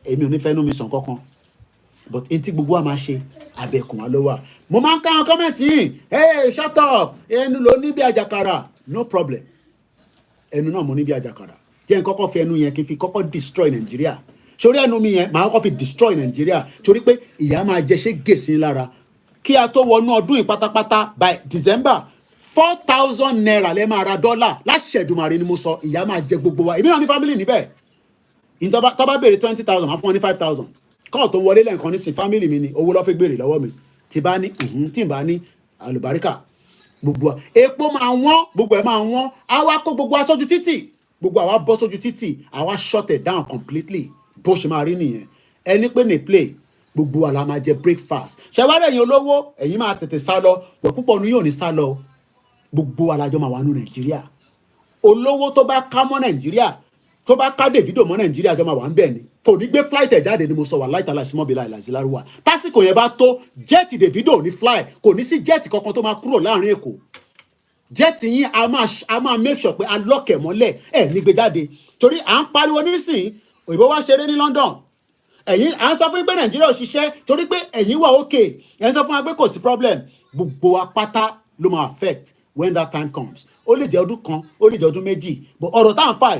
èmi ò ní fẹ́ nú mi sàn kankan, but n tí gbogbo wa máa ṣe abẹ́kùn wa ló wà. Mo máa ń ká àwọn kọ́mẹ̀ntì yìí, hey shut up, ẹnu ló ní bí àjàkàrà, no problem. Ẹnu náà mo ní bí àjàkàrà, jẹ́ n kọ́kọ́ fi ẹnu yẹn kí n fi kọ́kọ́ destroy Nàìjíríà. Sórí ẹnu mi yẹn màá kọ́kọ́ fi destroy Nàìjíríà, torí pé ìyá máa jẹ ṣé gèsè lára. Kí a tó wọnú ọdún yìí pátápátá by December 4,000 naira lẹ́ máa ra dọ́là láṣẹ̀dùmarè ni mo sọ, ìyá máa jẹ gbogbo wa. Èmi náà ní family níbẹ̀. Tó bá béèrè 20,000 máa fún wọn ní 5,000. Kọ́ọ̀ tó wọlé lẹ́ǹkan nísìn family mi ni owó lọ́ fẹ́ gbèrè lọ́wọ́ mi. Tí bá ní tí n bá ní àlùbáríkà, gbogbo epo máa wọ́n, gbogbo ẹ̀ máa wọ́n, àwa kó gbogbo aṣojú títì, gbogbo àwa bọ́ sójú títì, àwa shut it down completely. Bó ṣe máa rí nìyẹn. Ẹni pé ní play, gbogbo wa la máa jẹ breakfast. Ṣé wá lẹ́yìn olówó, ẹ̀yin máa tètè sá lọ, wọ̀ púpọ̀ nu yóò ní sá lọ. Gbogbo alájọ máa wà nínú Nàìjíríà. Olówó tó bá ká mọ́ Nàìjíríà, tó bá ká Davido mọ́ Nàìjíríà jọ máa wà ń bẹ̀ ni kò ní gbé flight ẹ̀ jáde ni mo sọ wà láìta láìsí mọ́bìlà ìlàsí lárúwà tásìkò yẹn bá tó jẹ́ẹ̀tì Davido ní fly kò ní sí jẹ́ẹ̀tì kankan tó máa kúrò láàrin Èkó jẹ́ẹ̀tì yín a máa make sure pé a lọ́kẹ̀ mọ́lẹ̀ ẹ̀ ní gbé jáde torí à ń pariwo nísìnyí òyìnbó wá ṣeré ní London ẹ̀yin à ń sọ fún yín pé Nàìjíríà ò ṣiṣẹ́ torí pé ẹ̀yin wà okay ẹ̀ ń sọ fún wa pé kò sí problem gbogbo apáta ló máa affect when that time comes ó lè jẹ́ ọdún kan ó lè jẹ́ ọdún méjì but ọ̀rọ̀ tá à ń fà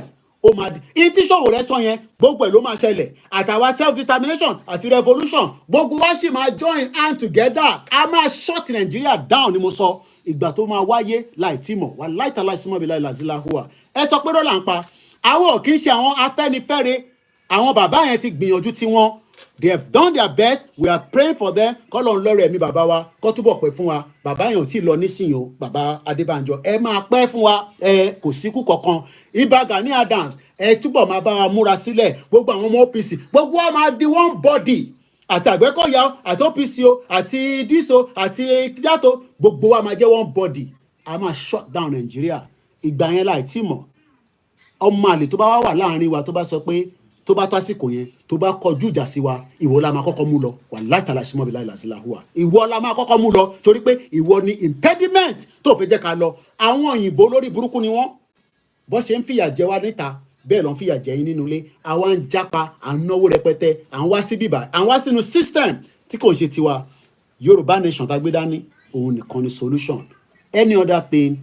ó máa di ìyí tí Sowore sọ yẹn gbogbo ẹ̀ ló máa ṣẹlẹ̀ àtàwa self determination àti revolution gbogbo wa sì máa join hand together a máa shut Nigeria down ni mo sọ ìgbà tó máa wáyé láì tí mọ̀ wà láìta láìsímọ́ bí láìláìsílá hùwà ẹ sọ pé dọ́là ń pa àwọn ò kì í ṣe àwọn Afẹ́nifẹ́re àwọn bàbá yẹn ti gbìyànjú tiwọn they have done their best we are praying for them kọ́lọ̀ ń lọ́rọ̀ ẹ̀mí bàbá wa kó túbọ̀ pẹ́ fún wa bàbá yẹn ò tí ì lọ nísìnyí o bàbá Adébánjọ ẹ máa pẹ́ fún wa kò síkú kankan Ìbà Gani Adams ẹ túbọ̀ máa bá wa múra sílẹ̀ gbogbo àwọn ọmọ OPC gbogbo wa máa di one body àti Àgbẹ̀kọ̀yà àti OPC o àti díso àti yàtọ̀ gbogbo wa máa jẹ́ one body a máa shut down Nàìjíríà ìgbà yẹn láì tí mọ̀ ọmọ àlè tó bá wà láàrin wa tó bá sọ pé tó bá tó àsìkò yẹn tó bá kọjú ìjà sí wa ìwọ la máa kọ́kọ́ mú lọ wà láìtàlá ìsúnmọ́ bí láìláṣílá hùwà ìwọ la máa kọ́kọ́ mú lọ torí pé ìwọ ni impediment tó fẹ́ jẹ́ ká lọ àwọn òyìnbó lórí burúkú ni wọ́n bó ṣe ń fìyà jẹ wá níta bẹ́ẹ̀ ló ń fìyà jẹ yín nínú ilé àwa ń jápa à ń náwó rẹpẹtẹ à ń wá sí bíbà à ń wá sínú system tí kò ṣe tiwa Yorùbá nation tá gbé dání òun nìkan ni solution any other thing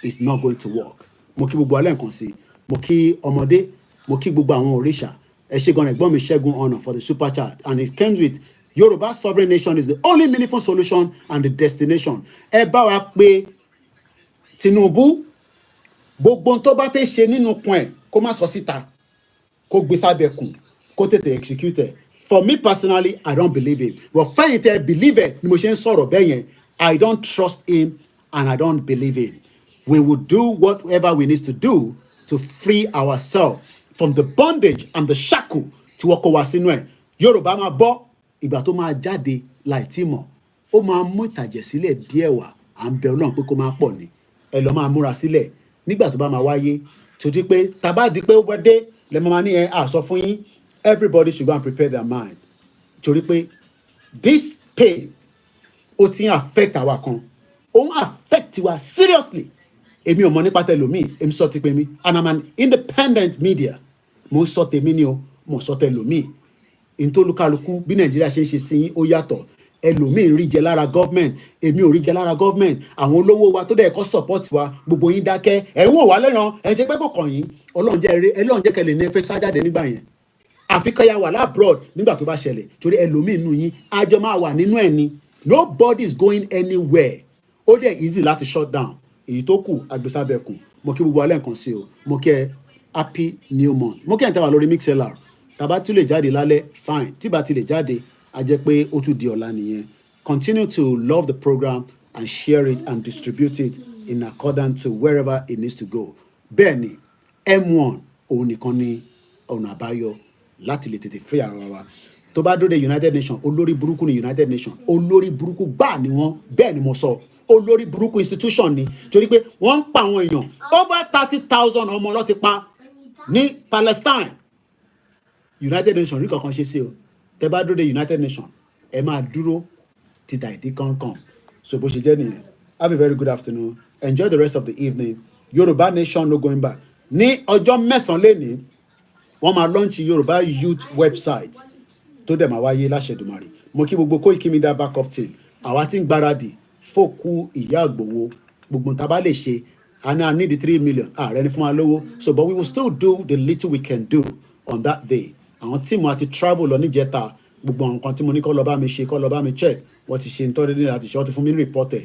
is not going to work mo kí gbogbo alẹ́ nǹkan sí mo kí ọmọdé mo kí gbogbo àwọn òrìṣà ẹ ṣé gan ẹ̀gbọ́n mi Ṣẹ́gun Ọ̀nà for the super chat and it comes with Yorùbá sovereign nation is the only meaningful solution and the destination ẹ bá wa pé Tinubu gbogbo tó bá fẹ́ ṣe nínú kun ẹ̀ kó má sọ síta kó gbé sábẹ́ kùn kó tètè execute ẹ̀ for me personally I don't believe him but fẹ́yìn tẹ́ believe ẹ̀ ni mo ṣe ń sọ̀rọ̀ bẹ́ẹ̀ yẹn I don't trust him and I don't believe him we will do whatever we need to do to free ourselves from the bondage and the shackle tí wọ́n kó wa sínú ẹ̀ Yorùbá máa bọ́ ìgbà tó máa jáde láì tí mọ̀ ó máa mú ìtàjẹ̀ sílẹ̀ díẹ̀ wá à ń bẹ Ọlọ́run pé kó máa pọ̀ ni ẹ lọ́ máa múra sílẹ̀ nígbà tó bá máa wáyé tó di pé tàbá di pé ó wẹ́ dé lẹ́mọ̀ máa ní ẹ àsọ fún yín everybody should go and prepare their mind torí pé this pain ó ti ń affect àwa kan ó ń affect wa seriously èmi ò mọ̀ nípa tẹlòmíì èmi sọ ti pé mi and I'm an independent media mo ń sọ tèmi ni o mo sọ tẹlòmíì ìtòlùkàlùkù bí Nàìjíríà ṣe ń ṣe sí ó yàtọ̀ ẹlòmíì rí jẹ lára government èmi ò rí jẹ lára government àwọn olówó wa tó dẹ̀ kọ́ support wa gbogbo yín dákẹ́ ẹ̀ ń wò wá lẹ́ràn ẹ̀ ṣe pé kò kàn yín Ọlọ́run jẹ́ kẹlẹ̀ ní ẹ fẹ́ sájáde nígbà yẹn àfi kẹ́yà wà lábroad nígbà tó bá ṣẹlẹ̀ torí ẹlòmíì nù yín àjọ máa wà nínú ẹ̀ ni nobody is going anywhere ó dẹ̀ easy láti shut down èyí tó kù agbèsábẹ́kùn mo kí gbogbo alẹ́ nǹkan sí o mo kí ẹ happy new month mo kí ẹ̀ ń tẹ́wà lórí mixlr tàbá tún lè jáde lálẹ́ fine tí bá ti lè jáde a jẹ́ pé ó tún di ọ̀la nìyẹn continue to love the program and share it and distribute it in accordance to wherever it needs to go bẹ́ẹ̀ ni M1 òun nìkan ni ọ̀nà àbáyọ láti lè tètè free ara wa tó bá dóde United Nations olórí burúkú ni United Nations olórí burúkú gbáà ni wọ́n bẹ́ẹ̀ ni mo sọ olórí burúkú institution ni torí pé wọ́n ń pa àwọn èèyàn over 30,000 ọmọ ló ti pa ní Palestine United Nations ní kankan ṣe sí o tẹ́ bá dúró de United Nations ẹ máa dúró títà ìdí kankan so bó ṣe jẹ́ nìyẹn have a very good afternoon enjoy the rest of the evening Yorùbá Nation no going back ní ọjọ́ mẹ́sàn-án lẹ́ni wọ́n máa launch Yorùbá youth website tó dẹ̀ máa wáyé láṣẹ̀dùmarè mo kí gbogbo Koikimedia backup team àwa tí ń gbáradì fòkú ìyá Ìgbòho gbogbo tá a bá lè ṣe and I need the 3 million ààrẹ ni fún wa lówó so but we will still do the little we can do on that day àwọn tíìmù àti travel lọ níjẹta gbogbo nǹkan tí mo ní kọ́ lọ bá mi ṣe kọ́ lọ bá mi check wọ́n ti ṣe nítorí ní láti ṣe wọ́n ti fún mi ní report ẹ̀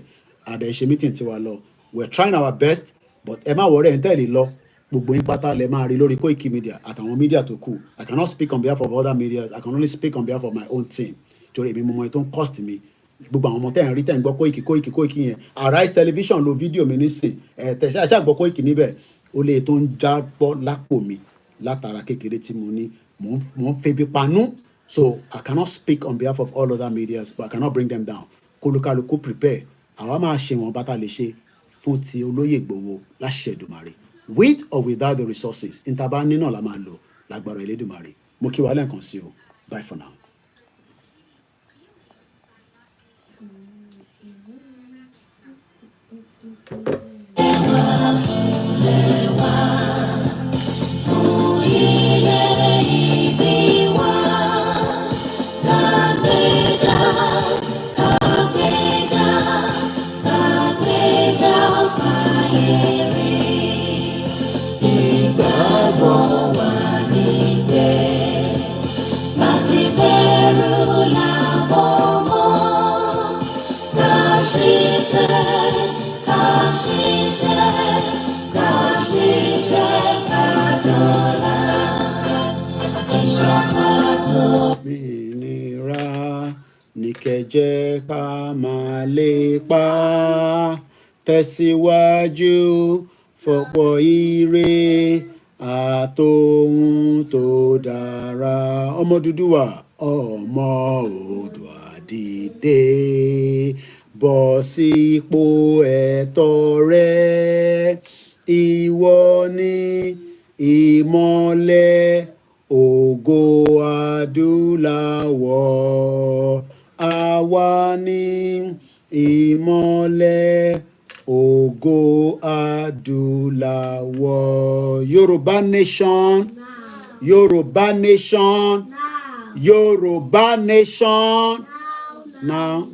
àdẹ̀ ṣe meeting tiwa lọ we are trying our best but ẹ má wọrẹ́ ẹ̀ ń tẹ̀lé lọ gbogbo yín pátá lẹ máa rí lórí Koikimedia àtàwọn media tó kù I cannot speak on behalf of other media I can only speak on behalf of my own team torí èmi mo mọ ètò ń cost mi gbogbo àwọn ọmọ tẹ́ ń rí tẹ́ ń gbọ́ Koiki yẹn Arise television lo fídíò mi nísìn tẹ̀síà ṣáà gbọ́ Koiki níbẹ̀ ó lè tó ń jábọ́ lápò mi látara kékeré tí mo ní mò ń febi panú so I cannot speak on behalf of all other medias but I cannot bring them down kólúkálukú prepare àwa máa ṣe wọn bàtà lè ṣe fún ti olóyè Ìgbòho láṣẹ Èdùmàrè with or without the resources. Intabani no la máa lò lágbára Elédùmarè. Mo kí wa lẹ́ẹ̀kan sí o. Bye for now. Òmìnira ní kẹ́ ká máa lépa, tẹ̀síwájú fọ̀pọ̀ ire àtòhun tó dára. Ọmọ Odùduwà, ọmọ Oòduà dìde, bọ́ sípò ẹ̀tọ́ rẹ. Ìwọ ni ìmọ́lẹ̀ ògo adúláwọ̀, àwa ni ìmọ́lẹ̀ ògo adúláwọ̀. Yorùbá nation, Yorùbá nation, Yorùbá nation. Now.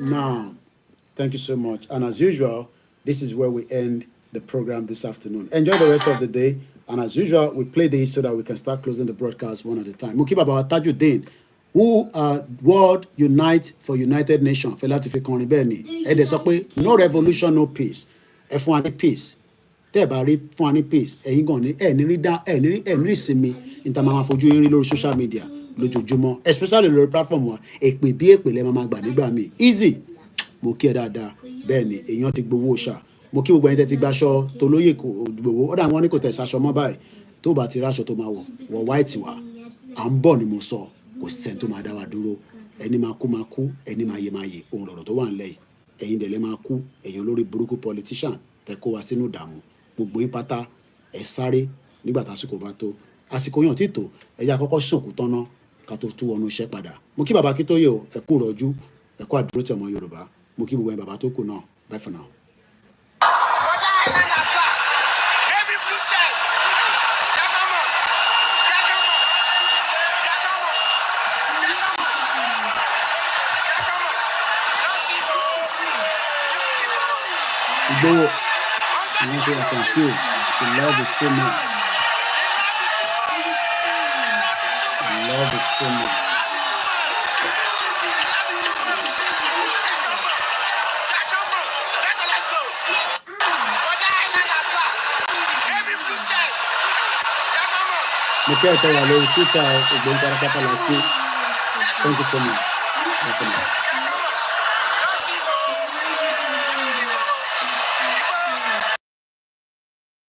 Thank you so much. And as usual, this is where we end the program this afternoon. Enjoy the rest of the day. And as usual, we play these so that we can start closing the broadcast one at a time. Mo kí bàbá Tajudeen, who are World Unite for United Nations. Fẹ́ láti fi kọrin bẹ́ẹ̀ ni. Ẹ dẹ̀ sọ pé no revolution, no peace. Ẹ fún wa ní peace. Tẹ́ ẹ bá rí fún wa ní peace, ẹ̀yin gan ni ẹ̀ ní rí ìsinmi níta máa fojú yín rí lórí social media lójoojúmọ́, especially lórí platform wa. Èpè bí èpè lẹ́ máa gbà nígbà míì. Easy. Mo kí ẹ dáadáa. Bẹ́ẹ̀ ni èèyàn ti gbowó ṣá. Mo kí gbogbo ẹni tẹ́ ti gbaṣọ tó lóye kò gbowó. Ó dà wọ́n ní kò tẹ̀ ṣaṣọ mọ́ báyìí. Tó bá ti ráṣọ tó máa wọ̀ white wá. À ń bọ̀ ni mo sọ. Kò sí ẹni tó máa dá wa dúró. Ẹni máa kú, ẹni máa yè. Ohun lọ̀rọ̀ tó wà nílẹ̀ yìí. Ẹ̀yin dẹ̀ lẹ́ máa kú. Ẹ̀yin olórí burúkú politician tẹ́ kó wa sínú ìdààmú. Gbogbo yín pátá ẹ sáré nígbà tásìkò bá tó. Àsìkò yàn tí tó. Ẹ jẹ́ àkọ́kọ́ ṣànkú tọ́ná ká tó tú wọnú iṣẹ́ padà. Mo kí bàbá Akíntóyè o. Ẹ kú rọ̀jú. Ẹ kú àdúró tí ọmọ Yorùbá. Mo kí gbogbo ẹ̀yin bàbá tó kù náà. Bye for now. Igboho, you know, they are confused. The love is too much. The love is too much. Thank you so much.